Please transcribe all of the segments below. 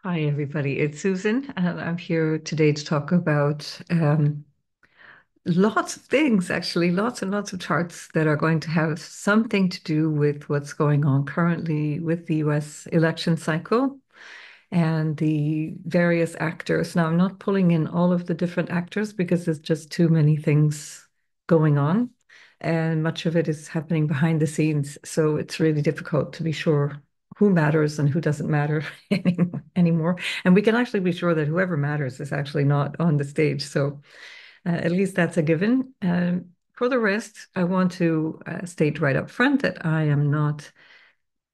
Hi, everybody. It's Susan, and I'm here today to talk about lots of things, actually, lots and lots of charts that are going to have something to do with what's going on currently with the US election cycle and the various actors. Now, I'm not pulling in all of the different actors because there's just too many things going on, and much of it is happening behind the scenes. So it's really difficult to be sure who matters and who doesn't matter anymore. And we can actually be sure that whoever matters is actually not on the stage. So at least that's a given. For the rest, I want to state right up front that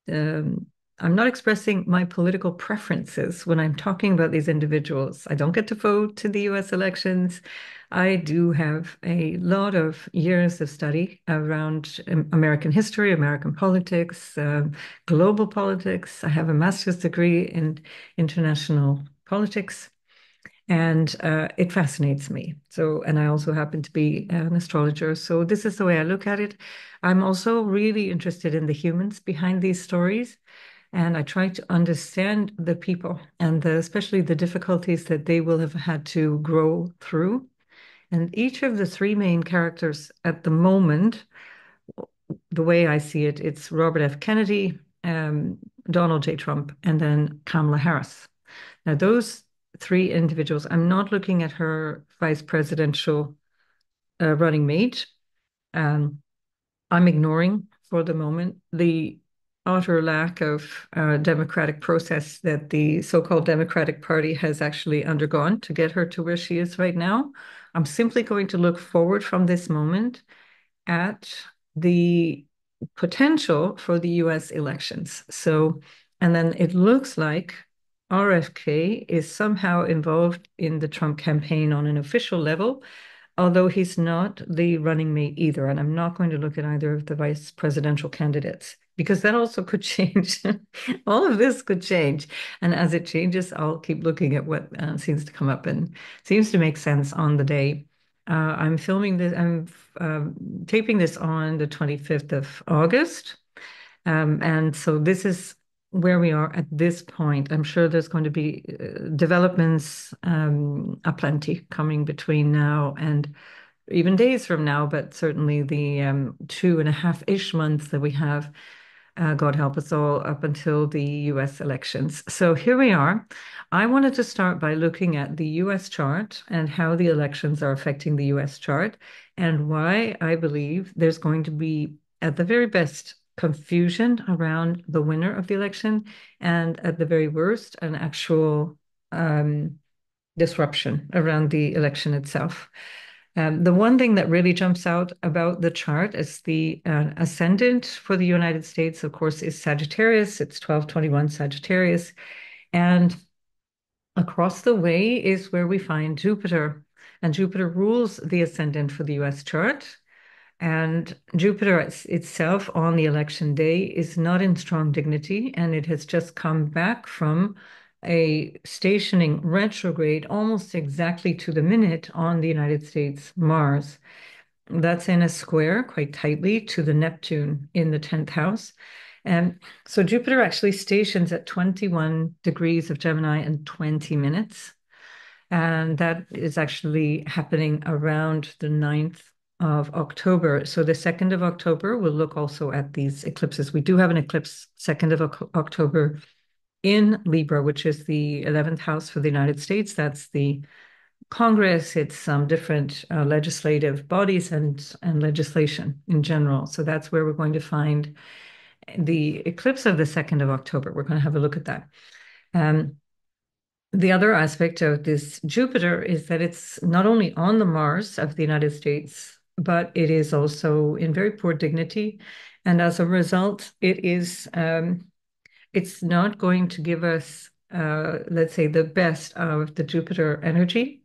um, I'm not expressing my political preferences when I'm talking about these individuals. I don't get to vote in the US elections. I do have a lot of years of study around American history, American politics, global politics. I have a master's degree in international politics, and it fascinates me. So, and I also happen to be an astrologer. So, this is the way I look at it. I'm also really interested in the humans behind these stories. And I try to understand the people and especially the difficulties that they will have had to grow through. And each of the three main characters at the moment, the way I see it, it's Robert F. Kennedy, Donald J. Trump, and then Kamala Harris. Now, those three individuals, I'm not looking at her vice presidential running mate. Um, I'm ignoring for the moment the utter lack of democratic process that the so-called Democratic Party has actually undergone to get her to where she is right now. I'm simply going to look forward from this moment at the potential for the US elections. So, and then it looks like RFK is somehow involved in the Trump campaign on an official level, although he's not the running mate either. And I'm not going to look at either of the vice presidential candidates because that also could change. All of this could change. And as it changes, I'll keep looking at what seems to come up and seems to make sense on the day. I'm filming this, I'm taping this on the 25th of August. And so this is where we are at this point. I'm sure there's going to be developments aplenty coming between now and even days from now, but certainly the 2.5-ish months that we have, God help us all, up until the US elections. So here we are. I wanted to start by looking at the US chart and how the elections are affecting the US chart and why I believe there's going to be, at the very best, confusion around the winner of the election, and at the very worst, an actual disruption around the election itself. The one thing that really jumps out about the chart is the ascendant for the United States, of course, is Sagittarius. It's 1221 Sagittarius. And across the way is where we find Jupiter. And Jupiter rules the ascendant for the US chart. And Jupiter itself on the election day is not in strong dignity, and it has just come back from a stationing retrograde almost exactly to the minute on the United States Mars. That's in a square quite tightly to the Neptune in the 10th house. And so Jupiter actually stations at 21 degrees of Gemini in 20 minutes. And that is actually happening around the 9th of October. So the 2nd of October, we'll look also at these eclipses. We do have an eclipse 2nd of October in Libra, which is the 11th house for the United States. That's the Congress. It's some different legislative bodies and legislation in general. So that's where we're going to find the eclipse of the 2nd of October. We're going to have a look at that. The other aspect of this Jupiter is that it's not only on the Mars of the United States, but it is also in very poor dignity. And as a result, it's not going to give us, let's say, the best of the Jupiter energy.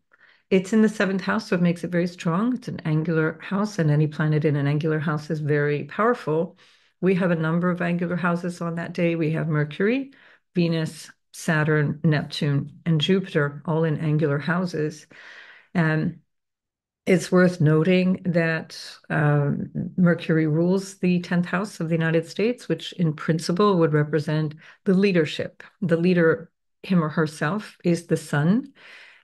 It's in the 7th house, so it makes it very strong. It's an angular house, and any planet in an angular house is very powerful. We have a number of angular houses on that day. We have Mercury, Venus, Saturn, Neptune, and Jupiter, all in angular houses. And it's worth noting that Mercury rules the 10th house of the United States, which in principle would represent the leadership, the leader him or herself is the sun.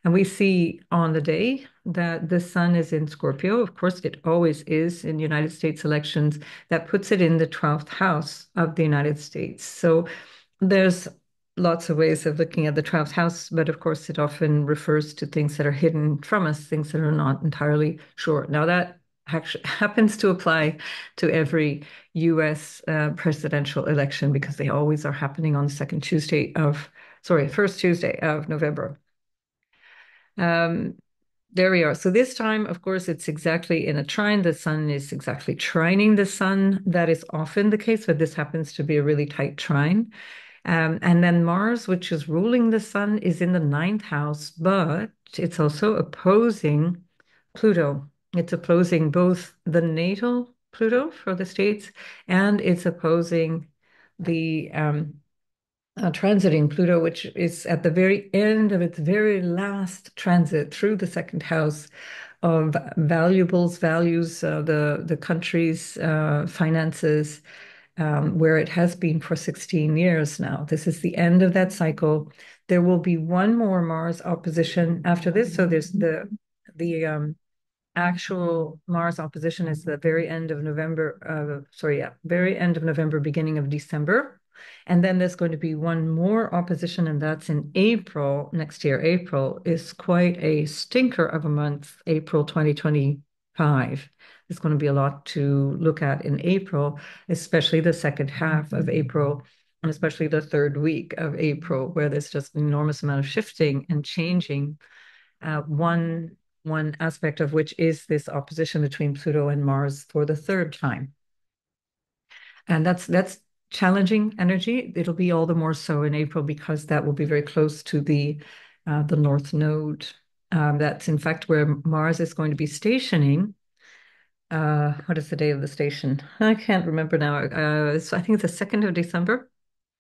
And we see on the day that the sun is in Scorpio. Of course, it always is in United States elections. That puts it in the 12th house of the United States. So there's lots of ways of looking at the 12th house, but of course, it often refers to things that are hidden from us, things that are not entirely sure. Now, that actually happens to apply to every US presidential election because they always are happening on the first Tuesday of November. Um, there we are. So this time, of course, it's exactly in a trine. The sun is exactly trining the sun. That is often the case, but this happens to be a really tight trine. And then Mars, which is ruling the sun, is in the ninth house, but it's also opposing Pluto. It's opposing both the natal Pluto for the states and it's opposing the transiting Pluto, which is at the very end of its very last transit through the second house of valuables, values, the country's finances, where it has been for 16 years now. This is the end of that cycle. There will be one more Mars opposition after this. So there's the actual Mars opposition is the very end of November, very end of November, beginning of December. And then there's going to be one more opposition, and that's in April next year. April is quite a stinker of a month, April 2025. There's going to be a lot to look at in April, especially the second half of April, and especially the third week of April, where there's just an enormous amount of shifting and changing. One aspect of which is this opposition between Pluto and Mars for the third time. And that's challenging energy. It'll be all the more so in April because that will be very close to the North Node. That's in fact where Mars is going to be stationing. What is the day of the station? I can't remember now. I think it's the 2nd of December,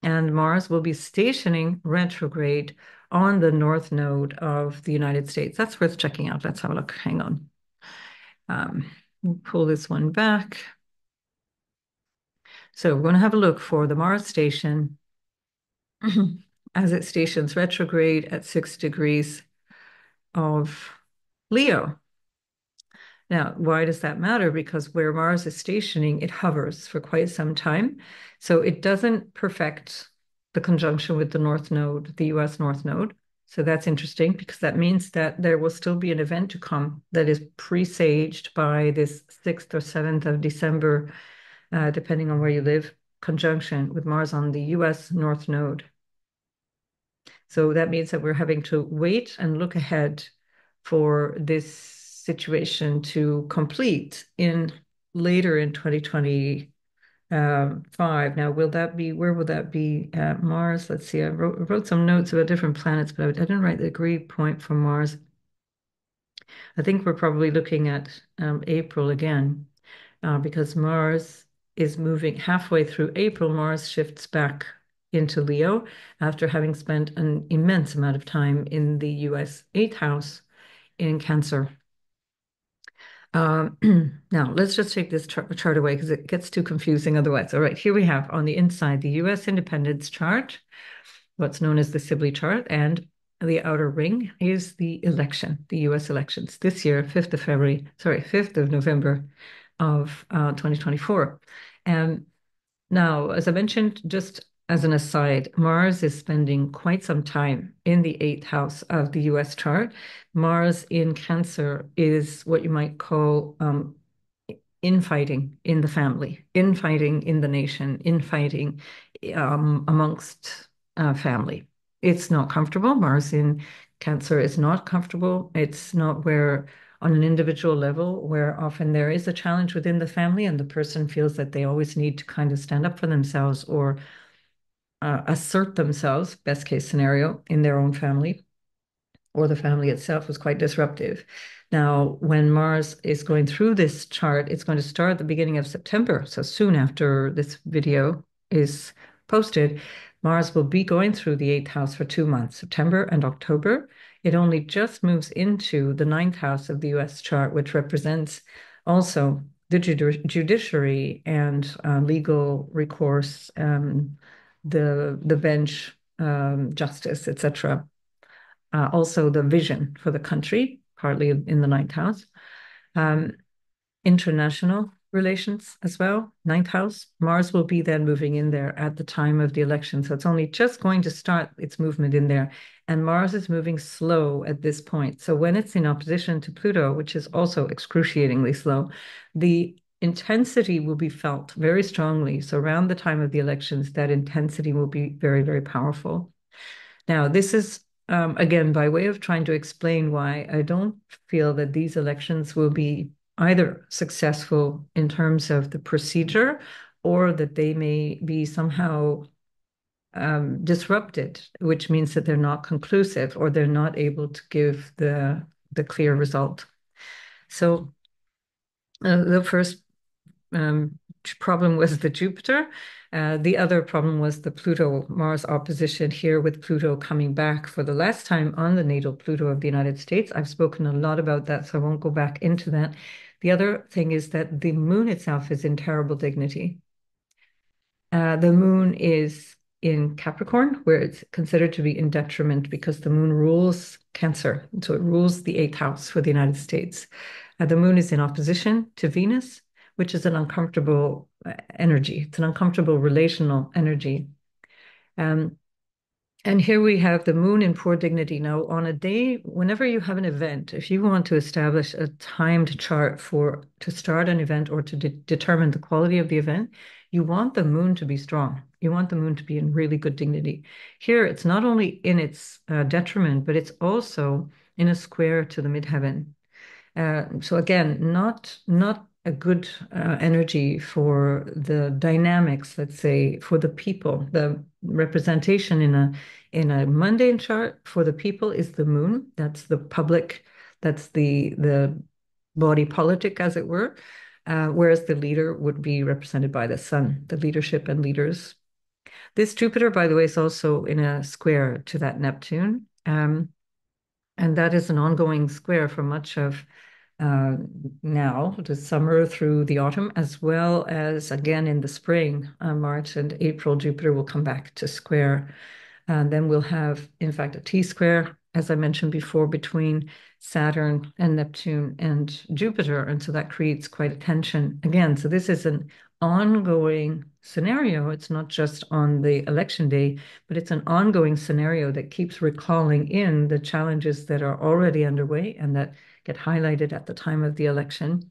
and Mars will be stationing retrograde on the North Node of the United States. That's worth checking out. Let's have a look. Hang on. We'll pull this one back. So we're going to have a look for the Mars station as it stations retrograde at 6 degrees of Leo. Now, why does that matter? Because where Mars is stationing, it hovers for quite some time. So it doesn't perfect the conjunction with the North Node, the US North Node. So that's interesting because that means that there will still be an event to come that is presaged by this 6th or 7th of December, depending on where you live, conjunction with Mars on the US North Node. So that means that we're having to wait and look ahead for this situation to complete later in 2025. Now, where will that be at Mars? Let's see, I wrote some notes about different planets, but I didn't write the agreed point for Mars. I think we're probably looking at April again, because Mars is moving halfway through April. Mars shifts back into Leo after having spent an immense amount of time in the US 8th house in Cancer. Now, let's just take this chart away because it gets too confusing otherwise. All right, here we have on the inside the US independence chart, what's known as the Sibley chart, and the outer ring is the election, the US elections this year, 5th of November of 2024. And now, as I mentioned, just as an aside, Mars is spending quite some time in the 8th house of the US chart. Mars in Cancer is what you might call infighting in the family, infighting in the nation, infighting amongst family. It's not comfortable. Mars in Cancer is not comfortable. It's not where, on an individual level, where often there is a challenge within the family and the person feels that they always need to kind of stand up for themselves or assert themselves, best case scenario, in their own family, or the family itself was quite disruptive. Now, when Mars is going through this chart, it's going to start at the beginning of September. So soon after this video is posted, Mars will be going through the 8th house for 2 months, September and October. It only just moves into the 9th house of the US chart, which represents also the judiciary and legal recourse, the bench, justice, etc. Also, the vision for the country, partly in the ninth house. Um, International relations as well, ninth house. Mars will be then moving in there at the time of the election. So it's only just going to start its movement in there. And Mars is moving slow at this point. So when it's in opposition to Pluto, which is also excruciatingly slow, the intensity will be felt very strongly. So around the time of the elections, that intensity will be very, very powerful. Now, this is again by way of trying to explain why I don't feel that these elections will be either successful in terms of the procedure or that they may be somehow disrupted, which means that they're not conclusive or they're not able to give the clear result. So the first um, problem was the Jupiter. The other problem was the Pluto-Mars opposition here, with Pluto coming back for the last time on the natal Pluto of the United States. I've spoken a lot about that, so I won't go back into that. The other thing is that the moon itself is in terrible dignity. The moon is in Capricorn, where it's considered to be in detriment because the moon rules Cancer. So it rules the eighth house for the United States. The moon is in opposition to Venus, which is an uncomfortable energy. It's an uncomfortable relational energy. Um, and here we have the moon in poor dignity. Now, on a day, whenever you have an event, if you want to establish a timed chart for to start an event or to determine the quality of the event, you want the moon to be strong. You want the moon to be in really good dignity. Here, it's not only in its detriment, but it's also in a square to the midheaven. So again, not a good energy for the dynamics, let's say, for the people. The representation in a mundane chart for the people is the moon. That's the public, that's the body politic, as it were. Whereas the leader would be represented by the sun, the leadership and leaders. This Jupiter, by the way, is also in a square to that Neptune. And that is an ongoing square for much of uh, now, the summer through the autumn, as well as again in the spring, March and April, Jupiter will come back to square. And then we'll have, in fact, a T square, as I mentioned before, between Saturn and Neptune and Jupiter. And so that creates quite a tension again. So this is an ongoing scenario. It's not just on the election day, but it's an ongoing scenario that keeps recalling in the challenges that are already underway and that get highlighted at the time of the election.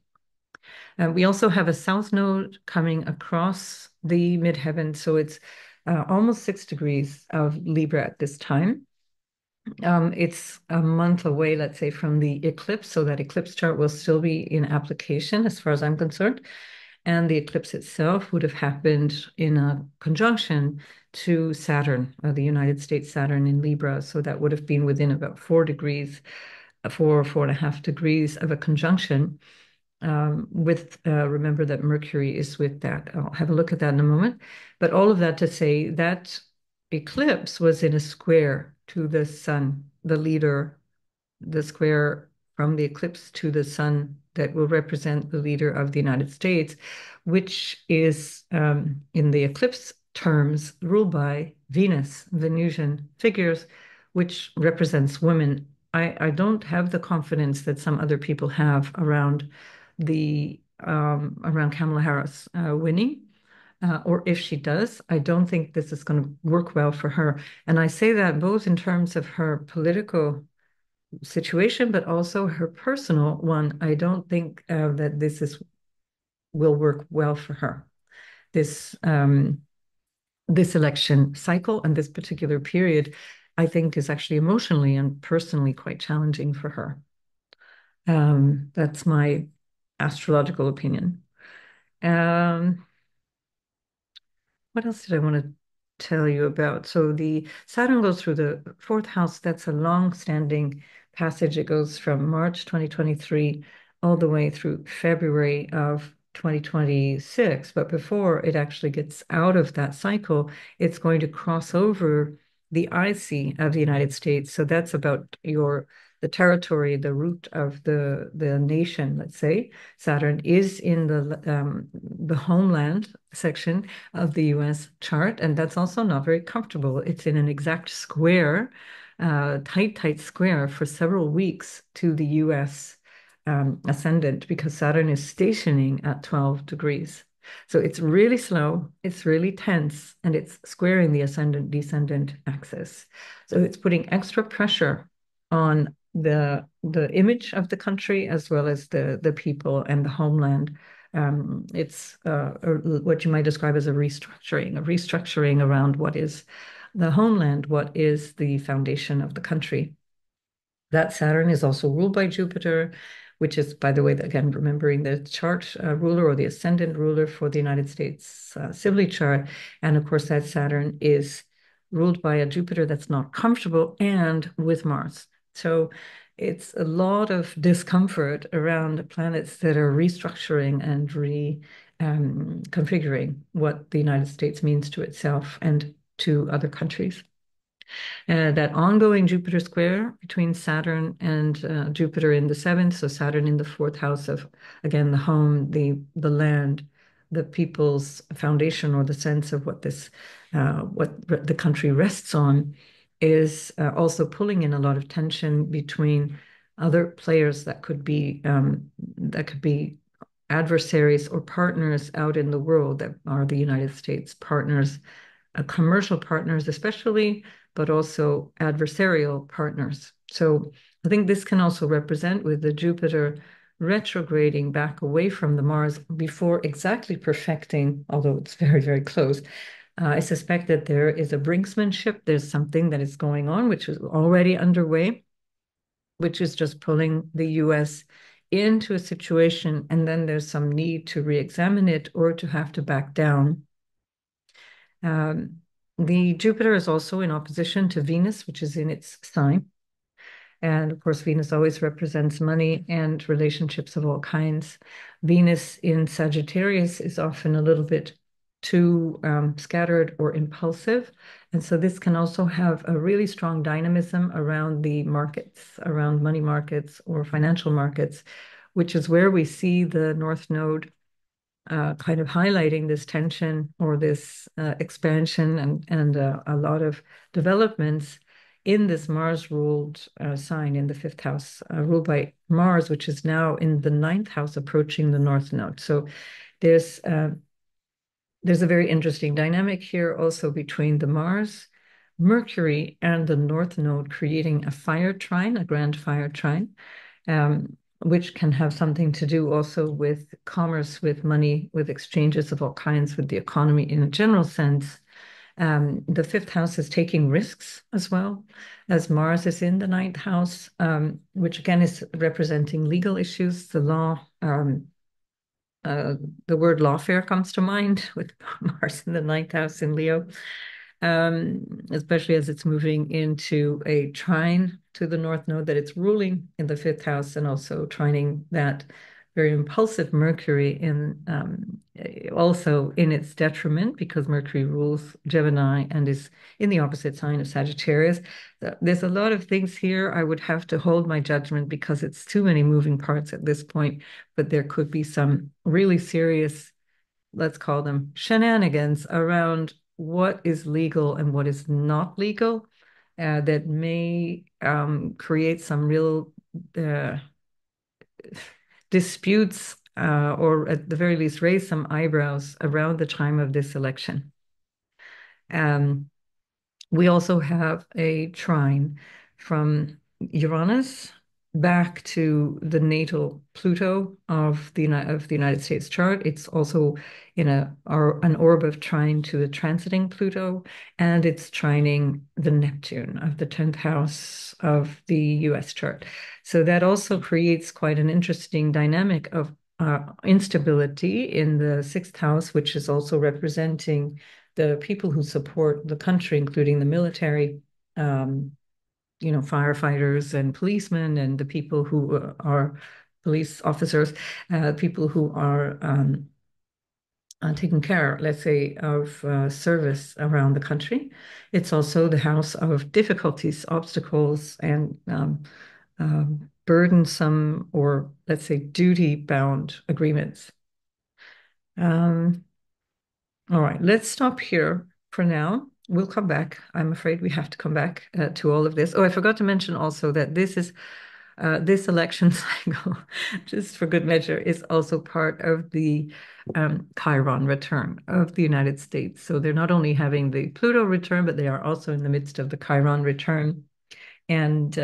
We also have a south node coming across the midheaven, so it's almost 6 degrees of Libra at this time. It's a month away, let's say, from the eclipse, so that eclipse chart will still be in application as far as I'm concerned. And the eclipse itself would have happened in a conjunction to Saturn, the United States Saturn in Libra. So that would have been within about 4 degrees, 4.5 degrees of a conjunction with, remember that Mercury is with that. I'll have a look at that in a moment. But all of that to say that eclipse was in a square to the sun, the leader, the square from the eclipse to the sun that will represent the leader of the United States, which is in the eclipse terms ruled by Venus, Venusian figures, which represents women. I don't have the confidence that some other people have around around Kamala Harris winning. Or if she does, I don't think this is going to work well for her. And I say that both in terms of her political situation, but also her personal one. I don't think that will work well for her. This this election cycle and this particular period, I think, is actually emotionally and personally quite challenging for her. That's my astrological opinion. Um, what else did I want to tell you about? So the Saturn goes through the fourth house. That's a long-standing passage. It goes from March 2023 all the way through February of 2026. But before it actually gets out of that cycle, it's going to cross over the IC of the United States. So that's about your the territory, the root of the nation, let's say. Saturn is in the homeland section of the US chart, and that's also not very comfortable. It's in an exact square, tight square for several weeks to the US ascendant because Saturn is stationing at 12 degrees. So it's really slow, it's really tense, and it's squaring the ascendant-descendant axis. So it's putting extra pressure on the image of the country as well as the people and the homeland. It's what you might describe as a restructuring around what is the homeland, what is the foundation of the country. That Saturn is also ruled by Jupiter, which is, by the way, again, remembering the chart ruler or the ascendant ruler for the United States Sibley chart. And of course, that Saturn is ruled by a Jupiter that's not comfortable and with Mars. So it's a lot of discomfort around planets that are restructuring and reconfiguring what the United States means to itself and to other countries. That ongoing Jupiter square between Saturn and Jupiter in the seventh, so Saturn in the fourth house of, again, the home, the land, the people's foundation or the sense of what the country rests on, is also pulling in a lot of tension between other players that could be adversaries or partners out in the world that are the United States partners, commercial partners especially, but also adversarial partners. So I think this can also represent with the Jupiter retrograding back away from the Mars before exactly perfecting, although it's very, very close. I suspect that there is a brinksmanship. There's something that is going on, which is already underway, which is just pulling the US into a situation, and then there's some need to re-examine it or to have to back down. The Jupiter is also in opposition to Venus, which is in its sign. And of course, Venus always represents money and relationships of all kinds. Venus in Sagittarius is often a little bit too scattered or impulsive. And so this can also have a really strong dynamism around the markets, around money markets or financial markets, which is where we see the North Node kind of highlighting this tension or this expansion and a lot of developments in this Mars-ruled sign in the fifth house, ruled by Mars, which is now in the ninth house, approaching the North Node. So there's a very interesting dynamic here also between the Mars, Mercury, and the North Node, creating a fire trine, a grand fire trine. Which can have something to do also with commerce, with money, with exchanges of all kinds, with the economy in a general sense. The fifth house is taking risks as well, as Mars is in the ninth house, which again is representing legal issues, the law. The word lawfare comes to mind with Mars in the ninth house in Leo, especially as it's moving into a trine to the North Node that it's ruling in the fifth house, and also trining that very impulsive Mercury in also in its detriment because Mercury rules Gemini and is in the opposite sign of Sagittarius. There's a lot of things here. I would have to hold my judgment because it's too many moving parts at this point, but there could be some really serious, let's call them shenanigans around what is legal and what is not legal that may create some real disputes or at the very least raise some eyebrows around the time of this election. We also have a trine from Uranus back to the natal Pluto of the United States chart. It's also in an orb of trine to a transiting Pluto, and it's trining the Neptune of the 10th house of the US chart. So that also creates quite an interesting dynamic of instability in the sixth house, which is also representing the people who support the country, including the military, firefighters and policemen, and the people who are police officers, people who are taking care, let's say, of service around the country. It's also the house of difficulties, obstacles, and burdensome or, let's say, duty-bound agreements. Um, all right, let's stop here for now. We'll come back. I'm afraid we have to come back to all of this. Oh, I forgot to mention also that this election cycle, just for good measure, is also part of the Chiron return of the United States. So they're not only having the Pluto return, but they are also in the midst of the Chiron return. And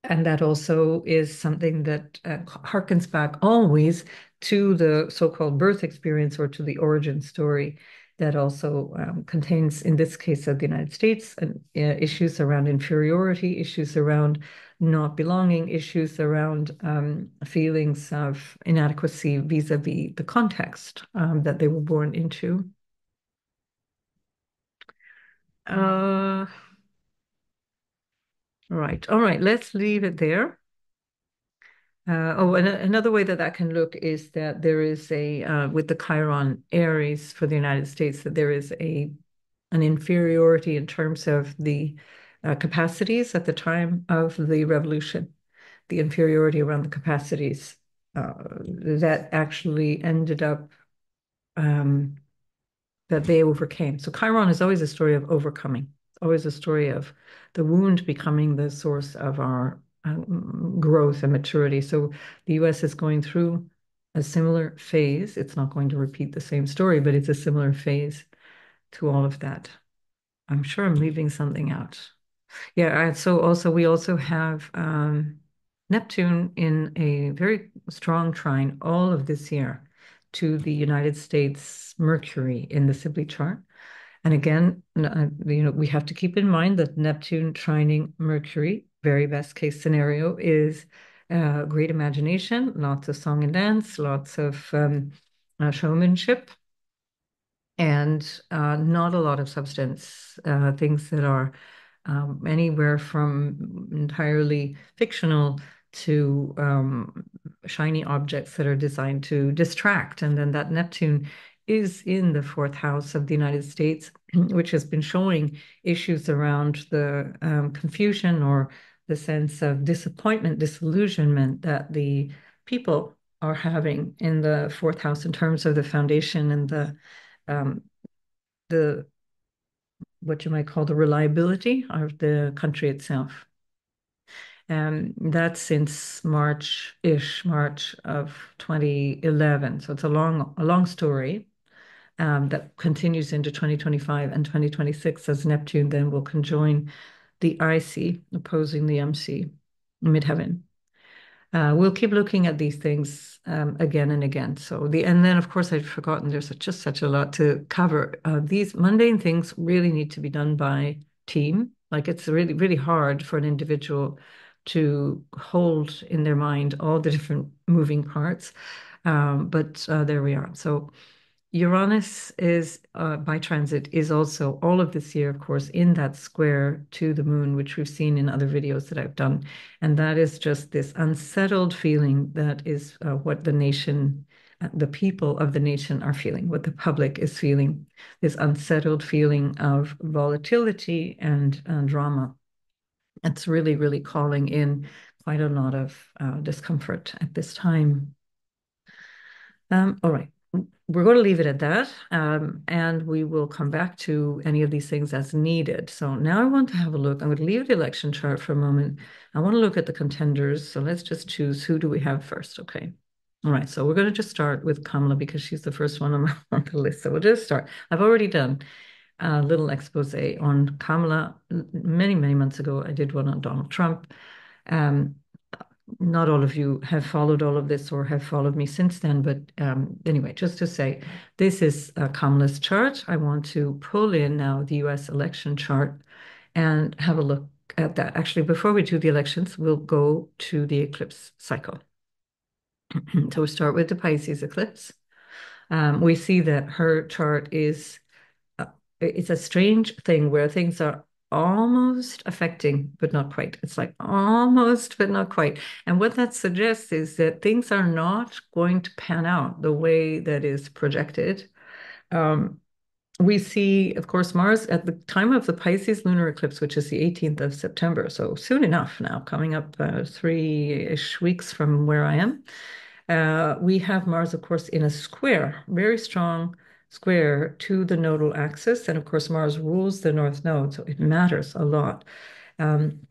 and that also is something that harkens back always to the so-called birth experience or to the origin story that also contains, in this case of the United States, issues around inferiority, issues around not belonging, issues around feelings of inadequacy vis-a-vis the context that they were born into. Uh, right. All right. Let's leave it there. Oh, and another way that that can look is that there is with the Chiron Aries for the United States, that there is an inferiority in terms of the capacities at the time of the revolution, the inferiority around the capacities that actually ended up um, that they overcame. So Chiron is always a story of overcoming. It's always a story of the wound becoming the source of our growth and maturity. So the US is going through a similar phase. It's not going to repeat the same story, but it's a similar phase to all of that. I'm sure I'm leaving something out. Yeah, so also we also have Neptune in a very strong trine all of this year to the United States Mercury in the Sibley chart. And again, we have to keep in mind that Neptune trining Mercury, very best case scenario, is great imagination, lots of song and dance, lots of showmanship, and not a lot of substance, things that are anywhere from entirely fictional to shiny objects that are designed to distract. And then that Neptune is in the fourth house of the United States, which has been showing issues around the confusion or the sense of disappointment, disillusionment that the people are having in the fourth house in terms of the foundation and um, the what you might call the reliability of the country itself. That's since March-ish, March of 2011. So it's a long story that continues into 2025 and 2026 as Neptune then will conjoin the IC opposing the MC, midheaven. We'll keep looking at these things again and again. And then of course I'd forgotten there's just such a lot to cover. These mundane things really need to be done by team. Like it's really, really hard for an individual to hold in their mind all the different moving parts. But there we are. So Uranus is by transit is also all of this year, of course, in that square to the moon, which we've seen in other videos that I've done. And that is just this unsettled feeling that is what the nation, the people of the nation are feeling, what the public is feeling, this unsettled feeling of volatility and drama. It's really, really calling in quite a lot of discomfort at this time. All right. We're going to leave it at that, and we will come back to any of these things as needed. So now I want to have a look. I'm going to leave the election chart for a moment. I want to look at the contenders. So let's just choose who do we have first. Okay. All right. So we're going to just start with Kamala because she's the first one on the list. So we'll just start. I've already done a little expose on Kamala many, many months ago. I did one on Donald Trump. Um, not all of you have followed all of this or have followed me since then, but anyway, just to say, this is Kamala's chart. I want to pull in now the US election chart and have a look at that. Actually, before we do the elections, we'll go to the eclipse cycle. So we start with the Pisces eclipse. We see that her chart is it's a strange thing where things are almost affecting, but not quite. It's like almost, but not quite. And what that suggests is that things are not going to pan out the way that is projected. Um, we see, of course, Mars at the time of the Pisces lunar eclipse, which is the 18th of September. So soon enough now, coming up 3-ish weeks from where I am. We have Mars, of course, in a square, very strong square to the nodal axis. And of course, Mars rules the North Node, so it matters a lot. Um,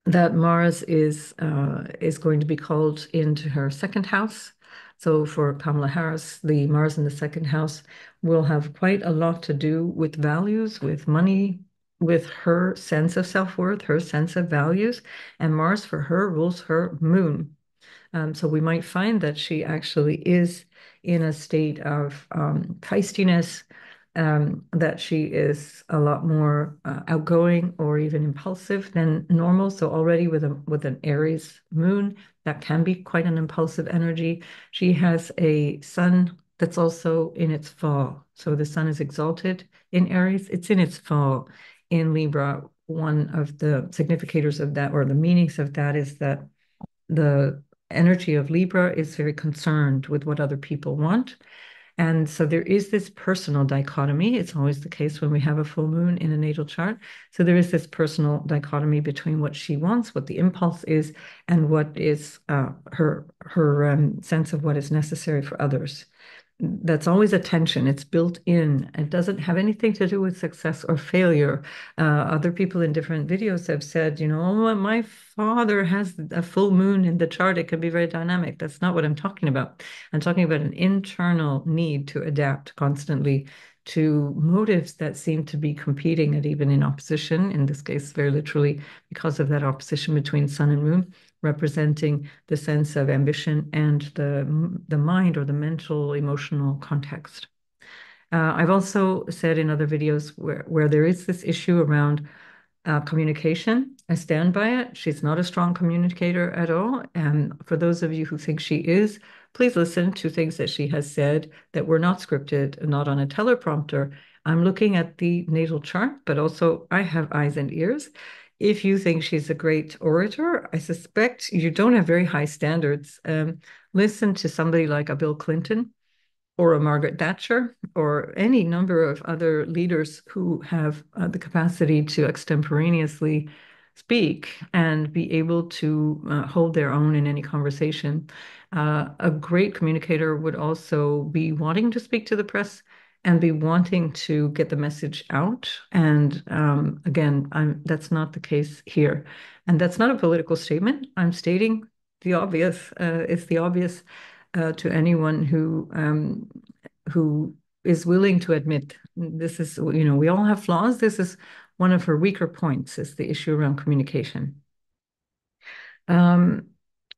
that Mars is going to be called into her second house. So for Kamala Harris, the Mars in the second house will have quite a lot to do with values, with money, with her sense of self-worth, her sense of values. And Mars for her rules her moon. So we might find that she actually is in a state of feistiness, that she is a lot more outgoing or even impulsive than normal. So already with an Aries moon, that can be quite an impulsive energy. She has a sun that's also in its fall. So the sun is exalted in Aries. It's in its fall in Libra. One of the significators of that, or the meanings of that, is that the energy of Libra is very concerned with what other people want. And so there is this personal dichotomy. It's always the case when we have a full moon in a natal chart. So there is this personal dichotomy between what she wants, what the impulse is, and what is her sense of what is necessary for others. That's always a tension. It's built in. It doesn't have anything to do with success or failure. Other people in different videos have said, oh, my father has a full moon in the chart. It can be very dynamic. That's not what I'm talking about. I'm talking about an internal need to adapt constantly to motives that seem to be competing and even in opposition, in this case, very literally, because of that opposition between sun and moon, representing the sense of ambition and the mind or the mental, emotional context. I've also said in other videos where there is this issue around communication. I stand by it. She's not a strong communicator at all. And for those of you who think she is, please listen to things that she has said that were not scripted, not on a teleprompter. I'm looking at the natal chart, but also I have eyes and ears. If you think she's a great orator, I suspect you don't have very high standards. Listen to somebody like a Bill Clinton or a Margaret Thatcher or any number of other leaders who have the capacity to extemporaneously speak and be able to hold their own in any conversation. A great communicator would also be wanting to speak to the press and be wanting to get the message out. And again, that's not the case here. And that's not a political statement. I'm stating the obvious. It's the obvious to anyone who is willing to admit this is, we all have flaws. This is one of her weaker points, is the issue around communication. Um,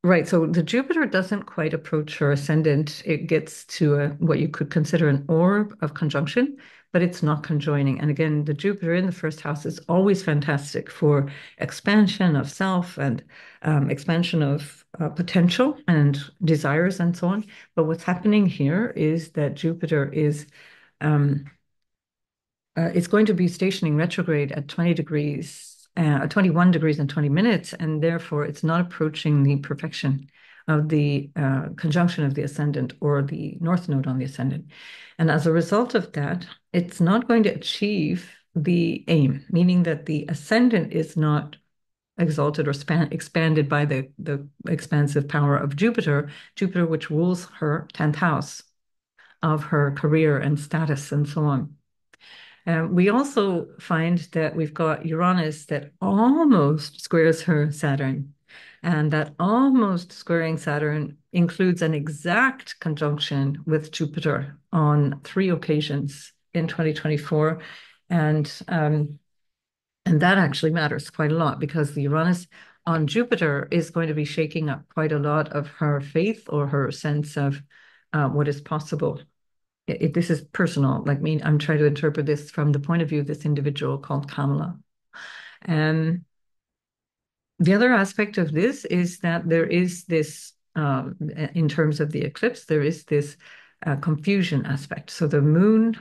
right. So the Jupiter doesn't quite approach her ascendant. It gets to what you could consider an orb of conjunction, but it's not conjoining. And again, the Jupiter in the first house is always fantastic for expansion of self and expansion of potential and desires and so on. But what's happening here is that Jupiter is um, it's going to be stationing retrograde at 20 degrees, 21 degrees and 20 minutes, and therefore it's not approaching the perfection of the conjunction of the ascendant or the north node on the ascendant. And as a result of that, it's not going to achieve the aim, meaning that the ascendant is not exalted or expanded by the expansive power of Jupiter, Jupiter, which rules her 10th house of her career and status and so on. We also find that we've got Uranus that almost squares her Saturn. And that almost squaring Saturn includes an exact conjunction with Jupiter on 3 occasions in 2024. And that actually matters quite a lot because the Uranus on Jupiter is going to be shaking up quite a lot of her faith or her sense of what is possible. This is personal. Like me, I'm trying to interpret this from the point of view of this individual called Kamala. And the other aspect of this is that there is this, in terms of the eclipse, there is this confusion aspect. So the moon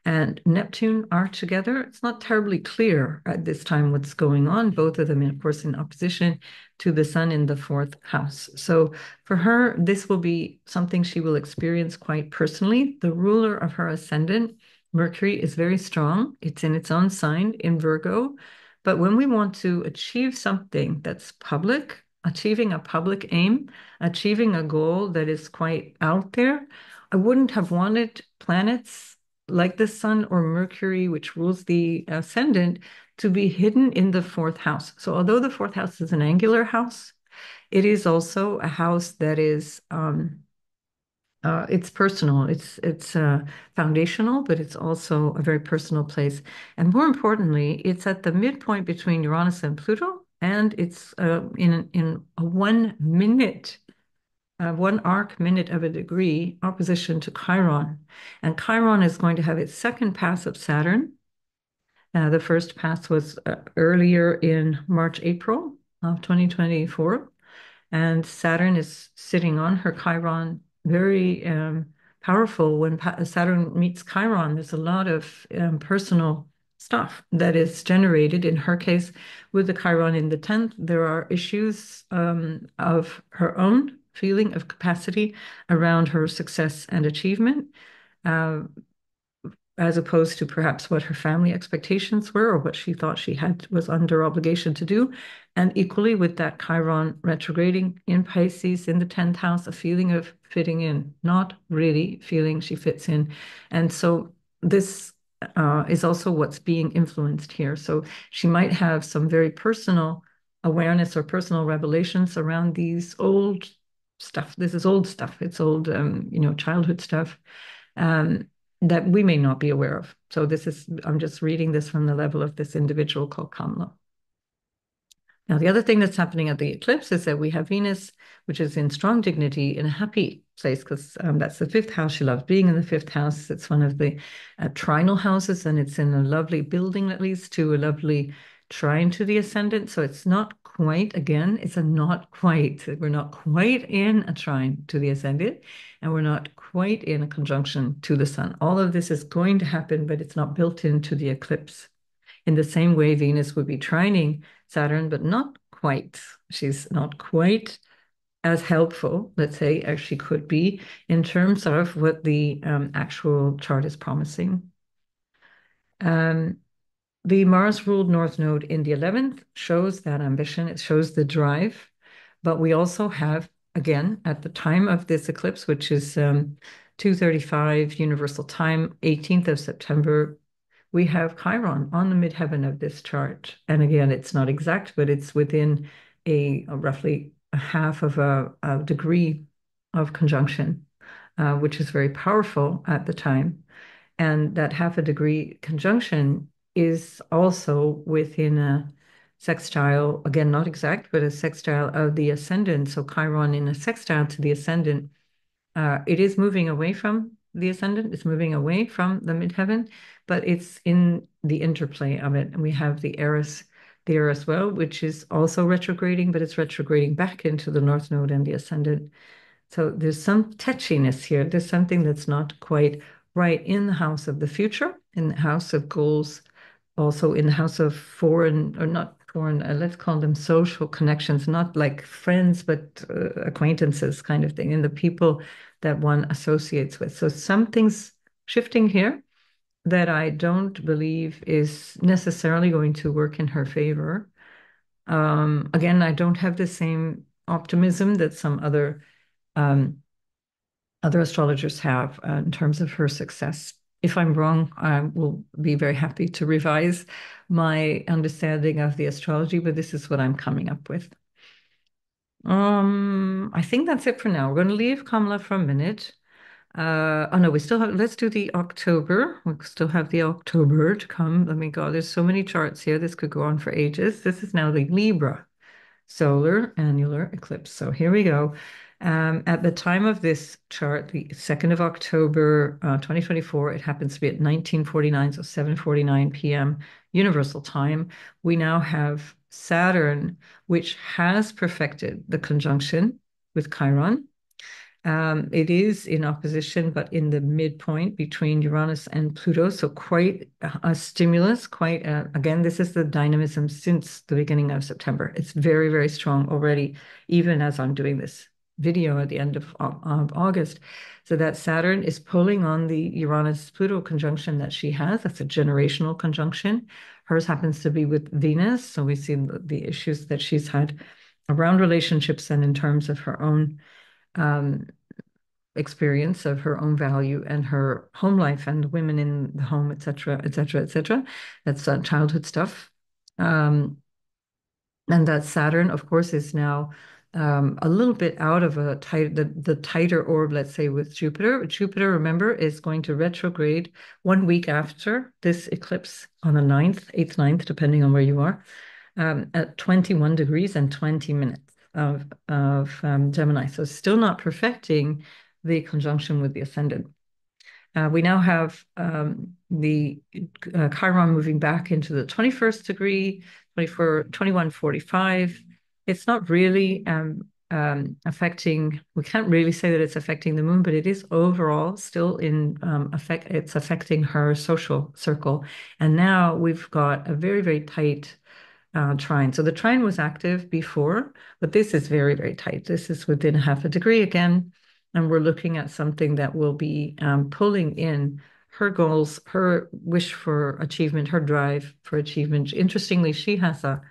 and Neptune are together. It's not terribly clear at this time what's going on, both of them, of course, in opposition to the sun in the 4th house. So for her, this will be something she will experience quite personally. The ruler of her ascendant Mercury is very strong. It's in its own sign in Virgo. But when we want to achieve something that's public, achieving a public aim, achieving a goal that is quite out there, I wouldn't have wanted planets like the Sun or Mercury, which rules the ascendant, to be hidden in the fourth house. So although the fourth house is an angular house, it is also a house that is it's personal. It's foundational, but it's also a very personal place. And more importantly, it's at the midpoint between Uranus and Pluto, and it's in a 1 minute, 1 arc minute of a degree opposition to Chiron. And Chiron is going to have its second pass of Saturn. The first pass was earlier in March, April of 2024. And Saturn is sitting on her Chiron, very powerful. When Saturn meets Chiron, there's a lot of personal stuff that is generated. In her case, with the Chiron in the 10th, there are issues of her own feeling of capacity around her success and achievement. Uh, as opposed to perhaps what her family expectations were or what she thought she had was under obligation to do. And equally with that Chiron retrograding in Pisces in the 10th house, a feeling of fitting in, not really feeling she fits in. And so this is also what's being influenced here. So she might have some very personal awareness or personal revelations around these old stuff. This is old stuff. It's old, childhood stuff. Um, that we may not be aware of. So I'm just reading this from the level of this individual called Kamala. Now, the other thing that's happening at the eclipse is that we have Venus, which is in strong dignity in a happy place because that's the fifth house. She loves being in the fifth house. It's one of the trinal houses, and it's in a lovely building that leads to a lovely trine to the ascendant. So it's not quite, again, it's a not quite. We're not quite in a trine to the ascendant, and we're not quite in a conjunction to the sun. All of this is going to happen, but it's not built into the eclipse. In the same way, Venus would be trining Saturn, but not quite. She's not quite as helpful, let's say, as she could be in terms of what the actual chart is promising. The Mars ruled North Node in the 11th shows that ambition, it shows the drive, but we also have, again, at the time of this eclipse, which is 2:35 Universal Time, 18th of September, we have Chiron on the midheaven of this chart. And again, it's not exact, but it's within a roughly a half of a degree of conjunction, which is very powerful at the time. And that half a degree conjunction is also within a sextile, again, not exact, but a sextile of the ascendant. So Chiron in a sextile to the ascendant, it is moving away from the ascendant, it's moving away from the midheaven, but it's in the interplay of it. And we have the Eris there as well, which is also retrograding, but it's retrograding back into the North Node and the ascendant. So there's some touchiness here. There's something that's not quite right in the house of the future, in the house of goals, also in the house of foreign, or not foreign, let's call them social connections, not like friends, but acquaintances kind of thing, and the people that one associates with. So something's shifting here that I don't believe is necessarily going to work in her favor. Again, I don't have the same optimism that some other astrologers have in terms of her success. If I'm wrong, I will be very happy to revise my understanding of the astrology, but this is what I'm coming up with. I think that's it for now. We're going to leave Kamala for a minute. Oh no, we still have, let's do the October. We still have the October to come. Let me go. There's so many charts here. This could go on for ages. This is now the Libra solar annular eclipse. So here we go. At the time of this chart, the 2nd of October, 2024, it happens to be at 19:49, so 7:49 p.m. Universal Time. We now have Saturn, which has perfected the conjunction with Chiron. It is in opposition, but in the midpoint between Uranus and Pluto. So quite a stimulus, again, this is the dynamism since the beginning of September. It's very, very strong already, even as I'm doing this video at the end of August. So that Saturn is pulling on the Uranus-Pluto conjunction that she has. That's a generational conjunction. Hers happens to be with Venus. So we see the issues that she's had around relationships and in terms of her own um, experience of her own value and her home life and women in the home, etc., etc., etc. That's childhood stuff. Um, and that Saturn, of course, is now a little bit out of the tighter orb, let's say, with Jupiter. Jupiter, remember, is going to retrograde 1 week after this eclipse on the 9th, 8th, 9th, depending on where you are, at 21 degrees and 20 minutes of Gemini. So still not perfecting the conjunction with the ascendant. We now have the Chiron moving back into the 21st degree, 21:45. It's not really affecting, we can't really say that it's affecting the moon, but it is overall still in effect, it's affecting her social circle. And now we've got a very, very tight trine. So the trine was active before, but this is very, very tight. This is within half a degree again. And we're looking at something that will be pulling in her goals, her wish for achievement, her drive for achievement. Interestingly, she has a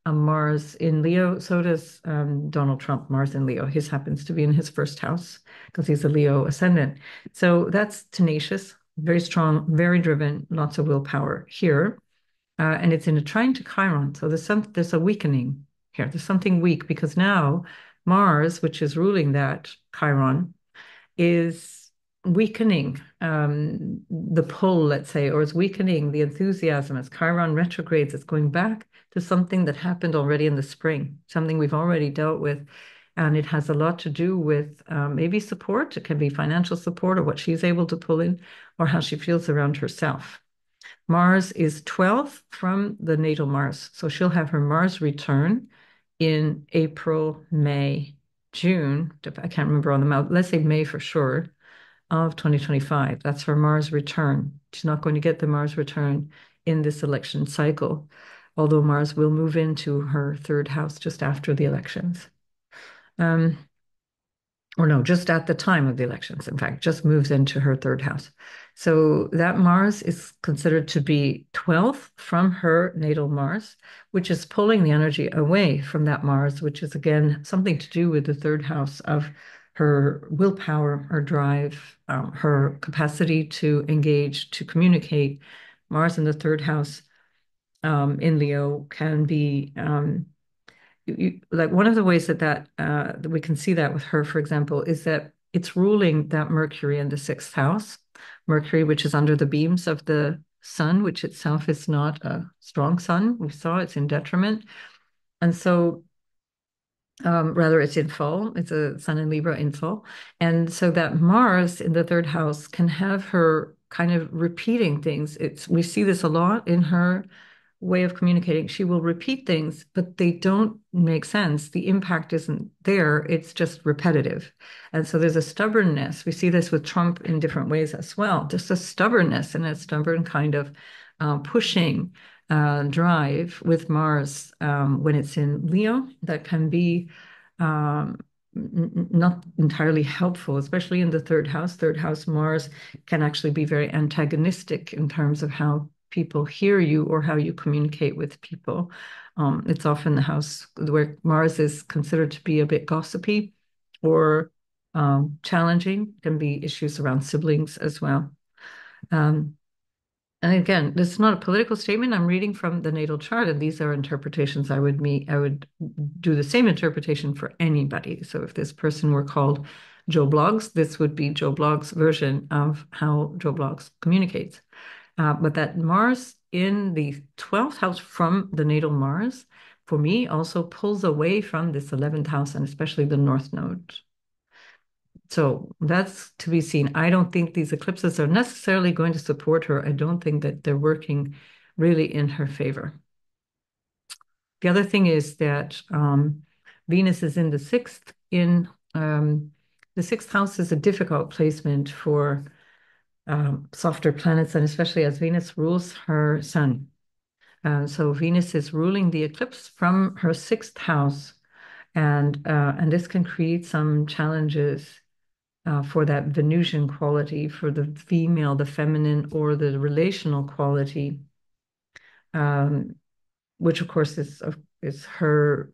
Mars in Leo. So does Donald Trump, Mars in Leo. His happens to be in his first house because he's a Leo ascendant. So that's tenacious, very strong, very driven, lots of willpower here. And it's in a trine to Chiron. So there's a weakening here. There's something weak because now Mars, which is ruling that Chiron, is weakening the pull, let's say, or is weakening the enthusiasm as Chiron retrogrades. It's going back to something that happened already in the spring, something we've already dealt with. And it has a lot to do with maybe support. It can be financial support or what she's able to pull in or how she feels around herself. Mars is 12th from the natal Mars. So she'll have her Mars return in April, May, June. I can't remember on the mouth. Let's say May for sure of 2025. That's her Mars return. She's not going to get the Mars return in this election cycle, although Mars will move into her third house just after the elections. Or no, just at the time of the elections, in fact, just moves into her third house. So that Mars is considered to be 12th from her natal Mars, which is pulling the energy away from that Mars, which is again something to do with the third house of her willpower, her drive, her capacity to engage, to communicate. Mars in the third house in Leo can be like one of the ways that we can see that with her, for example, is that it's ruling that Mercury in the sixth house, Mercury, which is under the beams of the sun, which itself is not a strong sun. We saw it's in detriment. And so rather it's in full, it's a sun in Libra in full. And so that Mars in the third house can have her kind of repeating things. We see this a lot in her way of communicating. She will repeat things, but they don't make sense. The impact isn't there. It's just repetitive. And so there's a stubbornness. We see this with Trump in different ways as well. Just a stubbornness and a stubborn kind of pushing drive with Mars when it's in Leo that can be not entirely helpful, especially in the third house. Third house Mars can actually be very antagonistic in terms of how people hear you or how you communicate with people. It's often the house where Mars is considered to be a bit gossipy or challenging. Can be issues around siblings as well. And again, this is not a political statement. I'm reading from the natal chart, and these are interpretations I would do the same interpretation for anybody. So if this person were called Joe Bloggs, this would be Joe Bloggs' version of how Joe Bloggs communicates. But that Mars in the 12th house from the natal Mars, for me, also pulls away from this 11th house and especially the North Node. So that's to be seen. I don't think these eclipses are necessarily going to support her. I don't think that they're working really in her favor. The other thing is that Venus is in the sixth. In the sixth house is a difficult placement for softer planets, and especially as Venus rules her sun. So Venus is ruling the eclipse from her sixth house. And this can create some challenges for that Venusian quality, for the female, the feminine, or the relational quality, um, which of course is her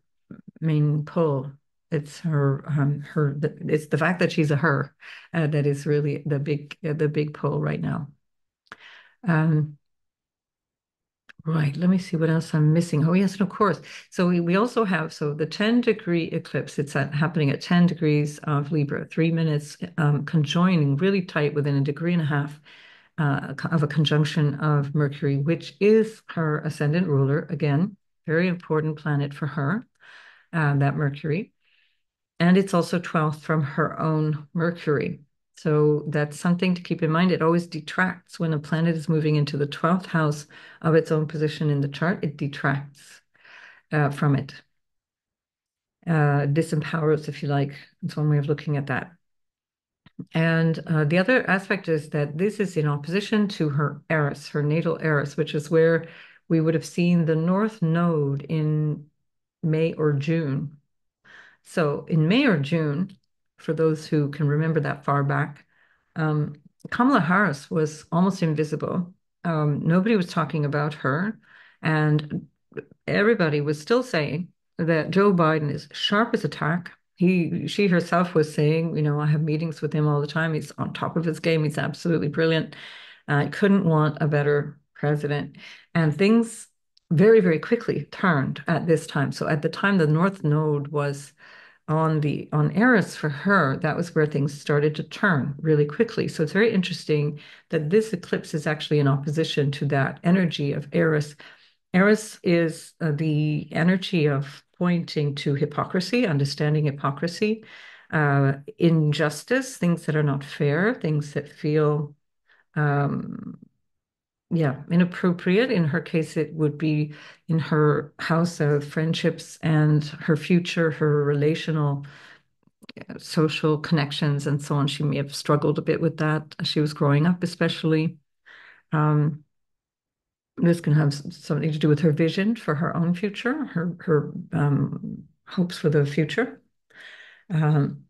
main pull. It's it's the fact that she's a her that is really the big pull right now. Um, right, let me see what else I'm missing. Oh yes, and of course. So we also have the 10-degree eclipse. It's happening at 10 degrees of Libra, 3 minutes conjoining really tight within a degree and a half of a conjunction of Mercury, which is her ascendant ruler. Again, very important planet for her, that Mercury. And it's also 12th from her own Mercury. So that's something to keep in mind. It always detracts when a planet is moving into the 12th house of its own position in the chart, it detracts from it. Disempowers, if you like. It's one way of looking at that. And the other aspect is that this is in opposition to her Eris, her natal Eris, which is where we would have seen the North Node in May or June. So in May or June, for those who can remember that far back, um, Kamala Harris was almost invisible. Nobody was talking about her, and everybody was still saying that Joe Biden is sharp as a tack. She herself was saying, I have meetings with him all the time. He's on top of his game. He's absolutely brilliant. I couldn't want a better president. And things very, very quickly turned at this time. So at the time the North Node was on Eris for her, that was where things started to turn really quickly. So it's very interesting that this eclipse is actually in opposition to that energy of Eris. Eris is the energy of pointing to hypocrisy, understanding hypocrisy, injustice, things that are not fair, things that feel um, yeah, inappropriate. In her case, it would be in her house of friendships and her future, her relational, social connections, and so on. She may have struggled a bit with that as she was growing up, especially. Um, this can have something to do with her vision for her own future, her hopes for the future. Um,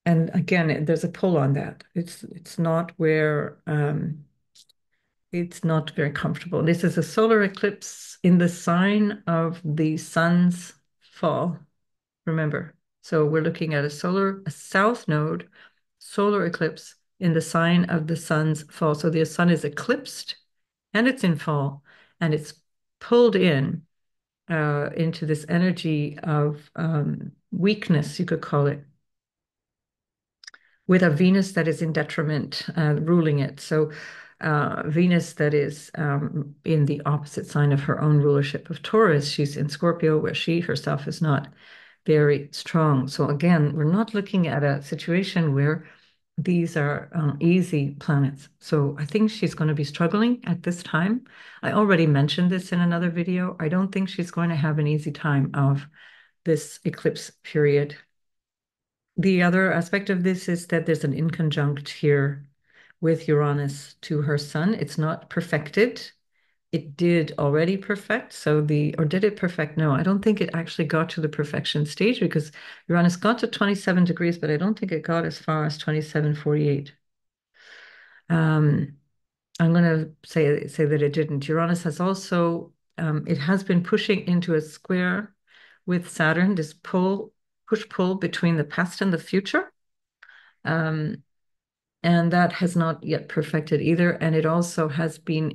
and again, there's a pull on that. It's not where it's not very comfortable. This is a solar eclipse in the sign of the sun's fall. Remember, so we're looking at a south node solar eclipse in the sign of the sun's fall. So the sun is eclipsed and it's in fall and it's pulled in into this energy of weakness, you could call it, with a Venus that is in detriment, ruling it. So Venus that is in the opposite sign of her own rulership of Taurus. She's in Scorpio, where she herself is not very strong. So again, we're not looking at a situation where these are easy planets. So I think she's going to be struggling at this time. I already mentioned this in another video. I don't think she's going to have an easy time of this eclipse period. The other aspect of this is that there's an inconjunct here with Uranus to her sun. It's not perfected. It did already perfect. Or did it perfect? No, I don't think it actually got to the perfection stage because Uranus got to 27 degrees, but I don't think it got as far as 27.48. I'm going to say that it didn't. Uranus has also, it has been pushing into a square with Saturn, this push-pull between the past and the future. And that has not yet perfected either. And it also has been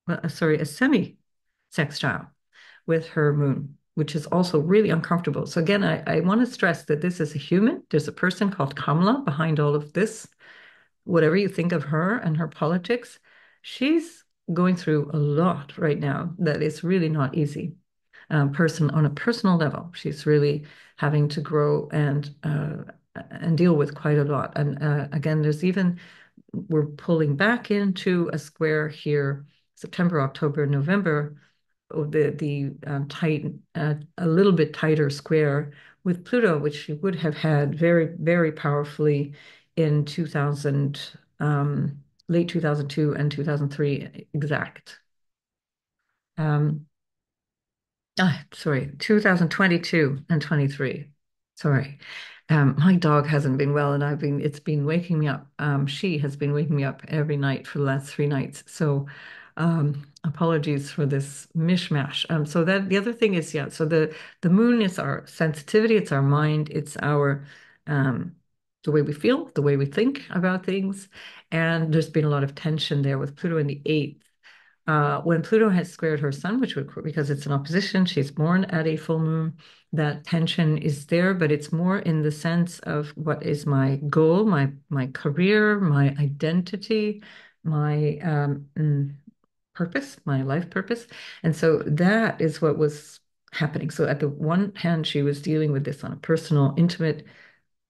a semi-sextile with her moon, which is also really uncomfortable. So again, I want to stress that this is a human. There's a person called Kamala behind all of this. Whatever you think of her and her politics, she's going through a lot right now that is really not easy. On a personal level, she's really having to grow and deal with quite a lot. And again, we're pulling back into a square here, September, October, November, tight, a little bit tighter square with Pluto, which she would have had very, very powerfully in 2000, late 2002 and 2003 exact. Um, Sorry, 2022 and 23. Sorry. My dog hasn't been well and it's been waking me up. She has been waking me up every night for the last 3 nights. So, apologies for this mishmash. So that the other thing is, yeah, so the moon is our sensitivity, it's our mind, it's our um the way we feel, the way we think about things. And there's been a lot of tension there with Pluto in the eighth. When Pluto has squared her sun, which would, because it's in opposition, she's born at a full moon, that tension is there, but it's more in the sense of what is my goal, my career, my identity, my purpose, my life purpose. And so that is what was happening. So at the one hand, she was dealing with this on a personal, intimate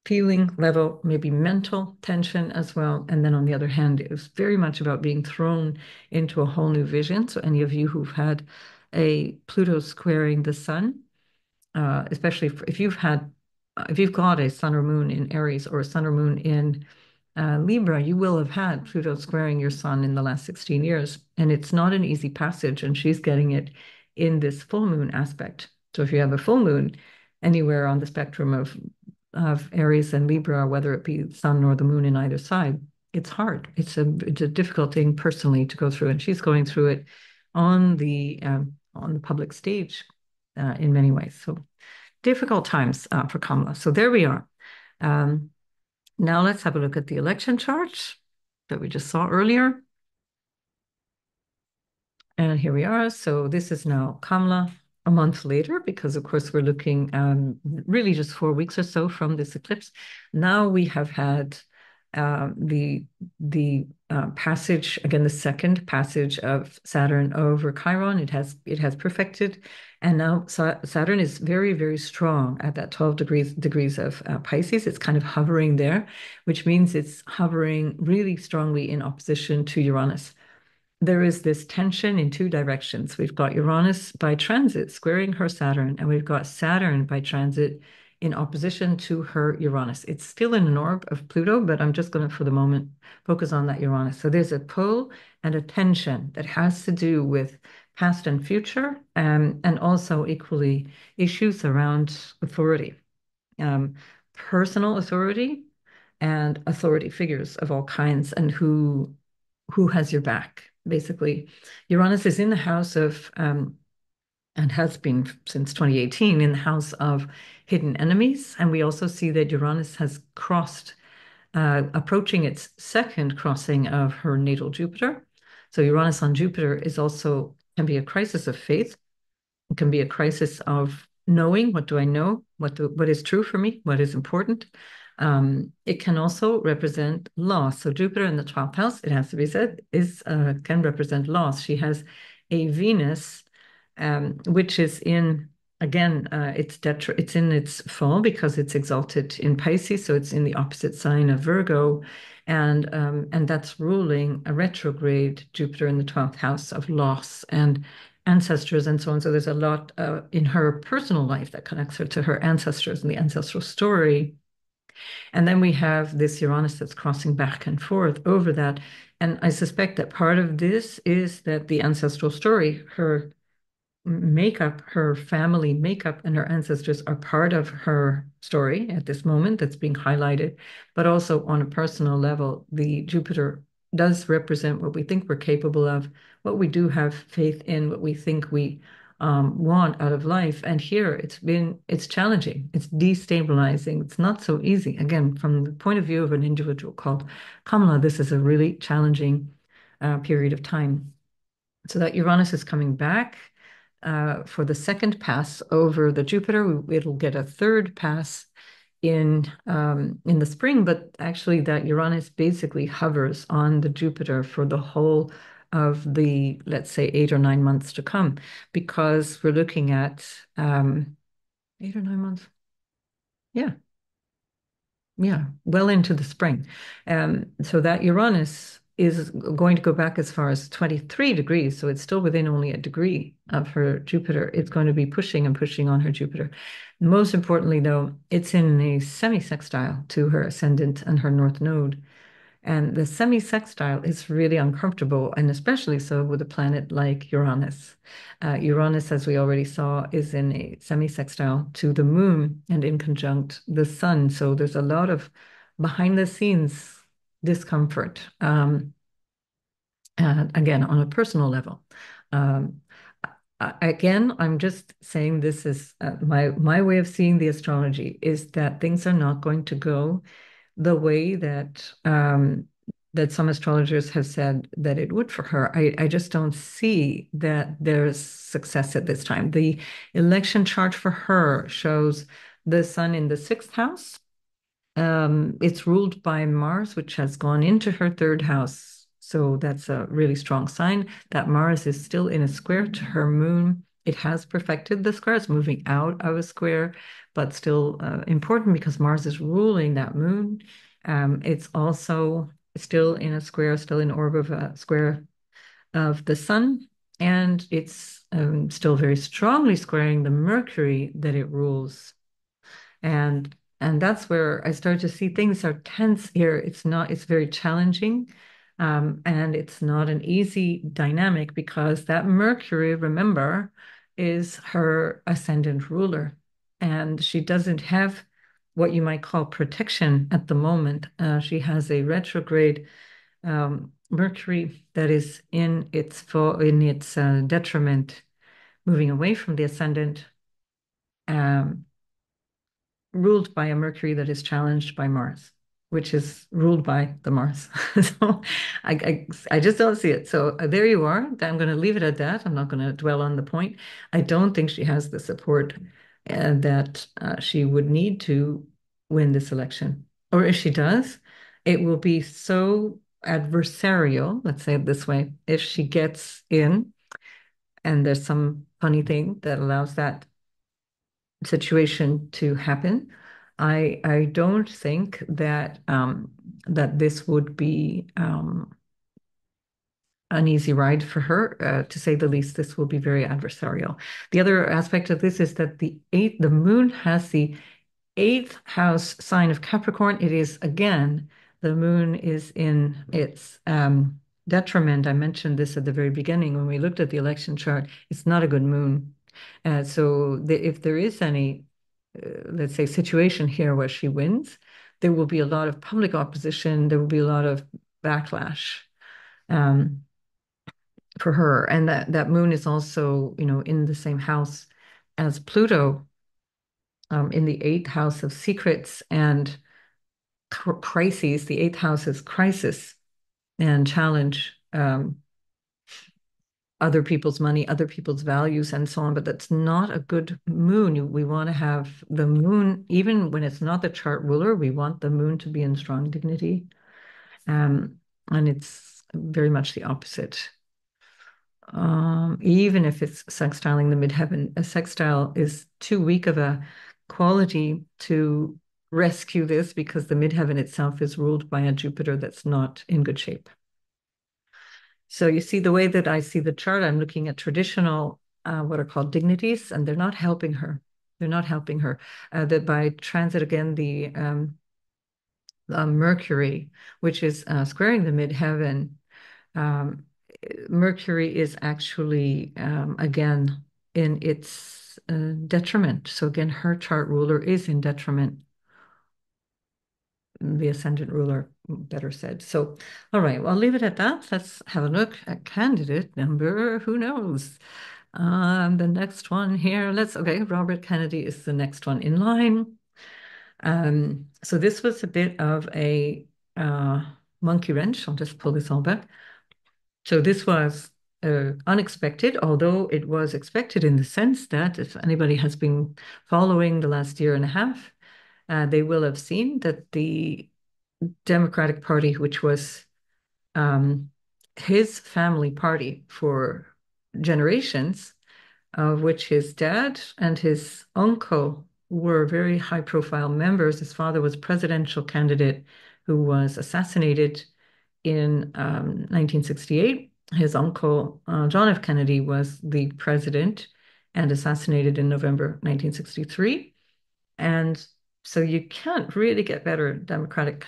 feeling level, maybe mental tension as well. And then on the other hand, it was very much about being thrown into a whole new vision. So any of you who've had a Pluto squaring the sun, especially if you've got a sun or moon in Aries or a sun or moon in Libra, you will have had Pluto squaring your sun in the last 16 years. And it's not an easy passage, and she's getting it in this full moon aspect. So if you have a full moon anywhere on the spectrum of Aries and Libra, whether it be sun or the moon in either side, it's hard. It's a difficult thing personally to go through, and she's going through it on the public stage in many ways. So difficult times for Kamala. So there we are. Um, Now let's have a look at the election chart that we just saw earlier. And here we are. So this is now Kamala a month later, because of course we're looking really just 4 weeks or so from this eclipse. Now we have had the passage again, the second passage of Saturn over Chiron. It has perfected, and now Saturn is very, very strong at that 12 degrees of Pisces. It's kind of hovering there, which means it's hovering really strongly in opposition to Uranus. There is this tension in two directions. We've got Uranus by transit squaring her Saturn, and we've got Saturn by transit in opposition to her Uranus. It's still in an orb of Pluto, but I'm just going to, for the moment, focus on that Uranus. So there's a pull and a tension that has to do with past and future, and also equally issues around authority, um, personal authority and authority figures of all kinds, and who has your back, basically. Uranus is in the house of, and has been since 2018, in the house of hidden enemies. And we also see that Uranus has crossed, approaching its second crossing of her natal Jupiter. So Uranus on Jupiter can be a crisis of faith. It can be a crisis of knowing, what do I know? What is true for me? What is important? It can also represent loss. So Jupiter in the 12th house, it has to be said, can represent loss. She has a Venus, which is in, again, it's in its fall because it's exalted in Pisces, so it's in the opposite sign of Virgo, and that's ruling a retrograde Jupiter in the 12th house of loss and ancestors and so on. So there's a lot in her personal life that connects her to her ancestors and the ancestral story. And then we have this Uranus that's crossing back and forth over that. And I suspect that part of this is that the ancestral story, her makeup, her family makeup, and her ancestors are part of her story at this moment that's being highlighted. But also on a personal level, the Jupiter does represent what we think we're capable of, what we do have faith in, what we think we want out of life. And here it's challenging, it's destabilizing, it's not so easy. Again, from the point of view of an individual called Kamala, this is a really challenging period of time. So that Uranus is coming back for the second pass over the Jupiter. It'll get a third pass in the spring, but actually that Uranus basically hovers on the Jupiter for the whole of the, let's say, 8 or 9 months to come, because we're looking at 8 or 9 months. Yeah, yeah, well into the spring. So that Uranus is going to go back as far as 23 degrees. So it's still within only a degree of her Jupiter. It's going to be pushing and pushing on her Jupiter. Most importantly, though, it's in a semi-sextile to her ascendant and her north node. And the semi-sextile is really uncomfortable, and especially so with a planet like Uranus. Uranus, as we already saw, is in a semi-sextile to the moon and in conjunct the sun. So there's a lot of behind the scenes discomfort. And again, on a personal level. Um, Again, I'm just saying this is my way of seeing the astrology is that things are not going to go the way that some astrologers have said that it would for her. I just don't see that there's success at this time. The election chart for her shows the sun in the sixth house. It's ruled by Mars, which has gone into her third house. So that's a really strong sign that Mars is still in a square to her moon. It has perfected the square. It's moving out of a square, but still important because Mars is ruling that moon. It's also still in a square, still in orb of a square of the sun, and it's still very strongly squaring the Mercury that it rules. And that's where I start to see things are tense here. It's very challenging. And it's not an easy dynamic because that Mercury, remember, is her ascendant ruler. And she doesn't have what you might call protection at the moment. She has a retrograde Mercury that is in its detriment, moving away from the ascendant. Um, Ruled by a Mercury that is challenged by Mars, which is ruled by the Mars. So I just don't see it. So there you are. I'm going to leave it at that. I'm not going to dwell on the point. I don't think she has the support that she would need to win this election. Or if she does, it will be so adversarial, let's say it this way, if she gets in and there's some funny thing that allows that situation to happen. I don't think that this would be an easy ride for her, to say the least. This will be very adversarial. The other aspect of this is that the moon has the eighth house sign of Capricorn. It is again, the moon is in its detriment. I mentioned this at the very beginning when we looked at the election chart. It's not a good moon. If there is any, let's say, situation here where she wins, there will be a lot of public opposition. There will be a lot of backlash um, for her. And that moon is also, in the same house as Pluto, in the eighth house of secrets and crises. The eighth house is crisis and challenge, other people's money, other people's values, and so on. But that's not a good moon. We want to have the moon, even when it's not the chart ruler, we want the moon to be in strong dignity. And it's very much the opposite. Even if it's sextiling the midheaven, a sextile is too weak of a quality to rescue this because the midheaven itself is ruled by a Jupiter that's not in good shape. So you see the way that I see the chart, I'm looking at traditional, what are called dignities, and they're not helping her. They're not helping her. That by transit again, the Mercury, which is squaring the midheaven, um, Mercury is actually, again, in its detriment. So again, her chart ruler is in detriment, the ascendant ruler, better said. So, all right, well, I'll leave it at that. Let's have a look at candidate number, who knows? The next one here, okay, Robert Kennedy is the next one in line. So this was a bit of a monkey wrench. I'll just pull this all back. So this was unexpected, although it was expected in the sense that if anybody has been following the last year and a half, they will have seen that the Democratic Party, which was his family party for generations, of which his dad and his uncle were very high-profile members. His father was a presidential candidate who was assassinated in 1968. His uncle, John F. Kennedy, was the president and assassinated in November 1963. And so you can't really get better Democratic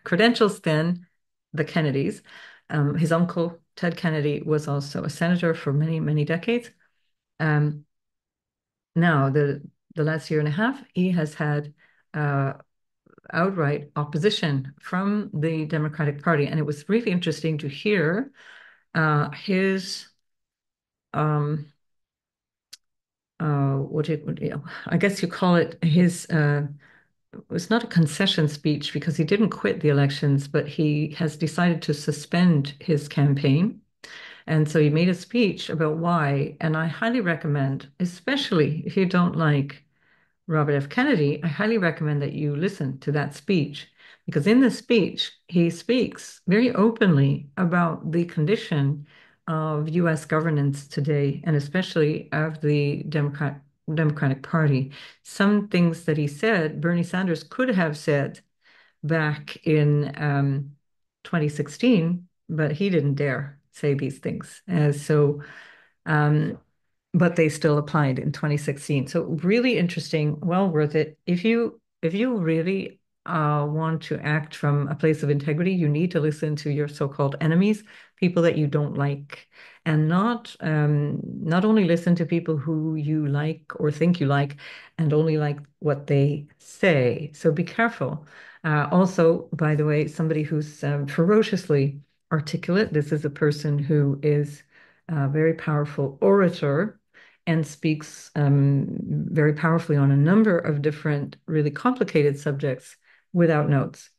credentials than the Kennedys. His uncle, Ted Kennedy, was also a senator for many, many decades. Um, Now, the last year and a half, he has had uh, outright opposition from the Democratic Party, and it was really interesting to hear his um, what it would, I guess you call it his. It was not a concession speech because he didn't quit the elections, but he has decided to suspend his campaign. And so he made a speech about why, and I highly recommend, especially if you don't like Robert F. Kennedy, I highly recommend that you listen to that speech because in the speech, he speaks very openly about the condition of US governance today, and especially of the Democratic Party. Some things that he said, Bernie Sanders could have said back in 2016, but he didn't dare say these things. Um, but they still applied in 2016. So really interesting, well worth it. If you really want to act from a place of integrity, you need to listen to your so-called enemies, people that you don't like, and not only listen to people who you like or think you like, and only like what they say. So be careful. Also, by the way, somebody who's ferociously articulate. This is a person who is a very powerful orator and speaks very powerfully on a number of different, really complicated subjects without notes.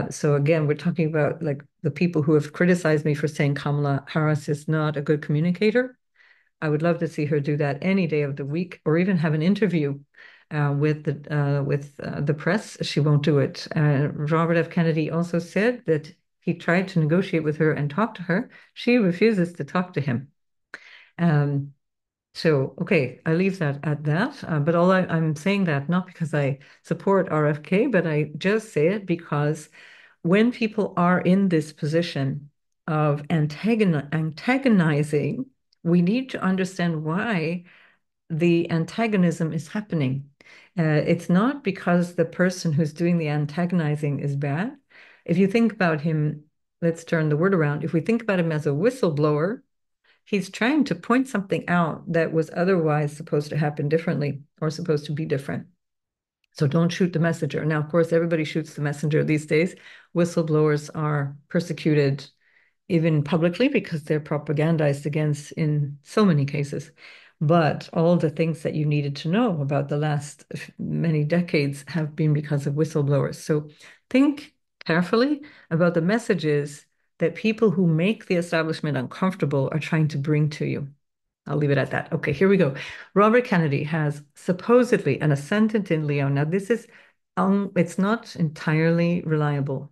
So again, we're talking about like the people who have criticized me for saying Kamala Harris is not a good communicator. I would love to see her do that any day of the week, or even have an interview with the press. She won't do it. Robert F. Kennedy also said that he tried to negotiate with her and talk to her. She refuses to talk to him. Um, so, okay, I leave that at that. But I'm saying that not because I support RFK, but I just say it because when people are in this position of antagonizing, we need to understand why the antagonism is happening. It's not because the person who's doing the antagonizing is bad. If you think about him, let's turn the word around. If we think about him as a whistleblower, he's trying to point something out that was otherwise supposed to happen differently or supposed to be different. So don't shoot the messenger. Now, of course, everybody shoots the messenger these days. Whistleblowers are persecuted even publicly because they're propagandized against in so many cases. But all the things that you needed to know about the last many decades have been because of whistleblowers. So think carefully about the messages that people who make the establishment uncomfortable are trying to bring to you. I'll leave it at that. Okay, here we go. Robert Kennedy has supposedly an ascendant in Leo. Now, it's not entirely reliable,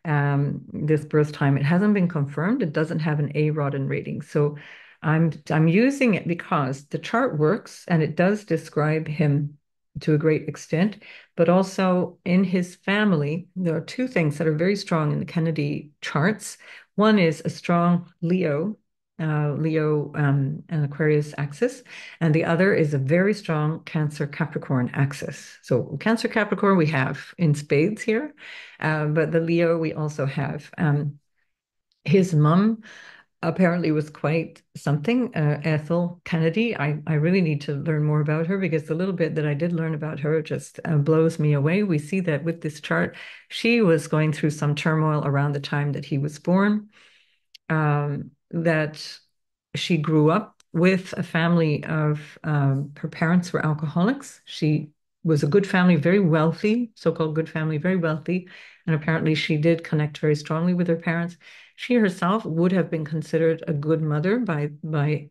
this birth time. It hasn't been confirmed. It doesn't have an A Rodden rating. So I'm using it because the chart works and it does describe him to a great extent, but also in his family, there are two things that are very strong in the Kennedy charts. One is a strong Leo and Aquarius axis, and the other is a very strong Cancer Capricorn axis. So Cancer Capricorn we have in spades here, but the Leo we also have. His mom apparently was quite something, Ethel Kennedy. I really need to learn more about her because the little bit that I did learn about her just blows me away. We see that with this chart, she was going through some turmoil around the time that he was born, that she grew up with a family of her parents were alcoholics. She was a good family, very wealthy, so-called good family, very wealthy. And apparently she did connect very strongly with her parents. She herself would have been considered a good mother by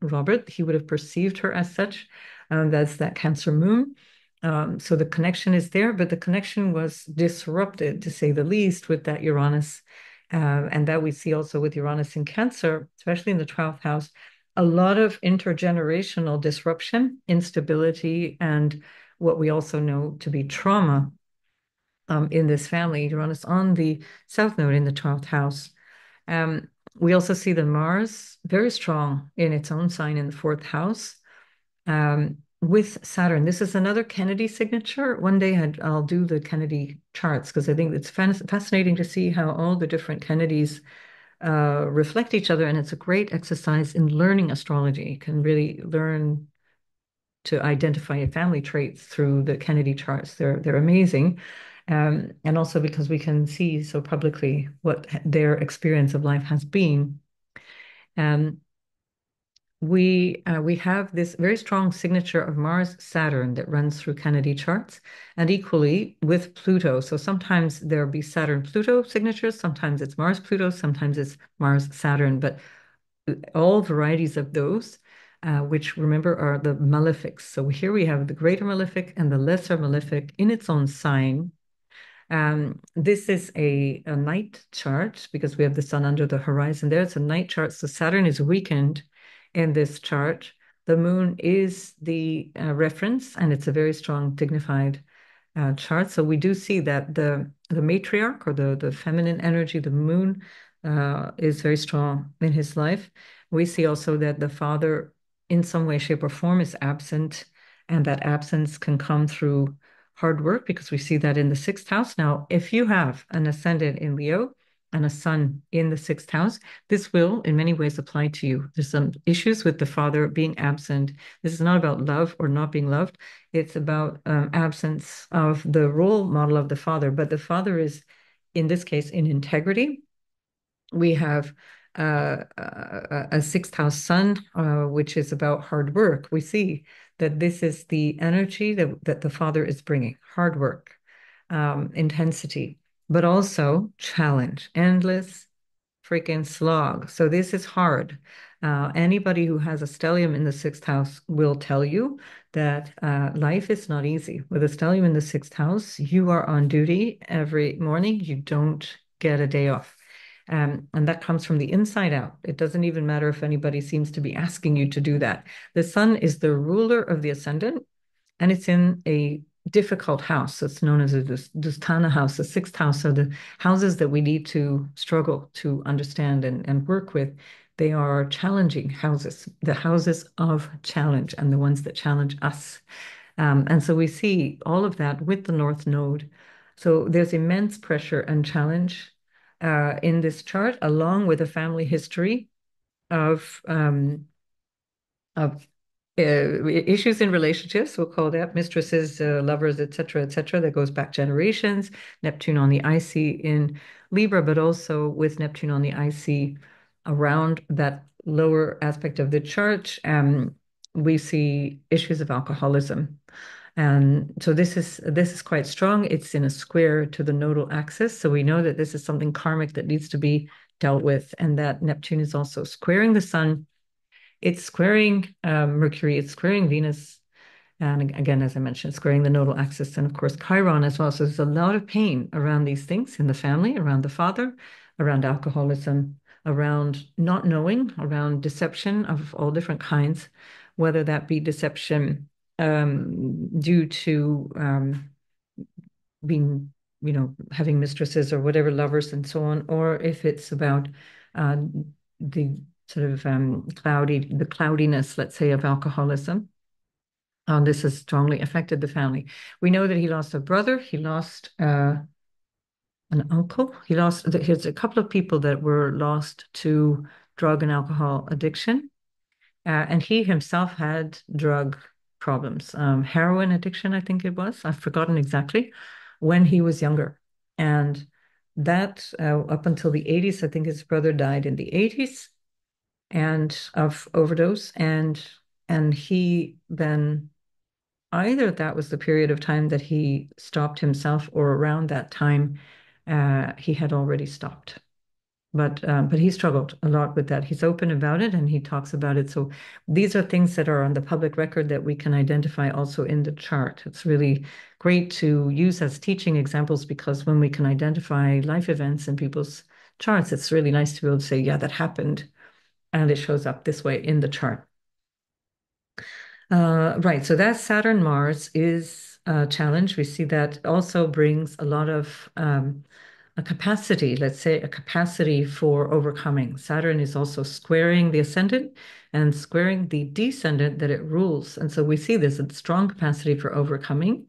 Robert. He would have perceived her as such. That's that Cancer moon. So the connection is there, but the connection was disrupted, to say the least, with that Uranus. And that we see also with Uranus in Cancer, especially in the 12th house, a lot of intergenerational disruption, instability, and what we also know to be trauma in this family. Uranus on the South Node in the 12th house. We also see the Mars very strong in its own sign in the 4th house. with Saturn, this is another Kennedy signature. One day I'll do the Kennedy charts because I think it's fascinating to see how all the different Kennedys reflect each other, and it's a great exercise in learning astrology. You can really learn to identify family traits through the Kennedy charts. They're amazing. And also because we can see so publicly what their experience of life has been. Um, we have this very strong signature of Mars Saturn that runs through Kennedy charts, and equally with Pluto. So sometimes there'll be Saturn Pluto signatures, sometimes it's Mars Pluto, sometimes it's Mars Saturn, but all varieties of those, which remember are the malefics. So here we have the greater malefic and the lesser malefic in its own sign. This is a night chart because we have the sun under the horizon there. It's a night chart. So Saturn is weakened in this chart. The moon is the reference, and it's a very strong, dignified chart. So we do see that the matriarch or the feminine energy, the moon, is very strong in his life. We see also that the father, in some way, shape, or form, is absent, and that absence can come through hard work because we see that in the sixth house. Now, if you have an ascendant in Leo and a sun in the sixth house, this will in many ways apply to you. There's some issues with the father being absent. This is not about love or not being loved. It's about absence of the role model of the father. But the father is, in this case, in integrity. We have a sixth house sun, which is about hard work. We see that this is the energy that the father is bringing, hard work, intensity, but also challenge, endless freaking slog. So this is hard. Anybody who has a stellium in the sixth house will tell you that life is not easy. With a stellium in the sixth house, you are on duty every morning. You don't get a day off. And that comes from the inside out. It doesn't even matter if anybody seems to be asking you to do that. The sun is the ruler of the ascendant, and it's in a difficult house. It's known as a Dustana house. The sixth house are the houses that we need to struggle to understand and work with. They are challenging houses, the houses of challenge, and the ones that challenge us. And so we see all of that with the North Node. So there's immense pressure and challenge in this chart, along with a family history of of issues in relationships. We'll call that mistresses, lovers, etc., etc. That goes back generations. Neptune on the IC in Libra, but also with Neptune on the IC around that lower aspect of the chart. We see issues of alcoholism. And so this is quite strong. It's in a square to the nodal axis. So we know that this is something karmic that needs to be dealt with, and that Neptune is also squaring the sun. It's squaring Mercury, it's squaring Venus, and again, as I mentioned, squaring the nodal axis, and of course Chiron as well. So there's a lot of pain around these things in the family, around the father, around alcoholism, around not knowing, around deception of all different kinds, whether that be deception due to being, having mistresses or whatever, lovers and so on, or if it's about uh, the sort of the cloudiness, let's say, of alcoholism. This has strongly affected the family. We know that he lost a brother, he lost an uncle, here's a couple of people that were lost to drug and alcohol addiction. And he himself had drug problems, heroin addiction, I think it was. I've forgotten exactly, when he was younger. And that up until the 80s, I think his brother died in the 80s and of overdose. And he then, either that was the period of time that he stopped himself, or around that time he had already stopped. But he struggled a lot with that. He's open about it and he talks about it. So these are things that are on the public record that we can identify also in the chart. It's really great to use as teaching examples, because when we can identify life events in people's charts, it's really nice to be able to say, yeah, that happened, and it shows up this way in the chart. Right, so that Saturn Mars is a challenge. We see that also brings a lot of a capacity, let's say a capacity for overcoming. Saturn is also squaring the ascendant and squaring the descendant that it rules. And so we see this a strong capacity for overcoming.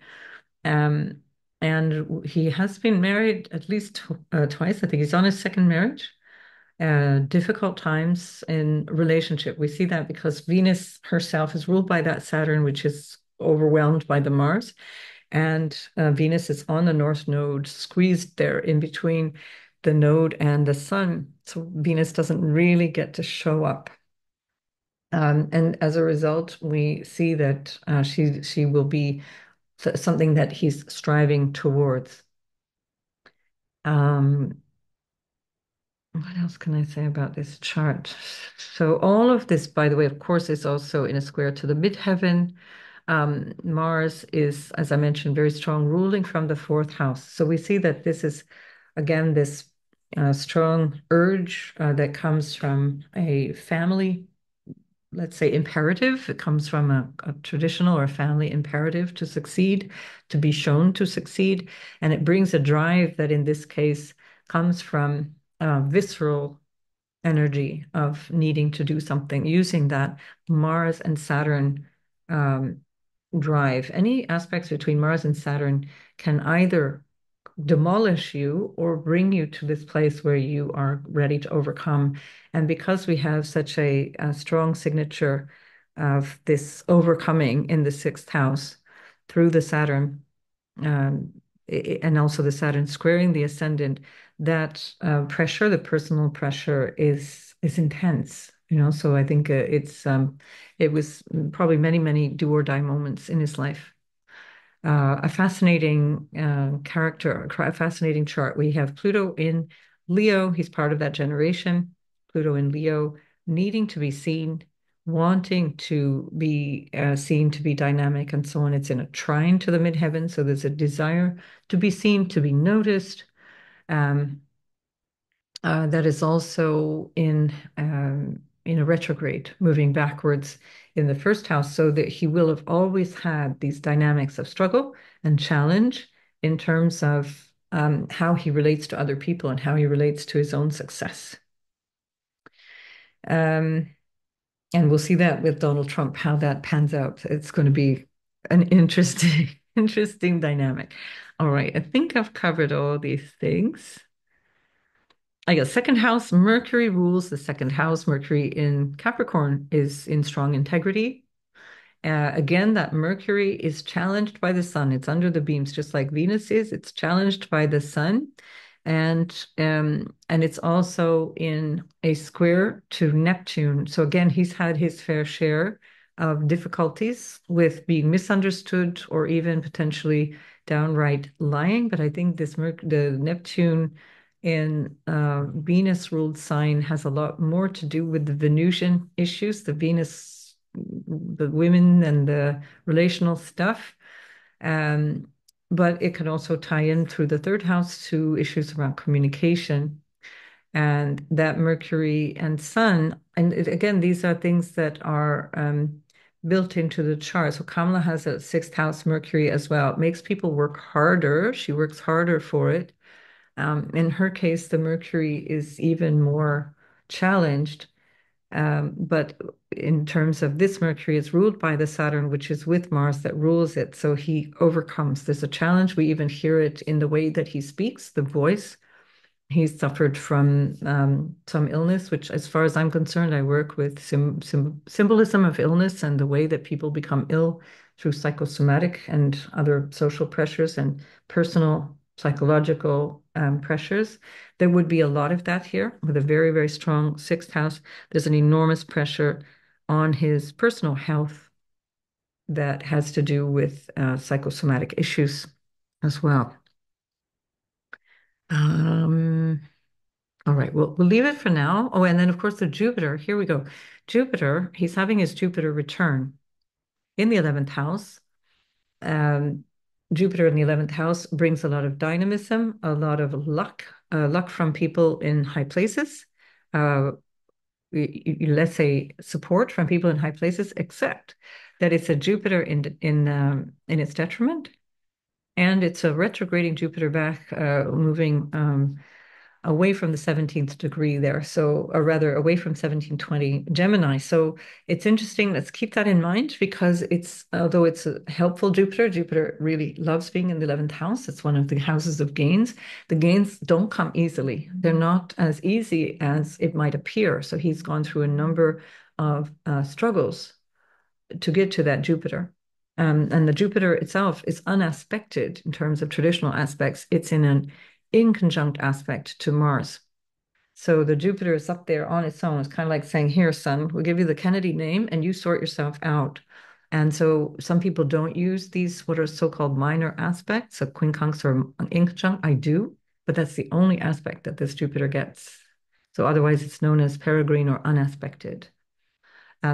Um, and he has been married at least twice. I think he's on his second marriage. Difficult times in relationship. We see that because Venus herself is ruled by that Saturn, which is overwhelmed by the Mars. And Venus is on the North Node, squeezed there in between the node and the sun. So Venus doesn't really get to show up. And as a result, we see that she will be something that he's striving towards. Um, what else can I say about this chart? So all of this, by the way, of course, is also in a square to the midheaven. Mars is, as I mentioned, very strong, ruling from the fourth house. So we see that this is, again, this strong urge that comes from a family, let's say, imperative. It comes from a traditional or family imperative to succeed, to be shown to succeed. And it brings a drive that in this case comes from visceral energy of needing to do something, using that Mars and Saturn um, drive. Any aspects between Mars and Saturn can either demolish you or bring you to this place where you are ready to overcome. And because we have such a strong signature of this overcoming in the sixth house through the Saturn, um, and also the Saturn squaring the ascendant, that pressure, the personal pressure, is intense. So I think it was probably many do or die moments in his life. A fascinating character, a fascinating chart. We have Pluto in Leo. He's part of that generation. Pluto in Leo, needing to be seen, wanting to be seen to be dynamic, and so on. It's in a trine to the midheaven, so there's a desire to be seen, to be noticed. Um, that is also in a retrograde, moving backwards in the first house, so that he will have always had these dynamics of struggle and challenge in terms of how he relates to other people and how he relates to his own success. Um, and we'll see that with Donald Trump, how that pans out. It's going to be an interesting, interesting dynamic. All right, I think I've covered all these things. I guess second house, Mercury rules the second house. Mercury in Capricorn is in strong integrity. Again, that Mercury is challenged by the sun. It's under the beams, just like Venus is. It's challenged by the sun, and it's also in a square to Neptune. So again, he's had his fair share of difficulties with being misunderstood or even potentially downright lying. But I think the Neptune in Venus ruled sign has a lot more to do with the Venusian issues, the women and the relational stuff. Um, but it can also tie in through the third house to issues around communication and that Mercury and Sun. And again, these are things that are built into the chart. So Kamala has a sixth house Mercury as well. It makes people work harder. She works harder for it. In her case, the Mercury is even more challenged. But in terms of this Mercury, it's ruled by the Saturn, which is with Mars that rules it. So he overcomes. There's a challenge. We even hear it in the way that he speaks, the voice. He's suffered from some illness, which, as far as I'm concerned, I work with symbolism of illness and the way that people become ill through psychosomatic and other social pressures and personal psychological pressures. There would be a lot of that here with a very, very strong sixth house. There's an enormous pressure on his personal health that has to do with psychosomatic issues as well. Um, all right, we'll leave it for now. Oh, and then of course the Jupiter. Here we go. Jupiter, he's having his Jupiter return in the 11th house. Um, Jupiter in the 11th house brings a lot of dynamism, a lot of luck from people in high places. Uh, let's say support from people in high places, except that it's a Jupiter in its detriment. And it's a retrograding Jupiter back, moving away from the 17th degree there. So, or rather, away from 1720 Gemini. So it's interesting. Let's keep that in mind because although it's a helpful Jupiter, Jupiter really loves being in the 11th house. It's one of the houses of gains. The gains don't come easily. They're not as easy as it might appear. So he's gone through a number of struggles to get to that Jupiter. And the Jupiter itself is unaspected in terms of traditional aspects. It's in an inconjunct aspect to Mars. So the Jupiter is up there on its own. It's kind of like saying, here, son, we'll give you the Kennedy name and you sort yourself out. And so some people don't use these, what are so-called minor aspects, a quincunx or an inconjunct. I do, but that's the only aspect that this Jupiter gets. So otherwise it's known as peregrine or unaspected.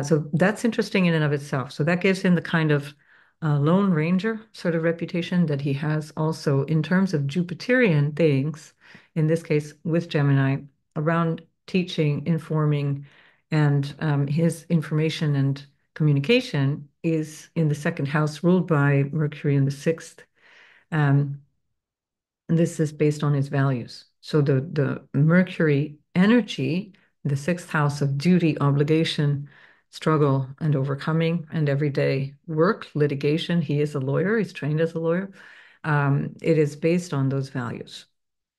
So that's interesting in and of itself. So that gives him the kind of Lone Ranger sort of reputation that he has also in terms of Jupiterian things, in this case with Gemini, around teaching, informing, and his information and communication is in the second house ruled by Mercury in the sixth. Um, and this is based on his values. So the Mercury energy, the sixth house of duty, obligation, struggle, and overcoming, and everyday work, litigation. He is a lawyer. He's trained as a lawyer. It is based on those values,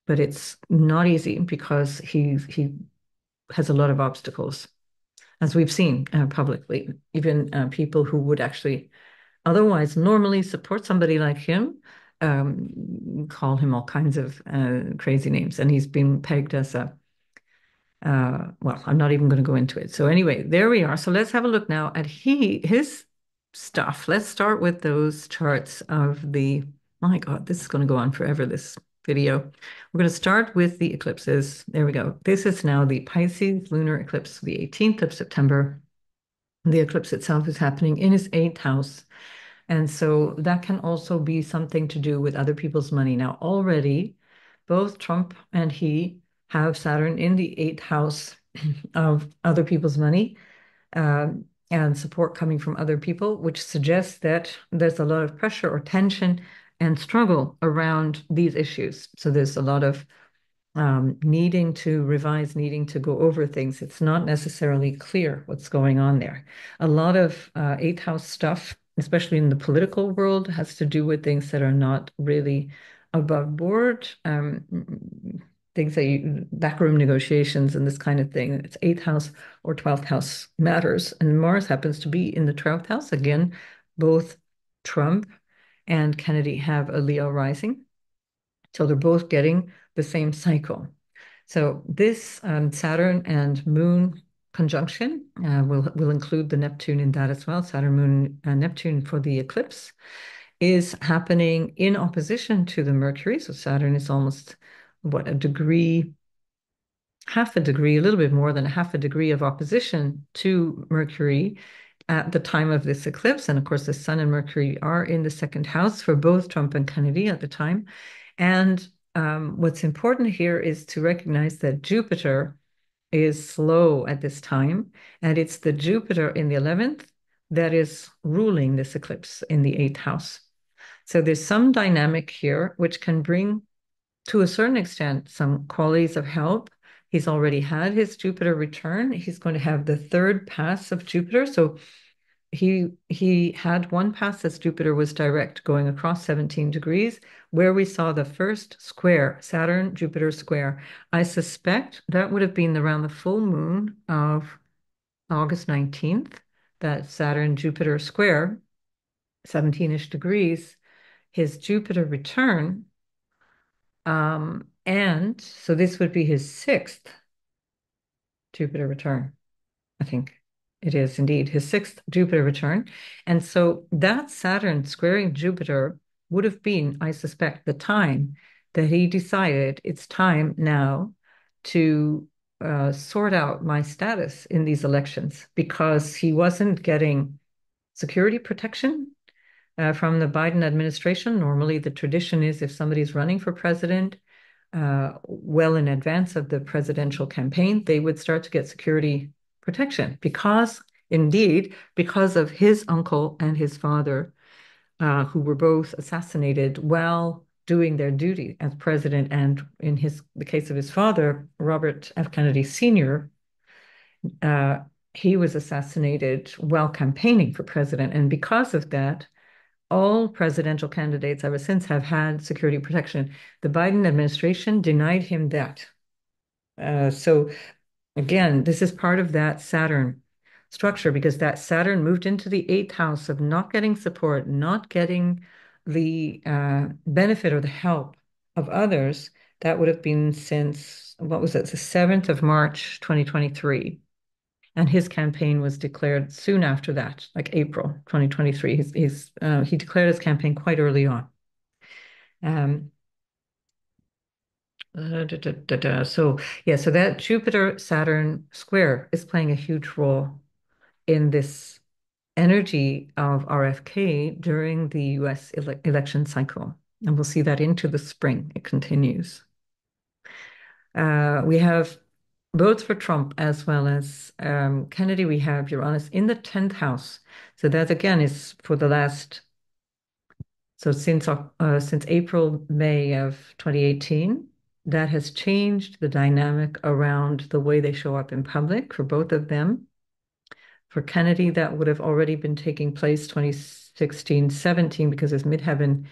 but it's not easy because he has a lot of obstacles, as we've seen publicly. Even people who would actually otherwise normally support somebody like him, call him all kinds of crazy names. And he's been pegged as well, I'm not even going to go into it. So anyway, there we are. So let's have a look now at his stuff. Let's start with those charts of my God, this is going to go on forever, this video. We're going to start with the eclipses. There we go. This is now the Pisces lunar eclipse, the 18th of September. The eclipse itself is happening in his eighth house. And so that can also be something to do with other people's money. Now, already, both Trump and he have Saturn in the eighth house of other people's money and support coming from other people, which suggests that there's a lot of pressure or tension and struggle around these issues. So there's a lot of needing to revise, needing to go over things. It's not necessarily clear what's going on there. A lot of eighth house stuff, especially in the political world, has to do with things that are not really above board. Things that backroom negotiations and this kind of thing. It's eighth house or 12th house matters. And Mars happens to be in the 12th house. Again, both Trump and Kennedy have a Leo rising. So they're both getting the same cycle. So this Saturn and Moon conjunction will include the Neptune in that as well. Saturn, Moon, and Neptune for the eclipse is happening in opposition to the Mercury. So Saturn is almost, what, a degree, half a degree, a little bit more than half a degree of opposition to Mercury at the time of this eclipse. And of course, the Sun and Mercury are in the second house for both Trump and Kennedy at the time. And what's important here is to recognize that Jupiter is slow at this time, and it's the Jupiter in the 11th that is ruling this eclipse in the eighth house. So there's some dynamic here which can bring, to a certain extent, some qualities of help. He's already had his Jupiter return. He's going to have the third pass of Jupiter. So he had one pass as Jupiter was direct going across 17 degrees, where we saw the first square, Saturn-Jupiter square. I suspect that would have been around the full moon of August 19th, that Saturn-Jupiter square, 17-ish degrees, his Jupiter return. And so this would be his sixth Jupiter return, I think. It is indeed his sixth Jupiter return. And so that Saturn squaring Jupiter would have been, I suspect, the time that he decided it's time now to sort out my status in these elections because he wasn't getting security protection from the Biden administration. Normally, the tradition is if somebody's running for president, well in advance of the presidential campaign, they would start to get security protection because, indeed, because of his uncle and his father who were both assassinated while doing their duty as president. And in the case of his father, Robert F. Kennedy Sr., uh, he was assassinated while campaigning for president. And because of that, all presidential candidates ever since have had security protection. The Biden administration denied him that. So again, this is part of that Saturn structure because that Saturn moved into the eighth house of not getting support, not getting the benefit or the help of others. That would have been since, what was it, the 7th of March, 2023. And his campaign was declared soon after that, like April 2023. He declared his campaign quite early on. Um, So yeah, so that Jupiter-Saturn square is playing a huge role in this energy of RFK during the US election cycle. And we'll see that into the spring. It continues. We have votes for Trump as well as Kennedy. We have Uranus in the 10th house. So that again is for the last, so since April, May of 2018, that has changed the dynamic around the way they show up in public for both of them. For Kennedy, that would have already been taking place 2016, 17, because his midheaven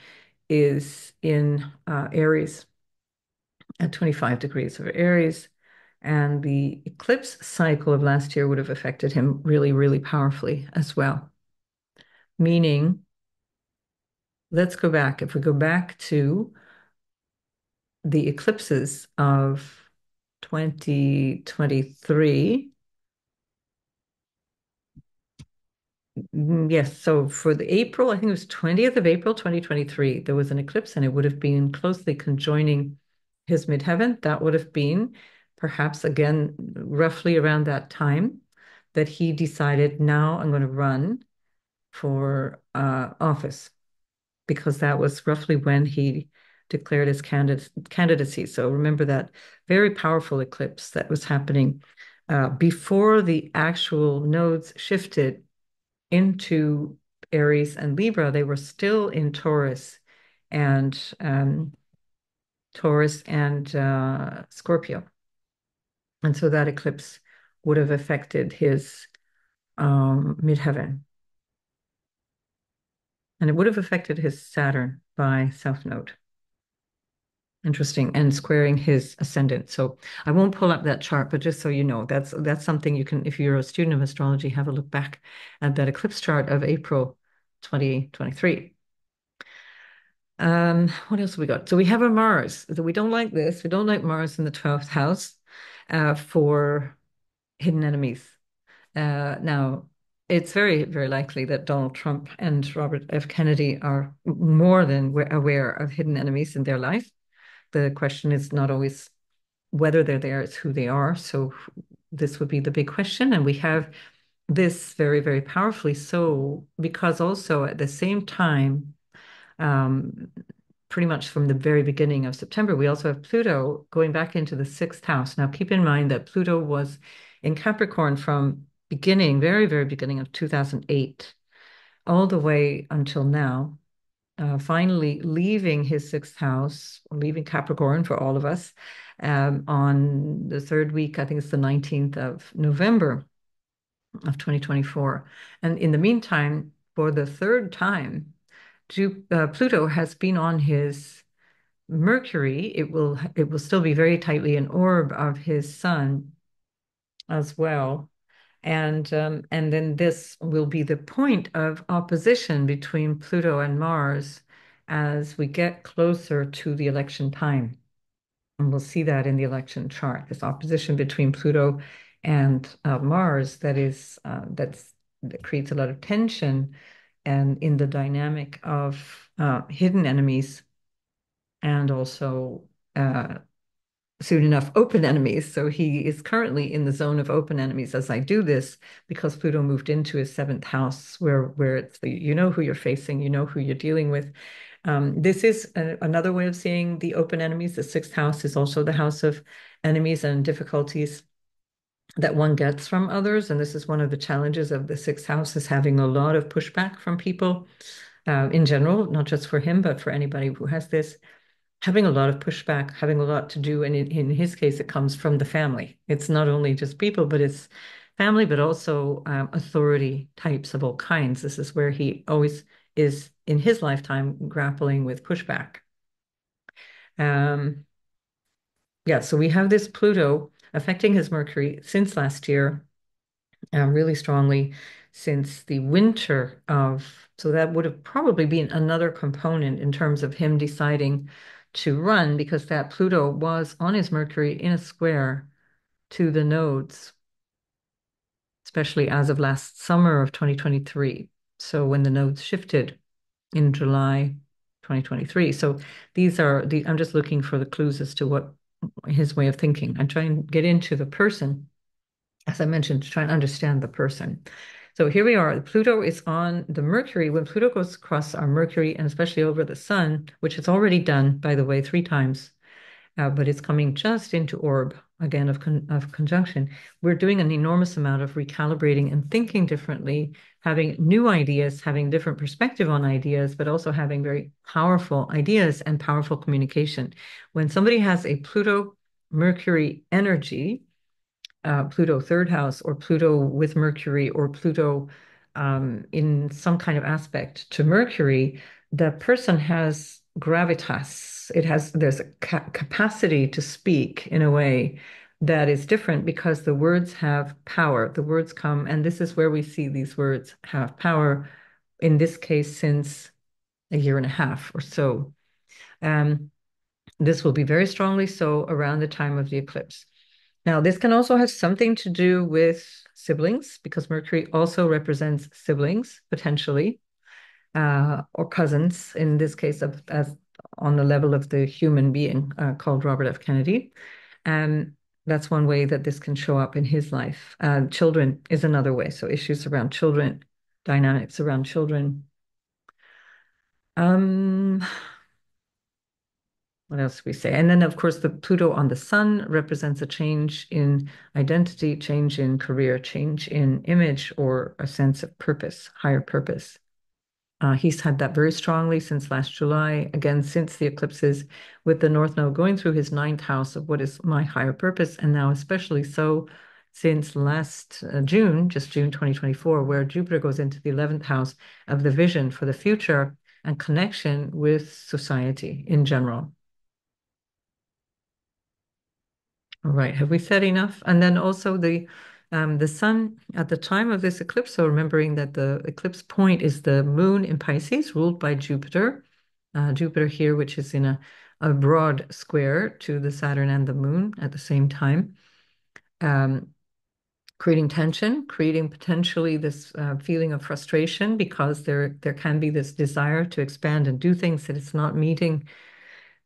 is in Aries at 25 degrees of Aries. And the eclipse cycle of last year would have affected him really, really powerfully as well. Meaning, let's go back. If we go back to the eclipses of 2023, yes, so for the April, I think it was 20th of April 2023, there was an eclipse and it would have been closely conjoining his midheaven. That would have been perhaps again roughly around that time that he decided, now I'm going to run for office, because that was roughly when he declared his candidacy. So remember that very powerful eclipse that was happening before the actual nodes shifted into Aries and Libra. They were still in and Taurus and Scorpio. And so that eclipse would have affected his midheaven. And it would have affected his Saturn by South Node. Interesting. And squaring his ascendant. So I won't pull up that chart, but just so you know, that's something you can, if you're a student of astrology, have a look back at that eclipse chart of April 2023. What else have we got? So we have a Mars. So we don't like this. We don't like Mars in the 12th house for hidden enemies. Now, it's very, very likely that Donald Trump and Robert F. Kennedy are more than aware of hidden enemies in their life. The question is not always whether they're there, it's who they are. So this would be the big question. And we have this very, very powerfully so, because also at the same time, um, pretty much from the very beginning of September, we also have Pluto going back into the 6th house. Now, keep in mind that Pluto was in Capricorn from beginning, very, very beginning of 2008, all the way until now, finally leaving his 6th house, leaving Capricorn for all of us, on the third week, I think it's the 19th of November of 2024. And in the meantime, for the third time, Pluto has been on his Mercury. It will still be very tightly an orb of his sun as well. And then this will be the point of opposition between Pluto and Mars as we get closer to the election time. And we'll see that in the election chart, this opposition between Pluto and Mars that creates a lot of tension and in the dynamic of hidden enemies and also soon enough open enemies. So he is currently in the zone of open enemies as I do this because Pluto moved into his 7th house where it's you know who you're facing, you know who you're dealing with. This is another way of seeing the open enemies. The 6th house is also the house of enemies and difficulties that one gets from others. And this is one of the challenges of the 6th house, is having a lot of pushback from people in general, not just for him, but for anybody who has this, having a lot of pushback, having a lot to do. And in his case, it comes from the family. It's not only just people, but it's family, but also authority types of all kinds. This is where he always is in his lifetime grappling with pushback. Um, yeah, so we have this Pluto affecting his Mercury since last year, really strongly since the winter of, so that would have probably been another component in terms of him deciding to run because that Pluto was on his Mercury in a square to the nodes, especially as of last summer of 2023. So when the nodes shifted in July 2023. So these are the, I'm just looking for the clues as to what his way of thinking. I'm trying to get into the person, as I mentioned, to try and understand the person. So here we are. Pluto is on the Mercury. When Pluto goes across our Mercury, and especially over the Sun, which it's already done, by the way, 3 times, but it's coming just into orb again of conjunction. We're doing an enormous amount of recalibrating and thinking differently, having new ideas, having different perspective on ideas, but also having very powerful ideas and powerful communication. When somebody has a Pluto Mercury energy, Pluto third house or Pluto with Mercury or Pluto in some kind of aspect to Mercury, the person has gravitas. There's a capacity to speak in a way that is different because the words have power. The words come, and this is where we see these words have power, in this case, since a year and a half or so. Um, this will be very strongly so around the time of the eclipse. Now, this can also have something to do with siblings because Mercury also represents siblings potentially, or cousins in this case of as on the level of the human being called Robert F. Kennedy. And that's one way that this can show up in his life. Children is another way. So issues around children, dynamics around children. Um, what else do we say? And then, of course, the Pluto on the Sun represents a change in identity, change in career, change in image, or a sense of purpose, higher purpose. He's had that very strongly since last July, again, since the eclipses, with the North Node going through his ninth house of what is my higher purpose, and now especially so since last June, just June 2024, where Jupiter goes into the 11th house of the vision for the future and connection with society in general. All right, have we said enough? And then also the sun at the time of this eclipse, so remembering that the eclipse point is the moon in Pisces, ruled by Jupiter. Jupiter here, which is in a broad square to the Saturn and the moon at the same time, um, creating tension, creating potentially this feeling of frustration because there can be this desire to expand and do things that it's not meeting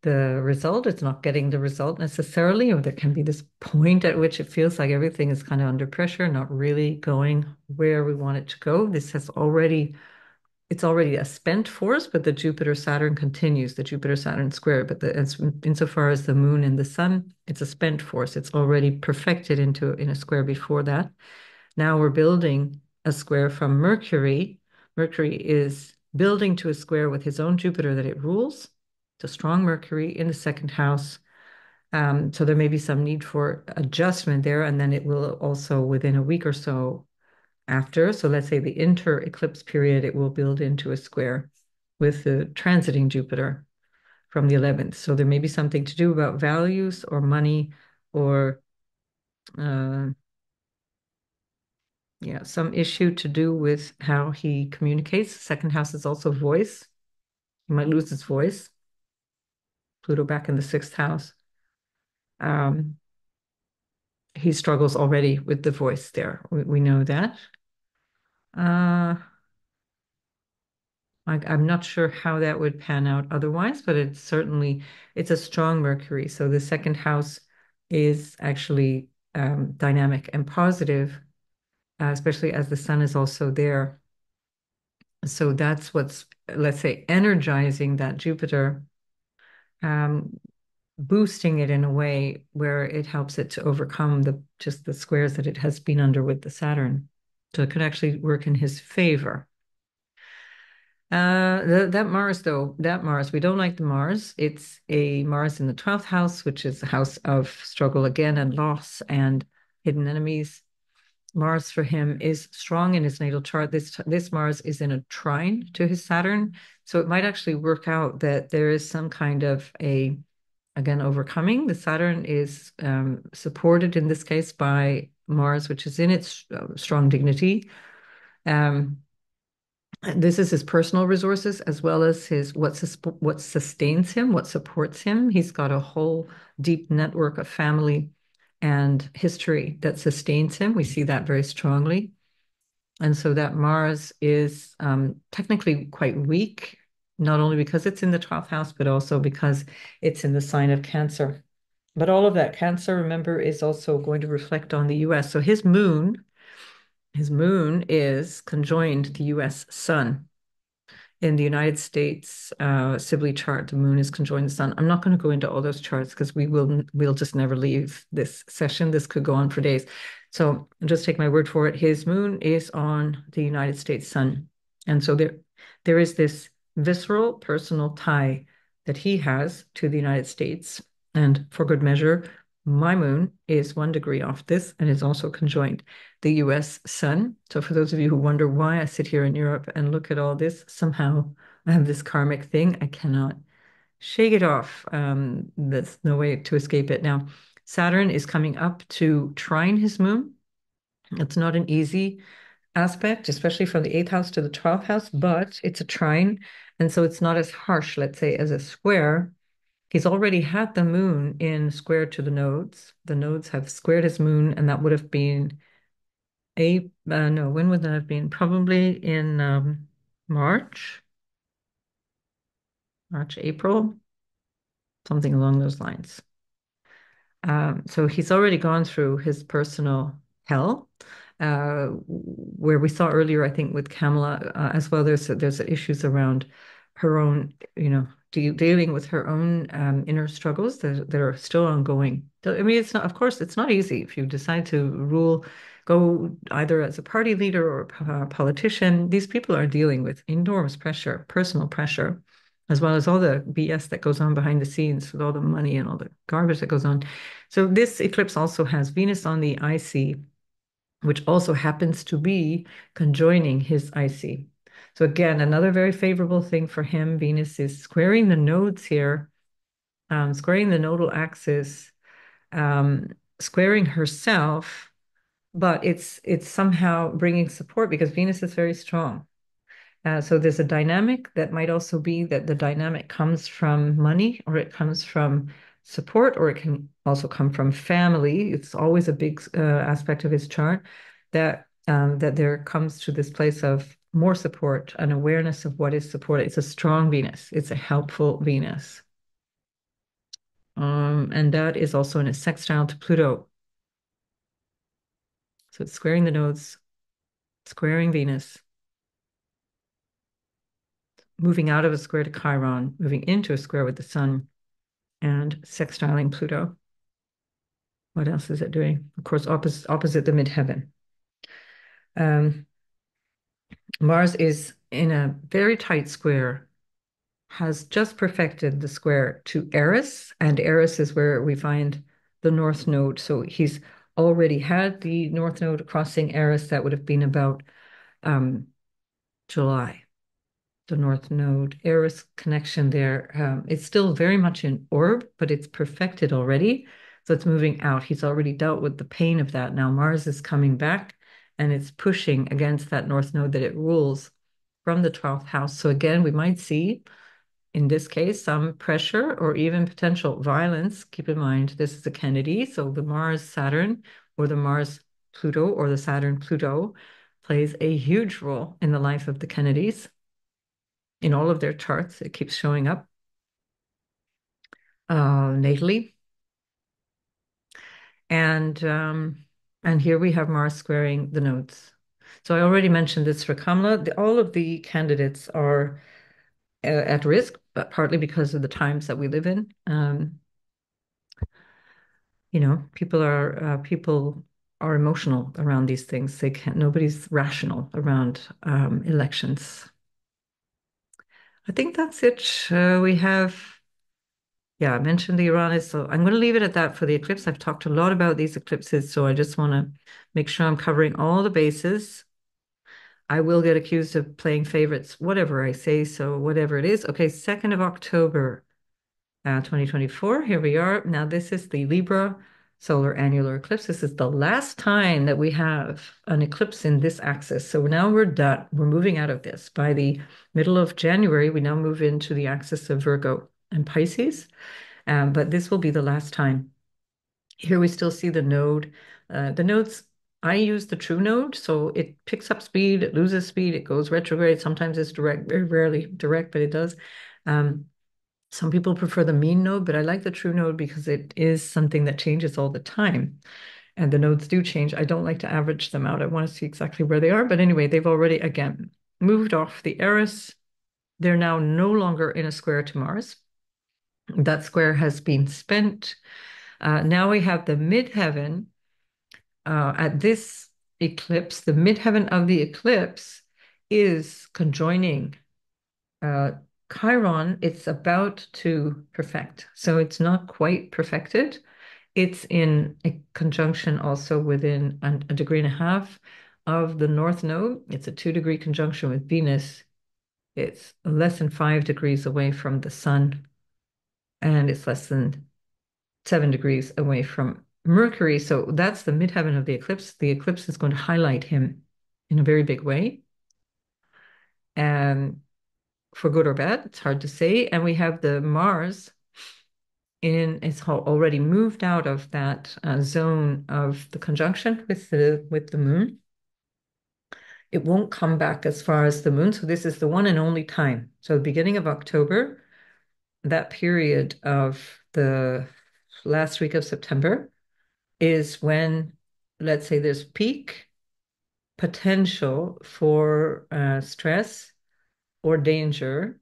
the result. It's not getting the result necessarily, or there can be this point at which it feels like everything is kind of under pressure, not really going where we want it to go. It's already a spent force, but the Jupiter-Saturn continues, the Jupiter-Saturn square. But insofar as the moon and the sun, it's a spent force. It's already perfected in a square before that. Now we're building a square from Mercury. Mercury is building to a square with his own Jupiter that it rules. It's a strong Mercury in the second house. So there may be some need for adjustment there, and then it will also, within a week or so after, so let's say the inter-eclipse period, it will build into a square with the transiting Jupiter from the 11th. So there may be something to do about values or money or uh, yeah, some issue to do with how he communicates. The second house is also voice. He might lose his voice. Pluto back in the sixth house. Um, he struggles already with the voice there. We know that. Uh, I'm not sure how that would pan out otherwise, but it's a strong Mercury. So the second house is actually dynamic and positive, especially as the sun is also there. So that's what's, let's say, energizing that Jupiter, um, boosting it in a way where it helps it to overcome just the squares that it has been under with the Saturn. So it could actually work in his favor. That Mars, though, that Mars, we don't like the Mars. It's a Mars in the 12th house, which is a house of struggle again and loss and hidden enemies. Mars for him is strong in his natal chart. This Mars is in a trine to his Saturn, so it might actually work out that there is some kind of a again overcoming. The Saturn is supported in this case by Mars, which is in its strong dignity. Um, this is his personal resources as well as his what sustains him, what supports him. He's got a whole deep network of family and history that sustains him. We see that very strongly. And so that Mars is technically quite weak, not only because it's in the 12th house, but also because it's in the sign of Cancer. But all of that Cancer, remember, is also going to reflect on the US. So his moon is conjoined the US sun. In the United States Sibley chart, the moon is conjoined the sun. I'm not going to go into all those charts because we'll just never leave this session. This could go on for days. So just take my word for it. His moon is on the United States sun. And so there is this visceral personal tie that he has to the United States. And for good measure, my moon is 1 degree off this and is also conjoined the US sun. So for those of you who wonder why I sit here in Europe and look at all this, somehow I have this karmic thing. I cannot shake it off. There's no way to escape it. Now, Saturn is coming up to trine his moon. It's not an easy aspect, especially from the eighth house to the 12th house, but it's a trine. And so it's not as harsh, let's say, as a square. He's already had the moon in square to the nodes. The nodes have squared his moon, and that would have been no, when would that have been? Probably in March, April, something along those lines. So he's already gone through his personal hell, where we saw earlier, I think, with Kamala as well. There's issues around her own, dealing with her own inner struggles that are still ongoing. I mean, it's not, of course, it's not easy if you decide to go either as a party leader or a politician. These people are dealing with enormous pressure, personal pressure, as well as all the BS that goes on behind the scenes with all the money and all the garbage that goes on. So this eclipse also has Venus on the IC, which also happens to be conjoining his IC. So again, another very favorable thing for him. Venus is squaring the nodes here, squaring the nodal axis, squaring herself, but it's somehow bringing support because Venus is very strong. So there's a dynamic that might also be that the dynamic comes from money or it comes from support or it can also come from family. It's always a big aspect of his chart that there comes to this place of more support, an awareness of what is supported. It's a strong Venus. It's a helpful Venus. And that is also in a sextile to Pluto. So it's squaring the nodes, squaring Venus, moving out of a square to Chiron, moving into a square with the sun, and sextiling Pluto. What else is it doing? Of course, opposite the midheaven. Um, Mars is in a very tight square, has just perfected the square to Eris, and Eris is where we find the North Node. So he's already had the North Node crossing Eris. That would have been about July. The North Node, Eris connection there. It's still very much in orb, but it's perfected already. So it's moving out. He's already dealt with the pain of that. Now Mars is coming back and it's pushing against that North Node that it rules from the 12th house. So again, we might see in this case some pressure or even potential violence. Keep in mind, this is a Kennedy. So the Mars Saturn or the Mars Pluto or the Saturn Pluto plays a huge role in the life of the Kennedys in all of their charts. It keeps showing up natally. And here we have Mars squaring the nodes. So I already mentioned this for Kamala. All of the candidates are at risk, but partly because of the times that we live in. People are emotional around these things. Nobody's rational around elections. I think that's it. We have, yeah, I mentioned the Uranus, so I'm going to leave it at that for the eclipse. I've talked a lot about these eclipses, so I just want to make sure I'm covering all the bases. I will get accused of playing favorites, whatever I say, so whatever it is. Okay, 2nd of October, 2024. Here we are. Now, this is the Libra solar annular eclipse. This is the last time that we have an eclipse in this axis. So now we're done. We're moving out of this. By the middle of January, we now move into the axis of Virgo and Pisces. But this will be the last time. Here we still see the node. The nodes, I use the true node, so it picks up speed, it loses speed, it goes retrograde. Sometimes it's direct, very rarely direct, but it does. Um, some people prefer the mean node, but I like the true node because it is something that changes all the time. And the nodes do change. I don't like to average them out. I want to see exactly where they are. But anyway, they've already, again, moved off the Eris. They're now no longer in a square to Mars. That square has been spent. Now we have the midheaven at this eclipse. The midheaven of the eclipse is conjoining uh, Chiron. It's about to perfect. So it's not quite perfected. It's in a conjunction also within a degree and a half of the North Node. It's a 2-degree conjunction with Venus. It's less than 5 degrees away from the Sun, and it's less than 7 degrees away from Mercury. So that's the midheaven of the eclipse. The eclipse is going to highlight him in a very big way. And for good or bad, it's hard to say. And we have the Mars it's already moved out of that zone of the conjunction with the moon. It won't come back as far as the moon. So this is the one and only time. So the beginning of October, that period of the last week of September is when, let's say, there's peak potential for stress or danger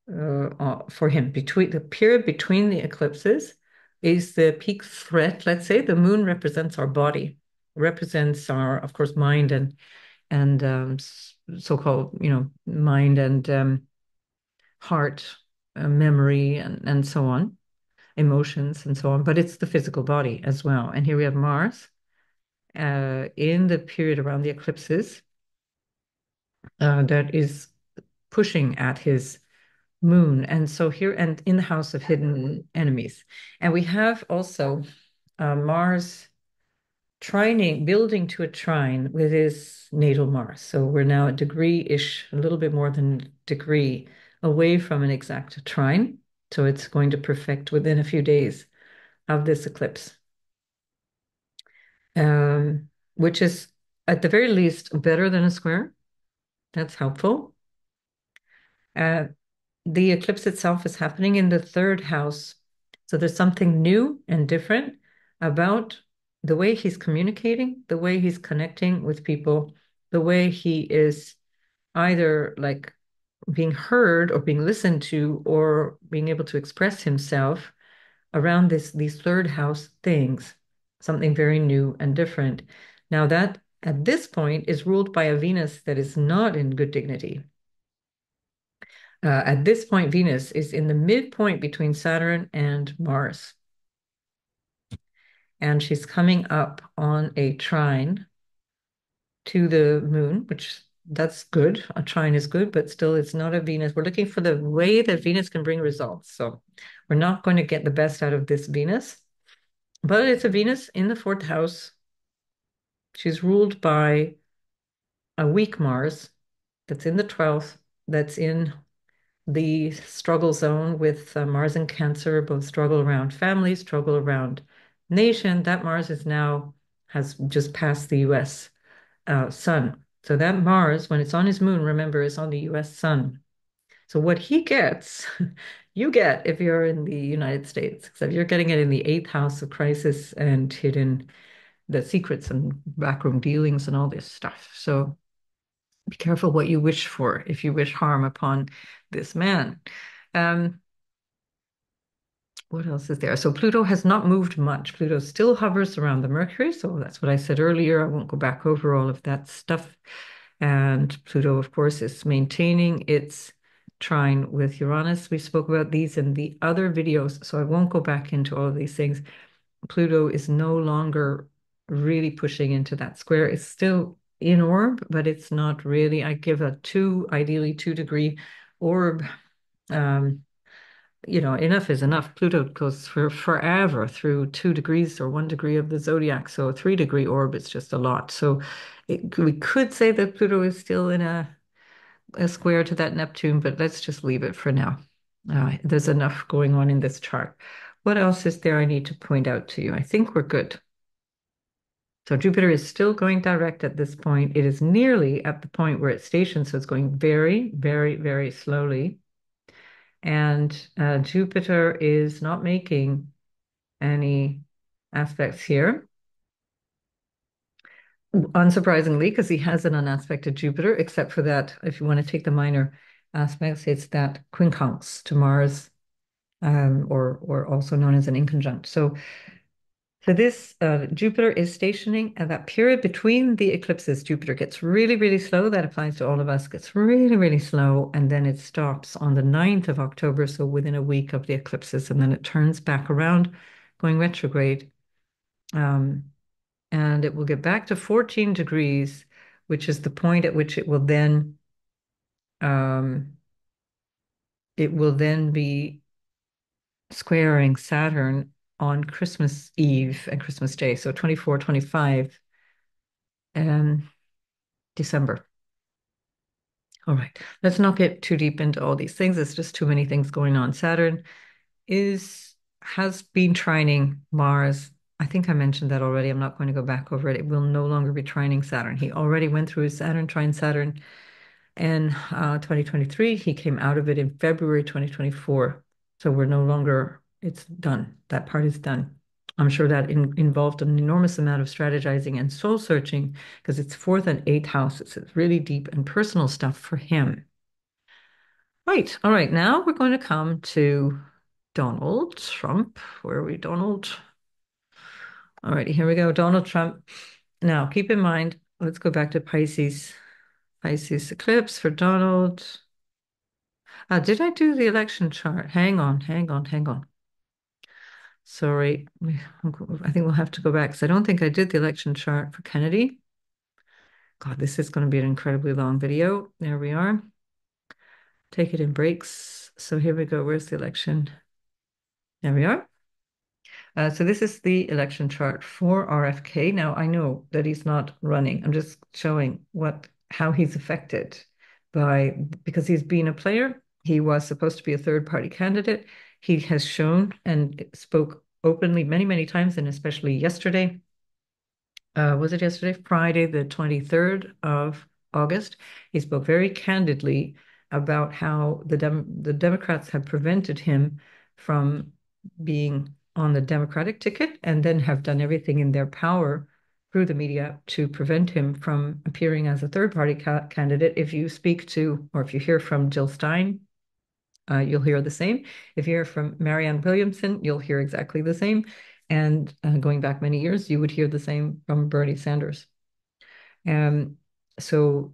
for him. Between the period between the eclipses is the peak threat. Let's say the moon represents our body, represents our, of course, mind and so-called, mind and heart, memory, and so on, emotions, and so on. But it's the physical body as well. And here we have Mars in the period around the eclipses that is pushing at his moon. And so here, and in the house of hidden enemies. And we have also Mars trining, building to a trine with his natal Mars. So we're now a degree-ish, a little bit more than a degree away from an exact trine. So it's going to perfect within a few days of this eclipse, which is at the very least better than a square. That's helpful. Uh, the eclipse itself is happening in the third house. So there's something new and different about the way he's communicating, the way he's connecting with people, the way he is either like being heard or being listened to or being able to express himself around these third house things, something very new and different. Now that at this point is ruled by a Venus that is not in good dignity. At this point, Venus is in the midpoint between Saturn and Mars. And she's coming up on a trine to the moon, which that's good. A trine is good, but still it's not a Venus. We're looking for the way that Venus can bring results. So we're not going to get the best out of this Venus, but it's a Venus in the fourth house. She's ruled by a weak Mars that's in the 12th, that's in the struggle zone with Mars and Cancer, both struggle around family, struggle around nation. That Mars has just passed the US sun. So that Mars, when it's on his moon, remember, is on the US sun. So what he gets, you get if you're in the United States, except you're getting it in the eighth house of crisis and hidden the secrets and backroom dealings and all this stuff. So be careful what you wish for if you wish harm upon this man. Um, what else is there? So Pluto has not moved much. Pluto still hovers around the Mercury. So that's what I said earlier. I won't go back over all of that stuff. And Pluto, of course, is maintaining its trine with Uranus. We spoke about these in the other videos, so I won't go back into all of these things. Pluto is no longer really pushing into that square. It's still in orb, but it's not really. I give a two, ideally 2 degree orb. Um, enough is enough. Pluto goes for forever through 2 degrees or 1 degree of the zodiac. So a 3 degree orb is just a lot. So we could say that Pluto is still in a square to that Neptune, but let's just leave it for now. There's enough going on in this chart. What else is there I need to point out to you? I think we're good. So Jupiter is still going direct at this point. It is nearly at the point where it's stationed, so it's going very, very, very slowly. And Jupiter is not making any aspects here. Unsurprisingly, because he has an unaspected Jupiter, except for that, if you want to take the minor aspects, it's that quincunx to Mars, or also known as an inconjunct. So this Jupiter is stationing at that period between the eclipses. Jupiter gets really, really slow. That applies to all of us. Gets really, really slow, and then it stops on the 9th of October, so within a week of the eclipses, and then it turns back around, going retrograde. Um, and it will get back to 14 degrees, which is the point at which um, it will then be squaring Saturn on Christmas Eve and Christmas Day, so 24, 25, and December. All right, let's not get too deep into all these things. It's just too many things going on. Saturn has been trining Mars. I think I mentioned that already. I'm not going to go back over it. It will no longer be trining Saturn. He already went through his Saturn trine Saturn in 2023. He came out of it in February 2024. So we're no longer, it's done. That part is done. I'm sure that involved an enormous amount of strategizing and soul searching because it's fourth and eighth house. It's really deep and personal stuff for him. Right. All right. Now we're going to come to Donald Trump. Where are we, Donald? All righty. Here we go. Donald Trump. Now, keep in mind, let's go back to Pisces. Pisces eclipse for Donald. Did I do the election chart? Hang on, hang on, hang on. Sorry, I think we'll have to go back because I don't think I did the election chart for Kennedy. God, this is going to be an incredibly long video. There we are. Take it in breaks. So here we go. Where's the election? There we are. So this is the election chart for RFK. Now I know that he's not running. I'm just showing how he's affected because he's been a player. He was supposed to be a third party candidate. He has shown and spoke openly many, many times, and especially yesterday. Was it yesterday? Friday, the 23rd of August. He spoke very candidly about how the Democrats had prevented him from being on the Democratic ticket and then have done everything in their power through the media to prevent him from appearing as a third party candidate. If you speak to, or if you hear from Jill Stein, you'll hear the same. If you hear from Marianne Williamson, you'll hear exactly the same. And going back many years, you would hear the same from Bernie Sanders. So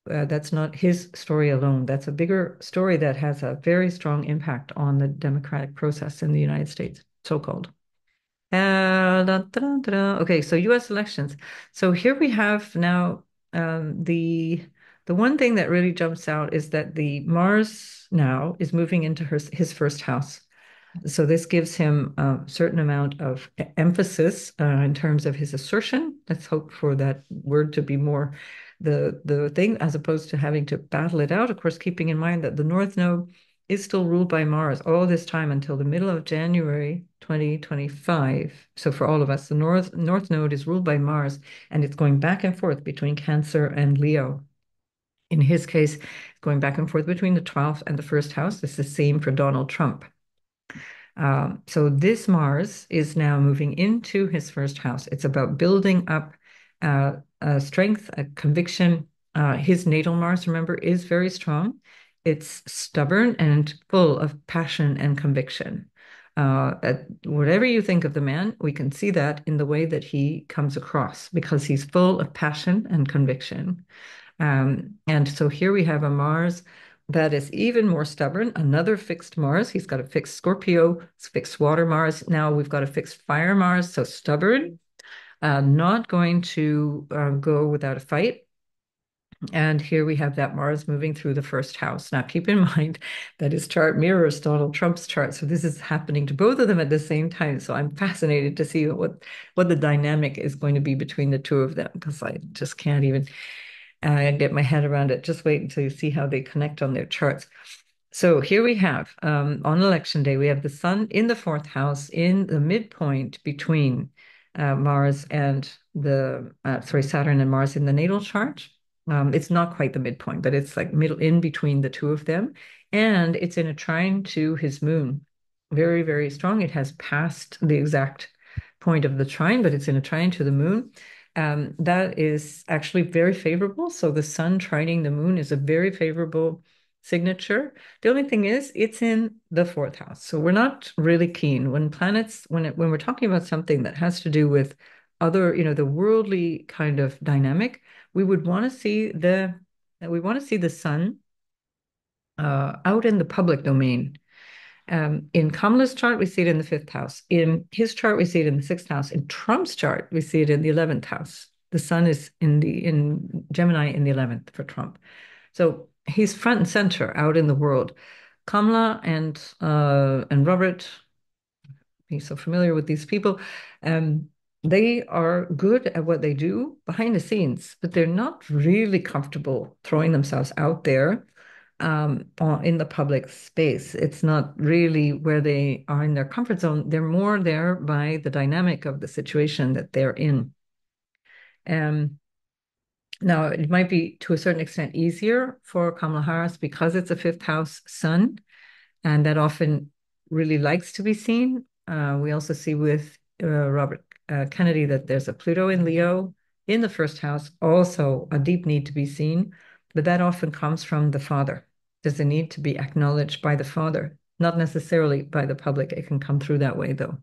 that's not his story alone. That's a bigger story that has a very strong impact on the democratic process in the United States, so-called. Okay, so U.S. elections. So here we have now the one thing that really jumps out is that the Mars now is moving into his first house. So this gives him a certain amount of emphasis in terms of his assertion. Let's hope for that word to be more the thing as opposed to having to battle it out. Of course, keeping in mind that the North Node is still ruled by Mars all this time until the middle of January 2025. So for all of us, the North Node is ruled by Mars, and it's going back and forth between Cancer and Leo. In his case, going back and forth between the 12th and the first house. It's the same for Donald Trump. So this Mars is now moving into his first house. It's about building up strength, a conviction. His natal Mars, remember, is very strong. It's stubborn and full of passion and conviction. Whatever you think of the man, we can see that in the way that he comes across because he's full of passion and conviction. And so here we have a Mars that is even more stubborn. Another fixed Mars. He's got a fixed Scorpio, fixed water Mars. Now we've got a fixed fire Mars. So stubborn, not going to go without a fight. And here we have that Mars moving through the first house. Now, keep in mind that his chart mirrors Donald Trump's chart. So this is happening to both of them at the same time. So I'm fascinated to see what the dynamic is going to be between the two of them, because I just can't even get my head around it. Just wait until you see how they connect on their charts. So here we have on election day, we have the sun in the fourth house in the midpoint between Mars and Saturn and Mars in the natal chart. It's not quite the midpoint, but it's like middle in between the two of them. And it's in a trine to his moon. Very, very strong. It has passed the exact point of the trine, but it's in a trine to the moon. That is actually very favorable. So the sun trining the moon is a very favorable signature. The only thing is, it's in the fourth house. So we're not really keen when when we're talking about something that has to do with other, the worldly kind of dynamic, we would want to see the sun out in the public domain. In Kamala's chart, we see it in the fifth house. In his chart, we see it in the sixth house. In Trump's chart, we see it in the 11th house. The sun is in Gemini in the 11th for Trump. So he's front and center out in the world. Kamala and Robert, he's so familiar with these people. They are good at what they do behind the scenes, but they're not really comfortable throwing themselves out there in the public space. It's not really where they are in their comfort zone. They're more there by the dynamic of the situation that they're in. Now, it might be to a certain extent easier for Kamala Harris because it's a fifth house sun, and that often really likes to be seen. We also see with Robert Kennedy that there's a Pluto in Leo in the first house, also a deep need to be seen, but that often comes from the father. There's a need to be acknowledged by the father, not necessarily by the public. It can come through that way, though.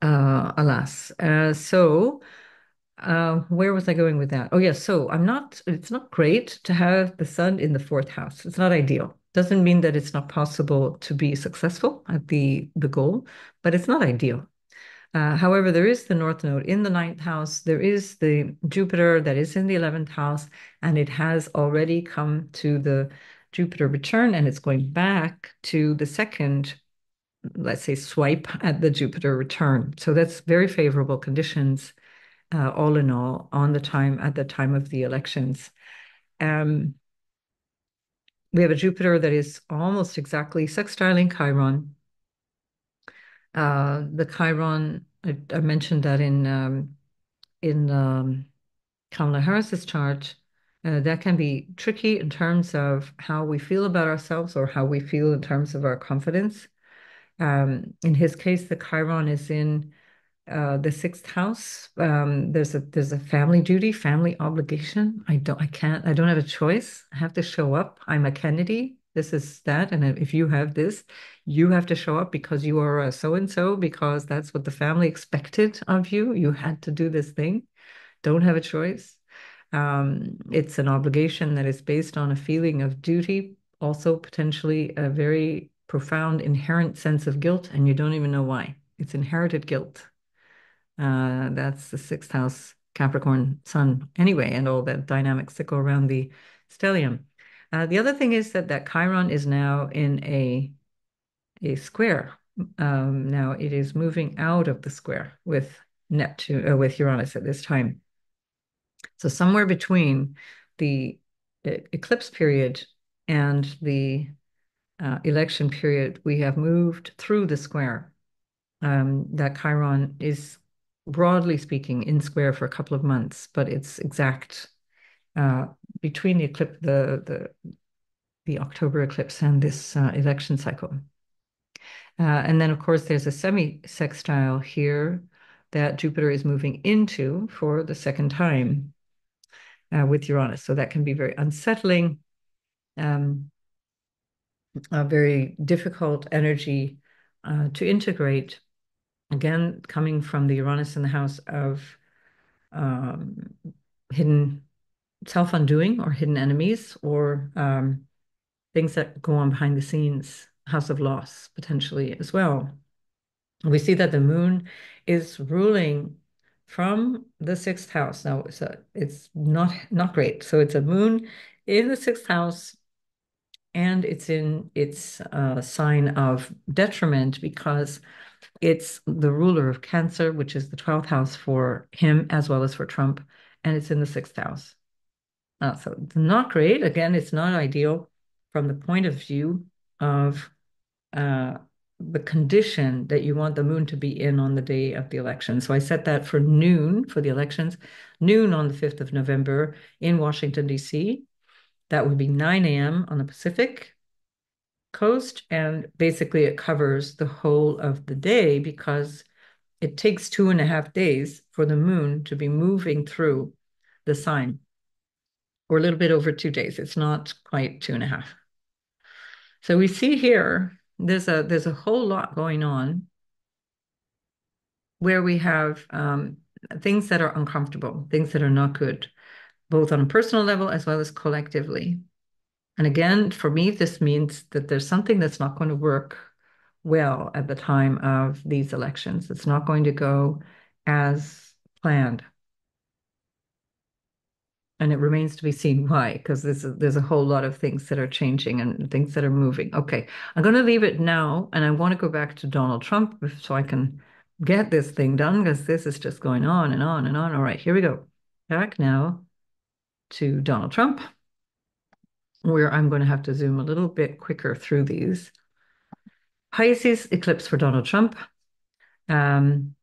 Alas. Where was I going with that? Oh, yes. So it's not great to have the sun in the fourth house. It's not ideal. Doesn't mean that it's not possible to be successful at the goal, but it's not ideal. However, there is the North Node in the ninth house. There is the Jupiter that is in the 11th house, and it has already come to the Jupiter return, and it's going back to the second, let's say, swipe at the Jupiter return. So that's very favorable conditions, all in all, at the time of the elections. Um, we have a Jupiter that is almost exactly sextiling Chiron. The Chiron, I mentioned that in Kamala Harris's chart, that can be tricky in terms of how we feel about ourselves or how we feel in terms of our confidence. In his case, the Chiron is in the sixth house. There's a family duty, family obligation. I don't have a choice. I have to show up. I'm a Kennedy. This is that. And if you have this, you have to show up because you are a so and so, because that's what the family expected of you. You had to do this thing. Don't have a choice. It's an obligation that is based on a feeling of duty, also potentially a very profound inherent sense of guilt, and you don't even know why. It's inherited guilt. That's the sixth house Capricorn sun anyway, and all that dynamics that go around the stellium. The other thing is that Chiron is now in a square. Now it is moving out of the square with with Uranus at this time. So somewhere between the eclipse period and the election period, we have moved through the square. That Chiron is, broadly speaking, in square for a couple of months, but it's exact uh, between the October eclipse and this election cycle. And then, of course, there's a semi-sextile here that Jupiter is moving into for the second time with Uranus. So that can be very unsettling, um, a very difficult energy to integrate. Again, coming from the Uranus in the house of um, hidden self-undoing or hidden enemies or things that go on behind the scenes, house of loss potentially as well. We see that the moon is ruling from the sixth house. Now, it's not great. So it's a moon in the sixth house, and it's in its sign of detriment because it's the ruler of Cancer, which is the 12th house for him as well as for Trump, and it's in the sixth house. So it's not great. Again, it's not ideal from the point of view of uh, the condition that you want the moon to be in on the day of the election. So I set that for noon for the elections, noon on the 5th of November in Washington, D.C. That would be 9 a.m. on the Pacific coast. And basically, it covers the whole of the day because it takes 2.5 days for the moon to be moving through the sign, or a little bit over 2 days. It's not quite 2.5. So we see here there's a whole lot going on where we have things that are uncomfortable, things that are not good, both on a personal level as well as collectively. And again, for me, this means that there's something that's not going to work well at the time of these elections. It's not going to go as planned. And it remains to be seen why, because there's a whole lot of things that are changing and things that are moving. Okay, I'm going to leave it now, and I want to go back to Donald Trump so I can get this thing done because this is just going on and on and on. All right, here we go. Back now to Donald Trump, where I'm going to have to zoom a little bit quicker through these. Pisces eclipse for Donald Trump. Um,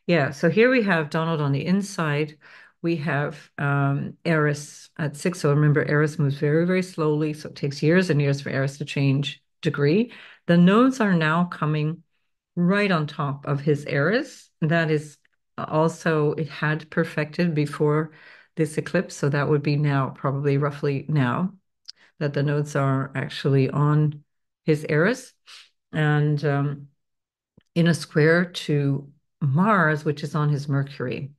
Yeah, so here we have Donald on the inside. We have Eris at six. So remember, Eris moves very, very slowly. So it takes years and years for Eris to change degree. The nodes are now coming right on top of his Eris. That is also, it had perfected before this eclipse. So that would be now, probably roughly now, that the nodes are actually on his Eris. And in a square to Mars, which is on his Mercury.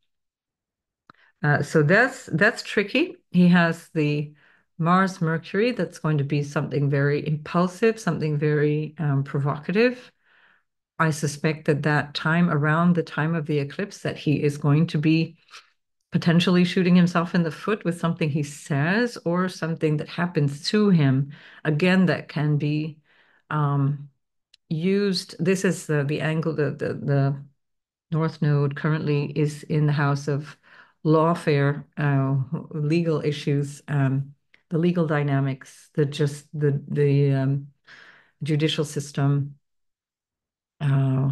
So that's tricky. He has the Mars Mercury that's going to be something very impulsive, something very provocative. I suspect that that time around the time of the eclipse that he is going to be potentially shooting himself in the foot with something he says or something that happens to him. Again, that can be um, used. This is the angle, the North Node currently is in the house of lawfare, legal issues, the legal dynamics, the judicial system, uh,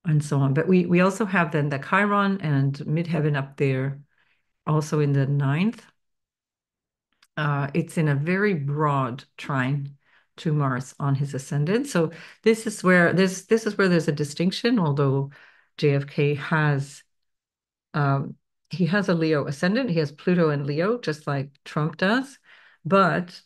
and so on. But we also have then the Chiron and midheaven up there, also in the ninth. It's in a very broad trine to Mars on his ascendant. So this is where there's a distinction, although JFK um, has a Leo ascendant. He has Pluto and Leo, just like Trump does, but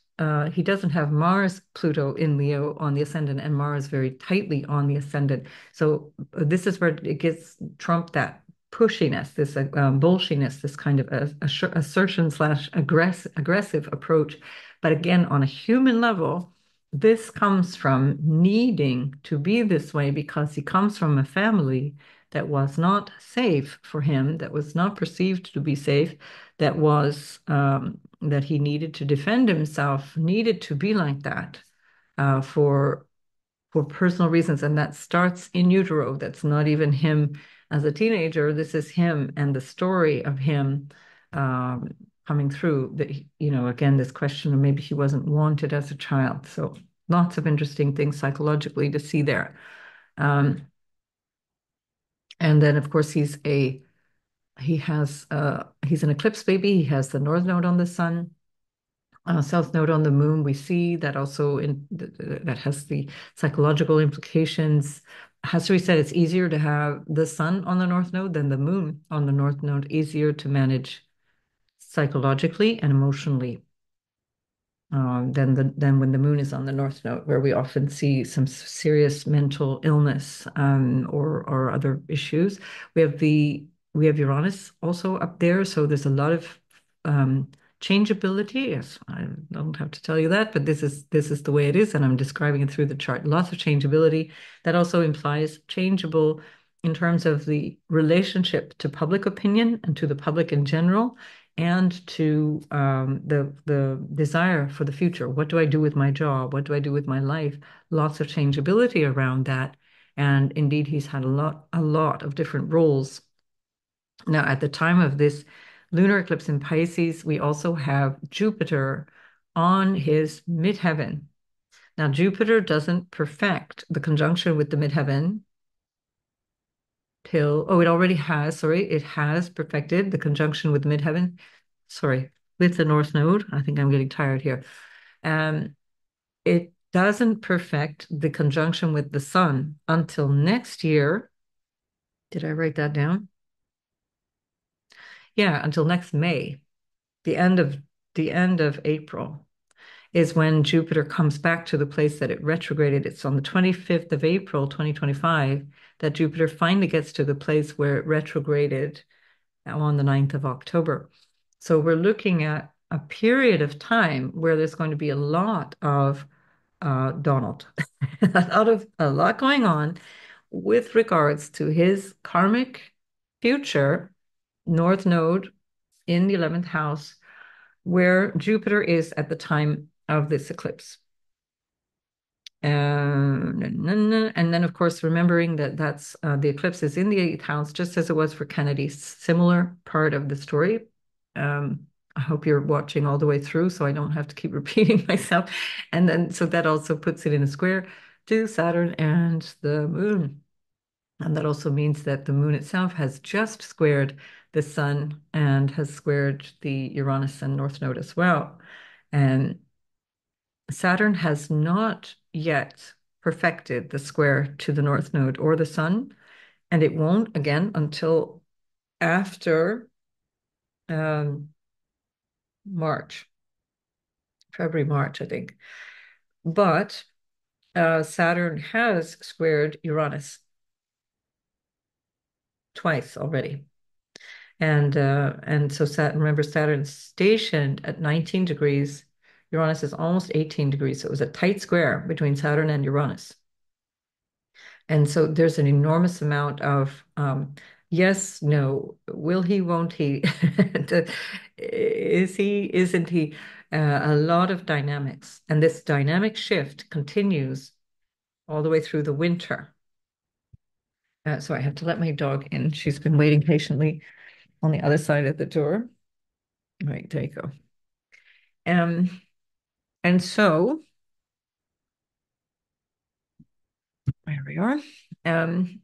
he doesn't have Mars, Pluto in Leo on the ascendant, and Mars very tightly on the ascendant. So this is where it gives Trump that pushiness, this bullshiness, this kind of assertion slash aggressive approach. But again, on a human level, this comes from needing to be this way because he comes from a family that was not safe for him, that was not perceived to be safe, that he needed to defend himself, needed to be like that uh, for for personal reasons, and that starts in utero. That's not even him as a teenager. This is him and the story of him um, coming through. That again, this question of maybe he wasn't wanted as a child. So lots of interesting things psychologically to see there. Um, and then, of course, he's an eclipse baby. He has the north node on the sun, south node on the moon. We see that also that has the psychological implications. Hasri said it's easier to have the sun on the north node than the moon on the north node, easier to manage psychologically and emotionally than when the moon is on the north node, where we often see some serious mental illness or other issues. We have the we have Uranus also up there, so there's a lot of um, changeability. Yes, I don't have to tell you that, but this is the way it is, and I'm describing it through the chart. Lots of changeability. That also implies changeable in terms of the relationship to public opinion and to the public in general, and to the desire for the future. What do I do with my job? What do I do with my life? Lots of changeability around that. And indeed, he's had a lot of different roles. Now, at the time of this lunar eclipse in Pisces, we also have Jupiter on his midheaven. Now, Jupiter doesn't perfect the conjunction with the midheaven till, oh, it already has, sorry, it has perfected the conjunction with the midheaven, sorry, with the North Node. I think I'm getting tired here. Um, it doesn't perfect the conjunction with the Sun until next year. Did I write that down? Yeah, until next May, the end of the end of April is when Jupiter comes back to the place that it retrograded. It's on the 25th of April, 2025, that Jupiter finally gets to the place where it retrograded on the 9th of October. So we're looking at a period of time where there's going to be a lot of Donald, a lot going on with regards to his karmic future, North Node in the 11th house, where Jupiter is at the time of this eclipse. And then, of course, remembering that that's the eclipse is in the 8th house, just as it was for Kennedy, similar part of the story. I hope you're watching all the way through, so I don't have to keep repeating myself. And then, so that also puts it in a square to Saturn and the moon. And that also means that the moon itself has just squared the sun and has squared the Uranus and North Node as well. And Saturn has not yet perfected the square to the North Node or the sun, and it won't again until after um, March, February, March, I think. But Saturn has squared Uranus twice already. And so Saturn, remember, Saturn's stationed at 19 degrees. Uranus is almost 18 degrees. So it was a tight square between Saturn and Uranus. And so there's an enormous amount of yes, no, will he, won't he? Is he, isn't he? A lot of dynamics. And this dynamic shift continues all the way through the winter. So I have to let my dog in. She's been waiting patiently on the other side of the door. Right, there you go. Um, and so there we are. Um,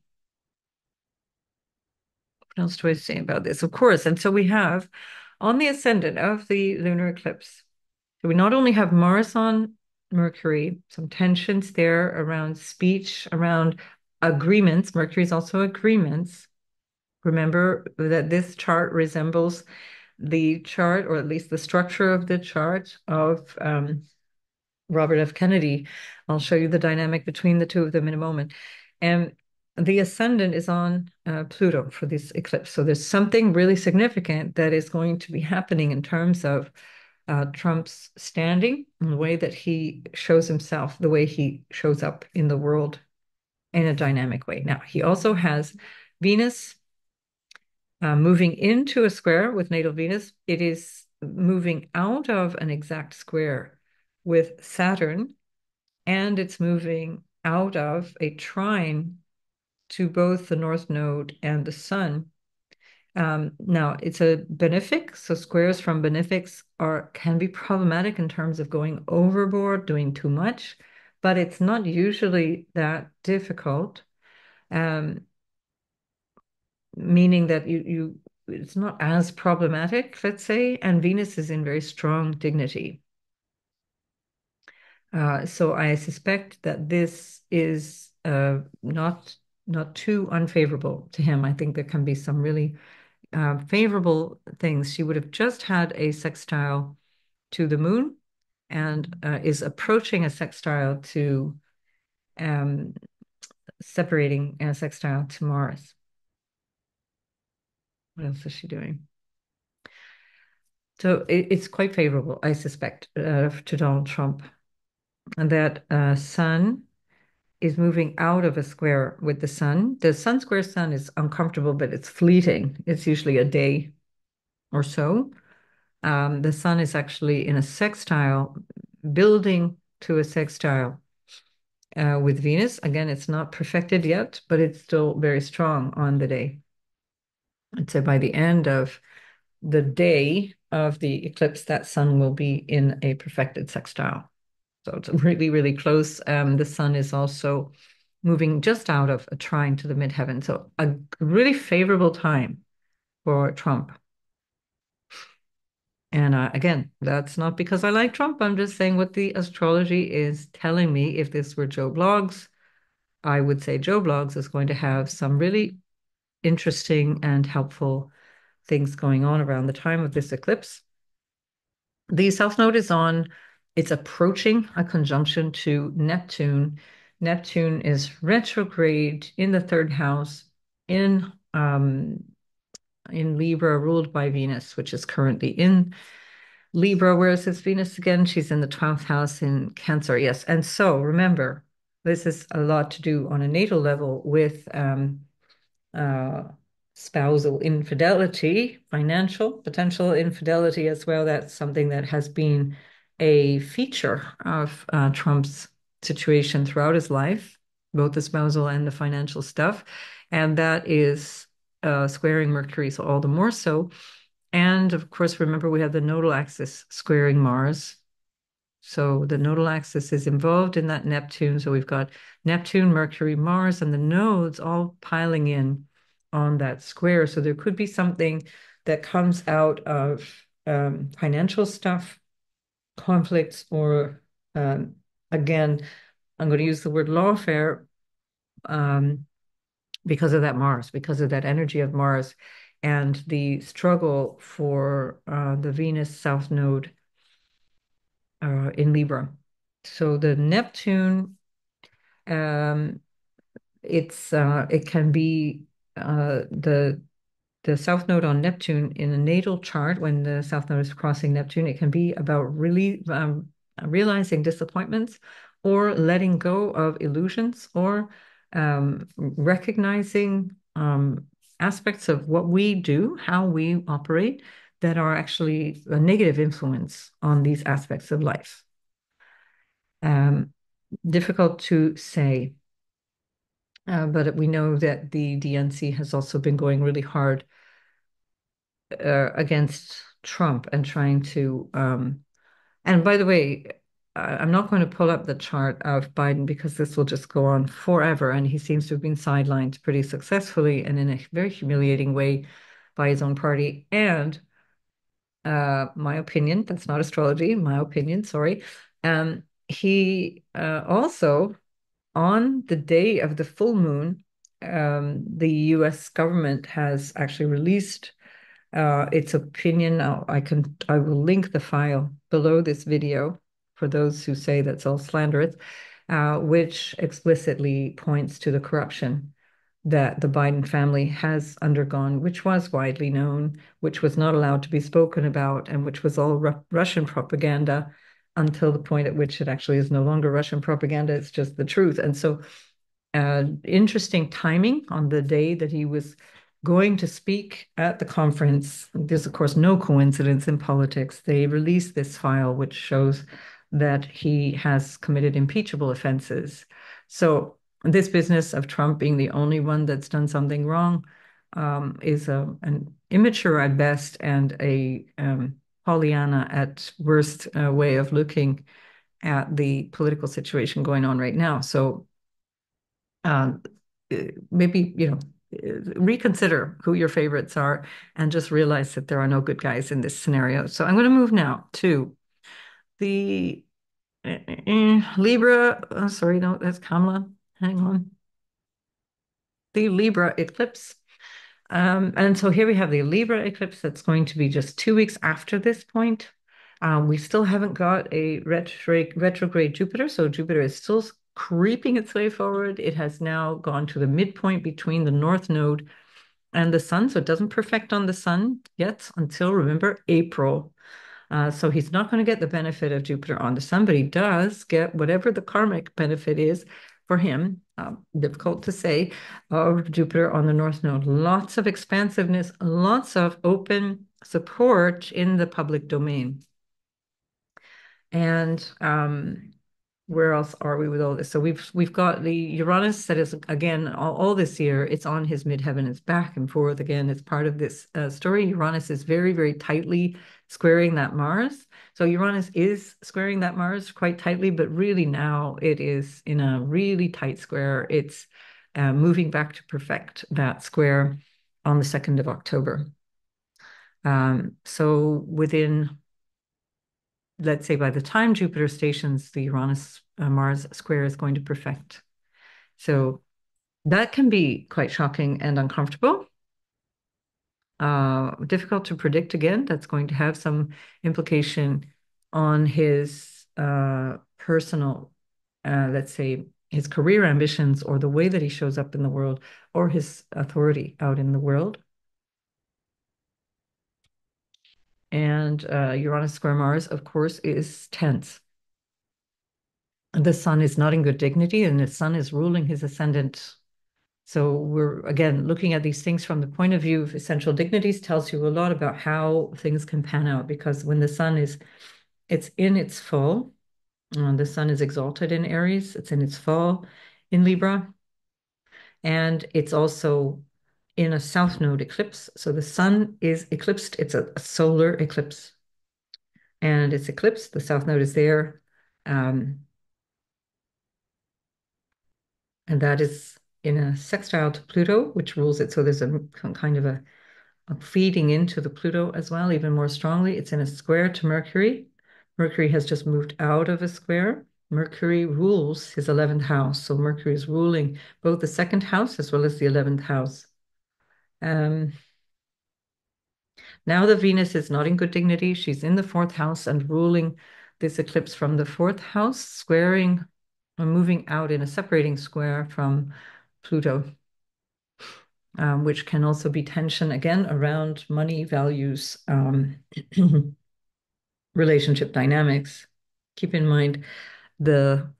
what else do I say about this? Of course, and so we have on the ascendant of the lunar eclipse, so we not only have Mars on Mercury, some tensions there around speech, around agreements. Mercury is also agreements. Remember that this chart resembles the chart, or at least the structure of the chart of Robert F. Kennedy. I'll show you the dynamic between the two of them in a moment. And the ascendant is on Pluto for this eclipse. So there's something really significant that is going to be happening in terms of Trump's standing and the way that he shows himself, the way he shows up in the world in a dynamic way. Now, he also has Venus moving into a square with natal Venus. It is moving out of an exact square with Saturn, and it's moving out of a trine to both the North Node and the Sun. Now it's a benefic, so squares from benefics can be problematic in terms of going overboard, doing too much, but it's not usually that difficult. Um, Meaning that it's not as problematic, let's say, and Venus is in very strong dignity. So I suspect that this is not too unfavorable to him. I think there can be some really favorable things. She would have just had a sextile to the moon and is approaching a sextile to um, separating a sextile to Mars. What else is she doing? So it's quite favorable, I suspect, to Donald Trump, and that Sun is moving out of a square with the Sun. The Sun square Sun is uncomfortable, but it's fleeting. It's usually a day or so. The Sun is actually in a sextile, building to a sextile with Venus. Again, it's not perfected yet, but it's still very strong on the day. I'd say by the end of the day of the eclipse, that Sun will be in a perfected sextile. So it's really, really close. The Sun is also moving just out of a trine to the midheaven. So a really favorable time for Trump. And again, that's not because I like Trump. I'm just saying what the astrology is telling me. If this were Joe Bloggs, I would say Joe Bloggs is going to have some really interesting and helpful things going on around the time of this eclipse. The South Node is on, it's approaching a conjunction to Neptune. Neptune is retrograde in the third house in Libra, ruled by Venus, which is currently in Libra, whereas it's Venus again, she's in the 12th house in Cancer. Yes. And so remember, this is a lot to do on a natal level with uh, spousal infidelity, financial potential infidelity as well. That's something that has been a feature of Trump's situation throughout his life, both the spousal and the financial stuff. And that is squaring Mercury, so all the more so. And of course, remember we have the nodal axis squaring Mars. So the nodal axis is involved in that Neptune. So we've got Neptune, Mercury, Mars, and the nodes all piling in on that square. So there could be something that comes out of financial stuff, conflicts, or again, I'm going to use the word lawfare um, because of that Mars, because of that energy of Mars and the struggle for the Venus South Node in Libra. So the Neptune, um, it can be the South Node on Neptune in a natal chart when the South Node is crossing Neptune. It can be about really realizing disappointments or letting go of illusions or recognizing aspects of what we do, how we operate, that are actually a negative influence on these aspects of life. Um, Difficult to say, but we know that the DNC has also been going really hard against Trump and trying to. And by the way, I'm not going to pull up the chart of Biden because this will just go on forever. And he seems to have been sidelined pretty successfully and in a very humiliating way by his own party. And my opinion, that's not astrology, my opinion, sorry. He also, on the day of the full moon, the US government has actually released its opinion. I will link the file below this video for those who say that's all slanderous, which explicitly points to the corruption that the Biden family has undergone, which was widely known, which was not allowed to be spoken about, and which was all Russian propaganda until the point at which it actually is no longer Russian propaganda, it's just the truth. And so interesting timing on the day that he was going to speak at the conference. There's, of course, no coincidence in politics. They released this file, which shows that he has committed impeachable offenses. So this business of Trump being the only one that's done something wrong is an immature at best and a Pollyanna at worst way of looking at the political situation going on right now. So um, maybe, reconsider who your favorites are and just realize that there are no good guys in this scenario. So I'm going to move now to the Libra. Sorry, no, that's Kamala. Hang on. The Libra eclipse. And so here we have the Libra eclipse that's going to be just 2 weeks after this point. We still haven't got a retrograde Jupiter, so Jupiter is still creeping its way forward. It has now gone to the midpoint between the North Node and the sun, so it doesn't perfect on the sun yet until, remember, April. So he's not going to get the benefit of Jupiter on the sun, but he does get whatever the karmic benefit is for him. Difficult to say, of Jupiter on the North Node. Lots of expansiveness, lots of open support in the public domain. And where else are we with all this? So we've got the Uranus that is again all this year. It's on his midheaven. It's back and forth again. It's part of this story. Uranus is very, very tightly squaring that Mars. So Uranus is squaring that Mars quite tightly, but really now it is in a really tight square. It's moving back to perfect that square on the 2nd of October. So within, let's say, by the time Jupiter stations, the Uranus Mars square is going to perfect. So that can be quite shocking and uncomfortable. Difficult to predict again. That's going to have some implication on his personal, let's say, his career ambitions or the way that he shows up in the world or his authority out in the world. And Uranus square Mars, of course, is tense. The sun is not in good dignity, and the sun is ruling his ascendant. So we're again looking at these things from the point of view of essential dignities, tells you a lot about how things can pan out, because when the sun is, it's in its fall, the sun is exalted in Aries, it's in its fall in Libra, and it's also in a south node eclipse. So the sun is eclipsed, it's a solar eclipse, and it's eclipsed, the south node is there. And that is in a sextile to Pluto, which rules it. So there's a kind of a feeding into the Pluto as well, even more strongly. It's in a square to Mercury. Mercury has just moved out of a square. Mercury rules his 11th house. So Mercury is ruling both the second house as well as the 11th house. Um, Now the Venus is not in good dignity. She's in the fourth house and ruling this eclipse from the fourth house, squaring or moving out in a separating square from Pluto. Which can also be tension again around money, values, relationship dynamics. Keep in mind the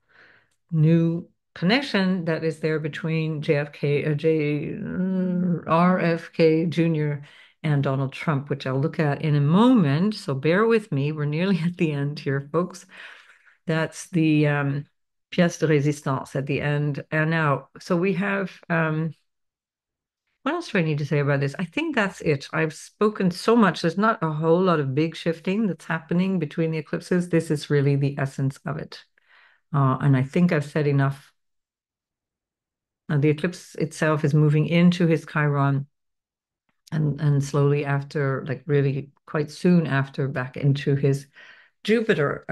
new connection that is there between RFK Jr. and Donald Trump, which I'll look at in a moment. So bear with me. We're nearly at the end here, folks. That's the pièce de résistance at the end. And now, so we have what else do I need to say about this? I think that's it. I've spoken so much. There's not a whole lot of big shifting that's happening between the eclipses. This is really the essence of it. And I think I've said enough. The eclipse itself is moving into his Chiron and slowly after, like really quite soon after, back into his Jupiter.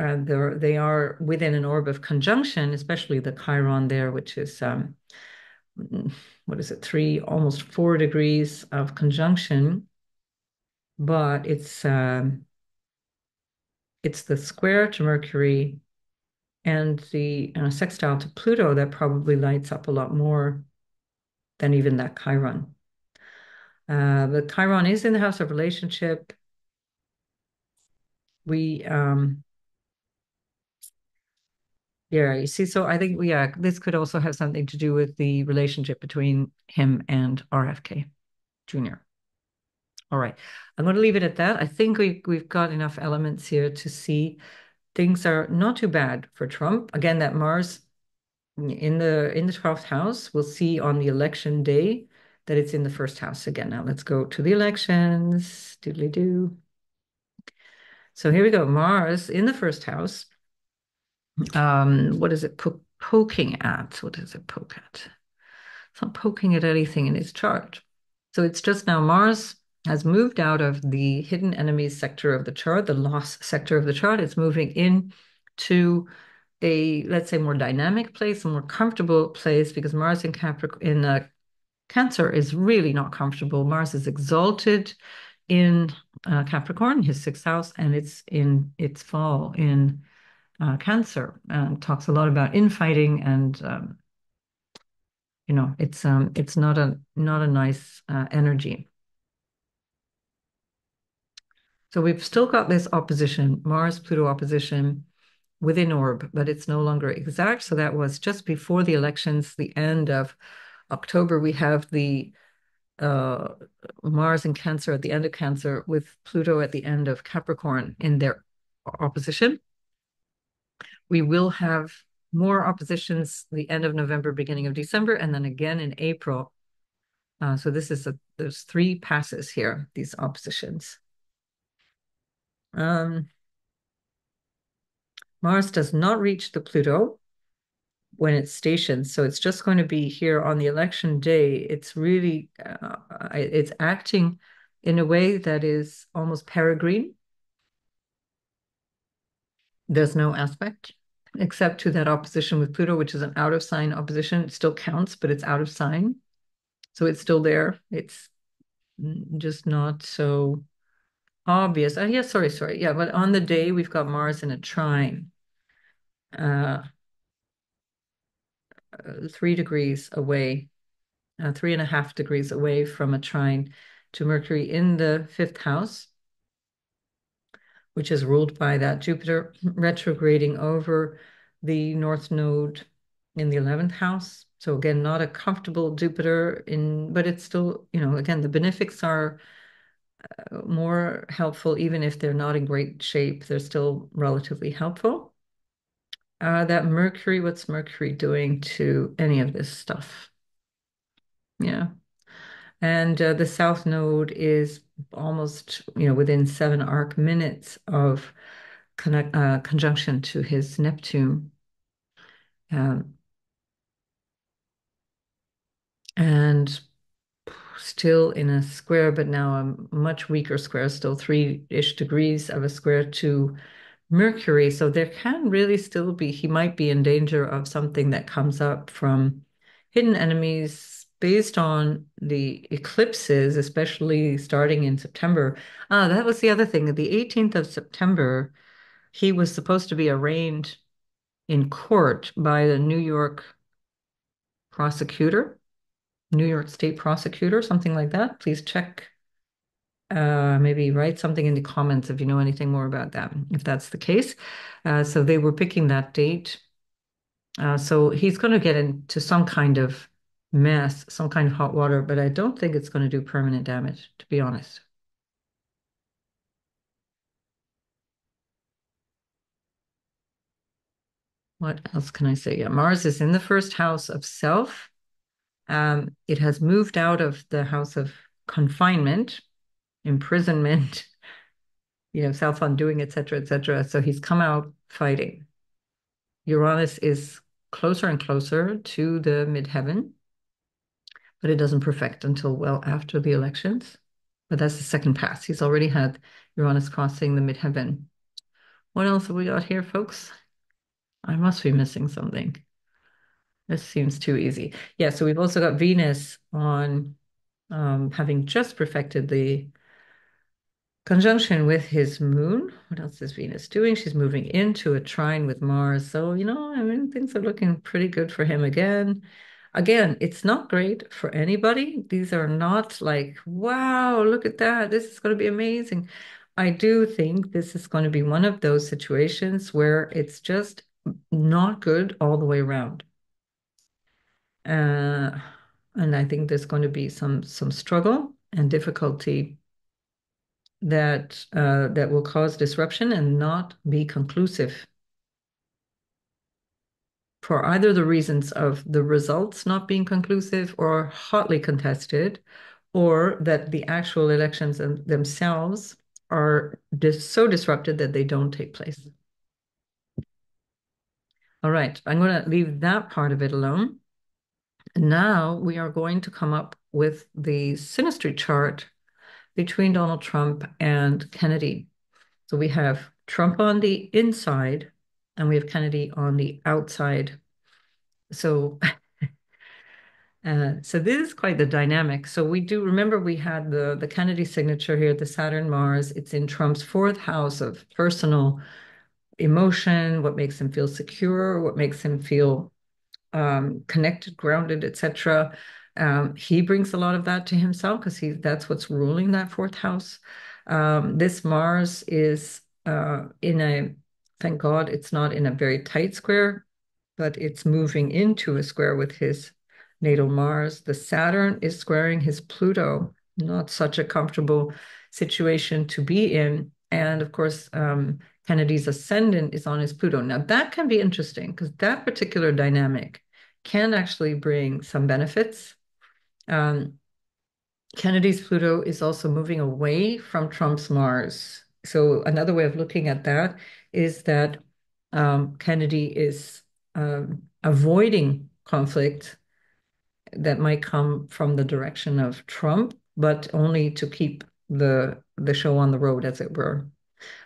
They are within an orb of conjunction, especially the Chiron there, which is what is it, 3, almost 4 degrees of conjunction, but it's the square to Mercury and the sextile to Pluto that probably lights up a lot more than even that Chiron. But Chiron is in the house of relationship. We Yeah, you see, so I think yeah, this could also have something to do with the relationship between him and RFK Jr. All right. I'm going to leave it at that. I think we've got enough elements here to see things are not too bad for Trump. Again, that Mars in the 12th house, we'll see on the election day that it's in the first house again. Now let's go to the elections. Doodly do. So here we go. Mars in the first house. What is it poking at? What does it poke at? It's not poking at anything in his chart. So it's just now Mars has moved out of the hidden enemies sector of the chart, the loss sector of the chart. It's moving in to a, let's say, more dynamic place, a more comfortable place, because Mars in Cancer is really not comfortable. Mars is exalted in Capricorn, his sixth house, and it's in its fall in Cancer. Talks a lot about infighting and It's not a nice energy. So we've still got this opposition, Mars-Pluto opposition within orb, but it's no longer exact. So that was just before the elections, the end of October. We have the uh, Mars in Cancer at the end of Cancer with Pluto at the end of Capricorn in their opposition. We will have more oppositions the end of November, beginning of December, and then again in April. So there's three passes here, these oppositions. Um, Mars does not reach the Pluto when it's stationed, so it's just going to be here on the election day. It's really it's acting in a way that is almost peregrine. There's no aspect except to that opposition with Pluto, which is an out of sign opposition. It still counts, but it's out of sign. So it's still there. It's just not so obvious. Yeah, sorry. Yeah, but on the day we've got Mars in a trine, uh, 3 degrees away, 3.5 degrees away from a trine to Mercury in the fifth house, which is ruled by that Jupiter retrograding over the North Node in the 11th house. So again, not a comfortable Jupiter but it's still, again, the benefics are more helpful, even if they're not in great shape, they're still relatively helpful. That Mercury, what's Mercury doing to any of this stuff? Yeah. And the South Node is almost, within 7 arc minutes of conjunction to his Neptune. Um, and still in a square, but now a much weaker square, still 3-ish degrees of a square to Mercury. So there can really still be, he might be in danger of something that comes up from hidden enemies based on the eclipses, especially starting in September. That was the other thing. The 18th of September, he was supposed to be arraigned in court by the New York prosecutor, New York State prosecutor, something like that. Please check, maybe write something in the comments if you know anything more about that, if that's the case. So they were picking that date. So he's going to get into some kind of mess, some kind of hot water, but I don't think it's going to do permanent damage, to be honest. What else can I say? Yeah, Mars is in the first house of self. It has moved out of the house of confinement, imprisonment, self-undoing, etc., etc. So he's come out fighting. Uranus is closer and closer to the midheaven, but it doesn't perfect until well after the elections. But that's the second pass. He's already had Uranus crossing the midheaven. What else have we got here, folks? I must be missing something. This seems too easy. Yeah, so we've also got Venus on having just perfected the conjunction with his moon. What else is Venus doing? She's moving into a trine with Mars. So, I mean, things are looking pretty good for him again. Again, it's not great for anybody. These are not like, wow, look at that. This is going to be amazing. I do think this is going to be one of those situations where it's just not good all the way around. Uh, and I think there's going to be some struggle and difficulty that will cause disruption and not be conclusive for either the reasons of the results not being conclusive or hotly contested, or that the actual elections themselves are so disrupted that they don't take place. All right, I'm going to leave that part of it alone. Now we are going to come up with the synastry chart between Donald Trump and Kennedy. So we have Trump on the inside and we have Kennedy on the outside. So so this is quite the dynamic. So we do remember we had the Kennedy signature here, the Saturn Mars. It's in Trump's fourth house of personal emotion, what makes him feel secure, what makes him feel connected, grounded, etc. He brings a lot of that to himself because that's what's ruling that fourth house. This Mars is in a, thank God, it's not in a very tight square, but it's moving into a square with his natal Mars. The Saturn is squaring his Pluto, not such a comfortable situation to be in. And of course, Kennedy's ascendant is on his Pluto. Now, that can be interesting because that particular dynamic can actually bring some benefits. Um, Kennedy's Pluto is also moving away from Trump's Mars. So another way of looking at that is that Kennedy is avoiding conflict that might come from the direction of Trump, but only to keep the show on the road, as it were.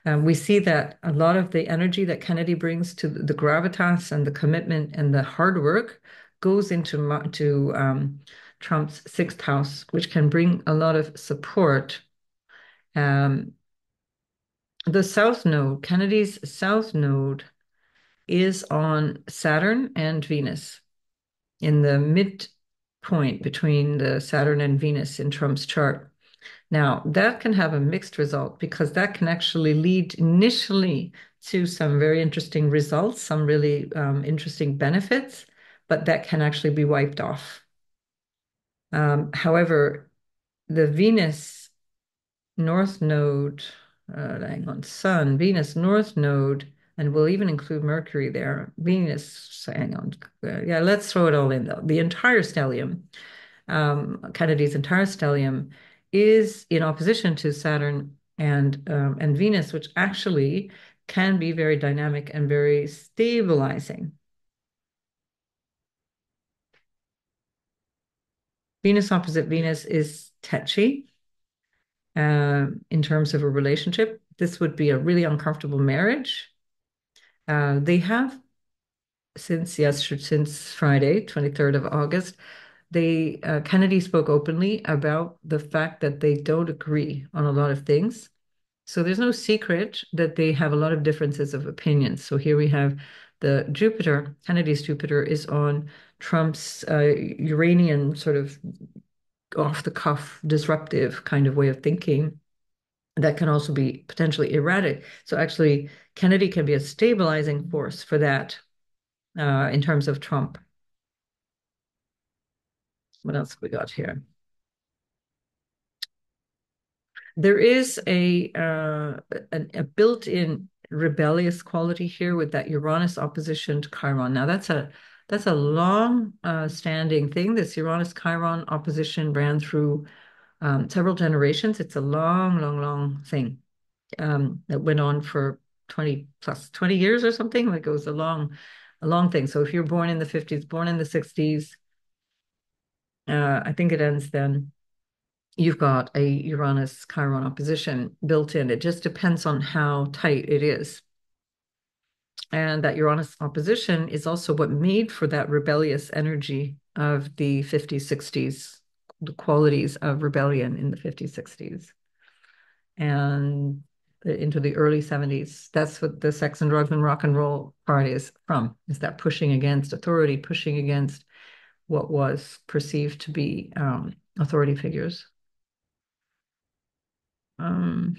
We see that a lot of the energy that Kennedy brings to the gravitas and the commitment and the hard work goes into Trump's sixth house, which can bring a lot of support. Um, the South Node, Kennedy's South Node, is on Saturn and Venus in the midpoint between the Saturn and Venus in Trump's chart. Now, that can have a mixed result because that can actually lead initially to some very interesting results, some really interesting benefits, but that can actually be wiped off. However, the Venus North Node, hang on, Sun, Venus North Node, and we'll even include Mercury there. Venus, hang on, yeah, let's throw it all in though. The entire stellium, Kennedy's entire stellium, is in opposition to Saturn and Venus, which actually can be very dynamic and very stabilizing. Venus opposite Venus is touchy in terms of a relationship. This would be a really uncomfortable marriage. They have since Friday, 23rd of August, Kennedy spoke openly about the fact that they don't agree on a lot of things. So there's no secret that they have a lot of differences of opinions. So here we have the Jupiter, Kennedy's Jupiter is on Trump's Uranian sort of off the cuff, disruptive kind of way of thinking that can also be potentially erratic. So actually, Kennedy can be a stabilizing force for that in terms of Trump. What else have we got here? There is a built-in rebellious quality here with that Uranus opposition to Chiron. Now that's a long standing thing. This Uranus Chiron opposition ran through several generations. It's a long, long, long thing that went on for 20 years or something. Like it was a long thing. So if you're born in the 50s, born in the 60s, I think it ends then. You've got a Uranus Chiron opposition built in. It just depends on how tight it is. And that Uranus opposition is also what made for that rebellious energy of the 50s, 60s, the qualities of rebellion in the 50s, 60s, and into the early 70s. That's what the sex and drugs and rock and roll part is from, is that pushing against authority, pushing against what was perceived to be authority figures. Um,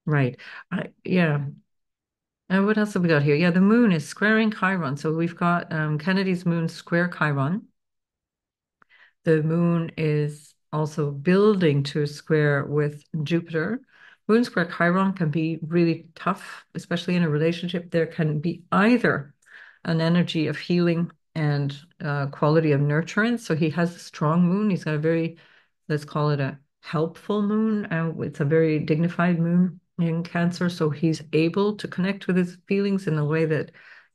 right. Yeah. What else have we got here? Yeah, the moon is squaring Chiron. So we've got Kennedy's moon square Chiron. The moon is also building to a square with Jupiter. Moon square Chiron can be really tough, especially in a relationship. There can be either an energy of healing and quality of nurturance. So he has a strong moon. He's got a very, let's call it a helpful moon. It's a very dignified moon in Cancer. So he's able to connect with his feelings in a way that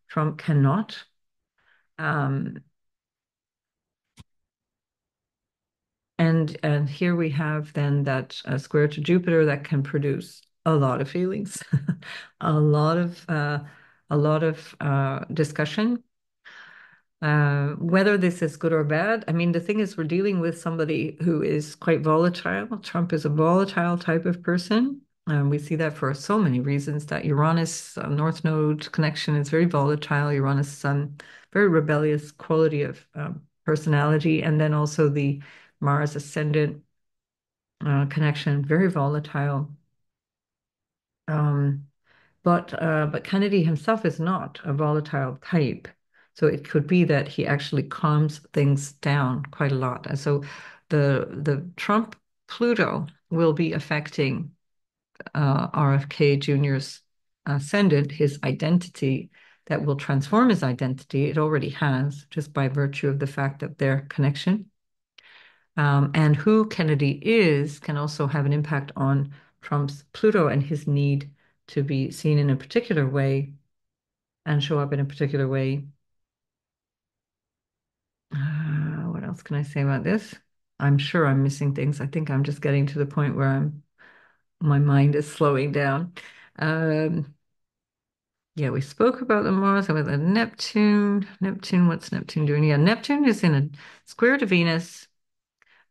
Trump cannot. Um, and here we have then that square to Jupiter that can produce a lot of feelings, a lot of discussion. Whether this is good or bad, I mean, the thing is, we're dealing with somebody who is quite volatile. Trump is a volatile type of person. We see that for so many reasons that Uranus North Node connection is very volatile. Uranus Sun, very rebellious quality of personality, and then also the Mars ascendant connection, very volatile. Um, but Kennedy himself is not a volatile type. So it could be that he actually calms things down quite a lot. And so the Trump Pluto will be affecting RFK Jr.'s ascendant, his identity that will transform his identity. It already has, just by virtue of the fact of their connection. And who Kennedy is can also have an impact on Trump's Pluto and his need to be seen in a particular way and show up in a particular way. What else can I say about this? I'm sure I'm missing things. I think I'm just getting to the point where my mind is slowing down. Um, yeah, we spoke about the Mars with a Neptune. Neptune, what's Neptune doing? Yeah, Neptune is in a square to Venus.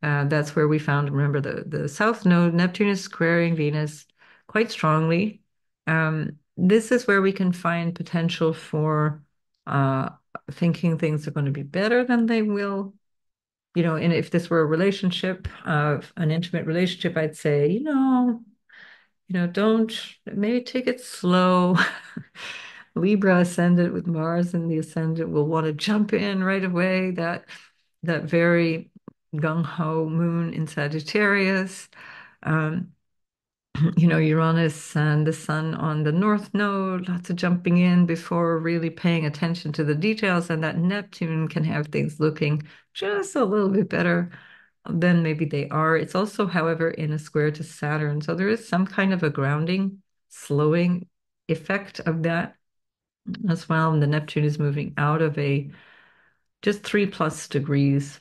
That's where we found, remember, the South Node. Neptune is squaring Venus quite strongly. This is where we can find potential for uh, thinking things are going to be better than they will. And if this were a relationship, an intimate relationship, I'd say, don't maybe take it slow. Libra ascendant with Mars in the ascendant will want to jump in right away. That very gung-ho moon in Sagittarius. Um, Uranus and the sun on the North Node, lots of jumping in before really paying attention to the details, and that Neptune can have things looking just a little bit better than maybe they are. It's also, however, in a square to Saturn, so there is some kind of a grounding, slowing effect of that as well. And the Neptune is moving out of a just 3+ degrees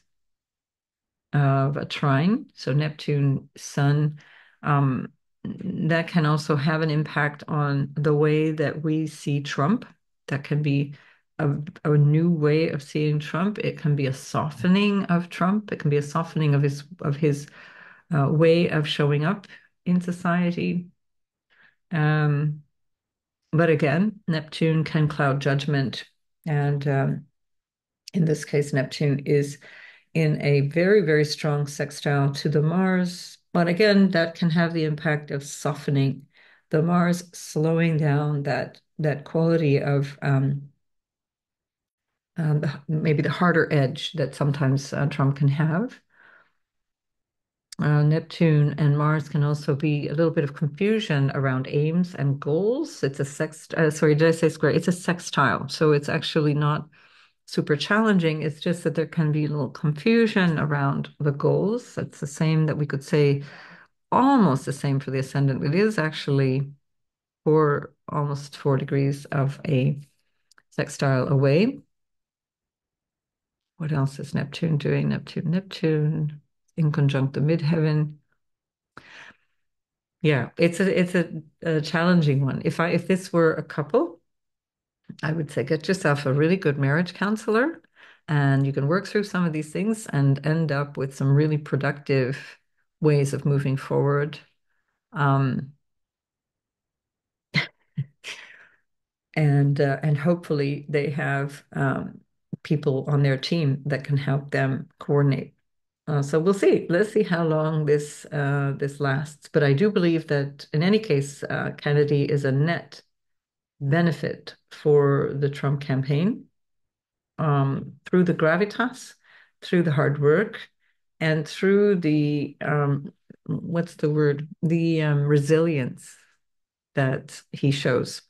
of a trine. So Neptune, Sun, um, that can also have an impact on the way that we see Trump. That can be a new way of seeing Trump. It can be a softening of Trump. It can be a softening of his way of showing up in society. Um, but again, Neptune can cloud judgment, and in this case, Neptune is in a very, very strong sextile to the Mars. But again, that can have the impact of softening the Mars, slowing down that quality of maybe the harder edge that sometimes Trump can have. Neptune and Mars can also be a little bit of confusion around aims and goals. It's a sorry, did I say square? It's a sextile. So it's actually not super challenging. It's just that there can be a little confusion around the goals. It's the same that we could say almost the same for the ascendant. It is actually almost 4 degrees of a sextile away. What else is Neptune doing? Neptune in conjunct the midheaven. Yeah, it's a challenging one. If this were a couple, I would say get yourself a really good marriage counselor, and you can work through some of these things and end up with some really productive ways of moving forward. Um, and hopefully they have people on their team that can help them coordinate. So we'll see. Let's see how long this lasts. But I do believe that in any case, Kennedy is a net benefit for the Trump campaign, through the gravitas, through the hard work, and through the what's the word? The resilience that he shows.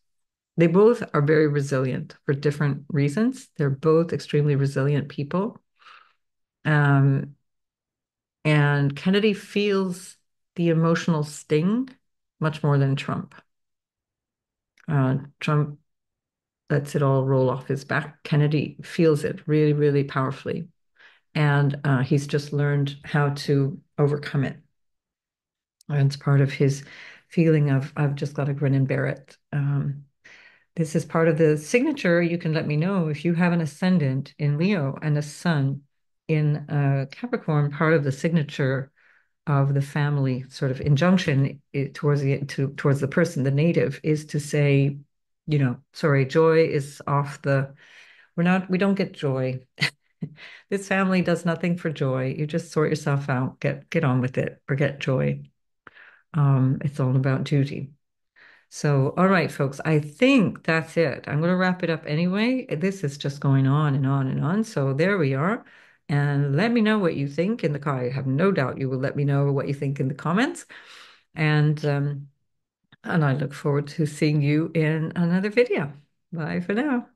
They both are very resilient for different reasons. They're both extremely resilient people. Um, and Kennedy feels the emotional sting much more than Trump. Trump lets it all roll off his back. Kennedy feels it really, really powerfully. And he's just learned how to overcome it. And it's part of his feeling of, I've just got to grin and bear it. This is part of the signature. You can let me know if you have an ascendant in Leo and a sun in Capricorn. Part of the signature of the family sort of injunction towards the person, the native, is to say, sorry, joy is off the. We don't get joy. This family does nothing for joy. You just sort yourself out, get on with it, forget joy. It's all about duty. So, all right, folks, I think that's it. I'm going to wrap it up anyway. This is just going on and on and on. So there we are. And let me know what you think in the car. I have no doubt you will let me know what you think in the comments. And and I look forward to seeing you in another video. Bye for now.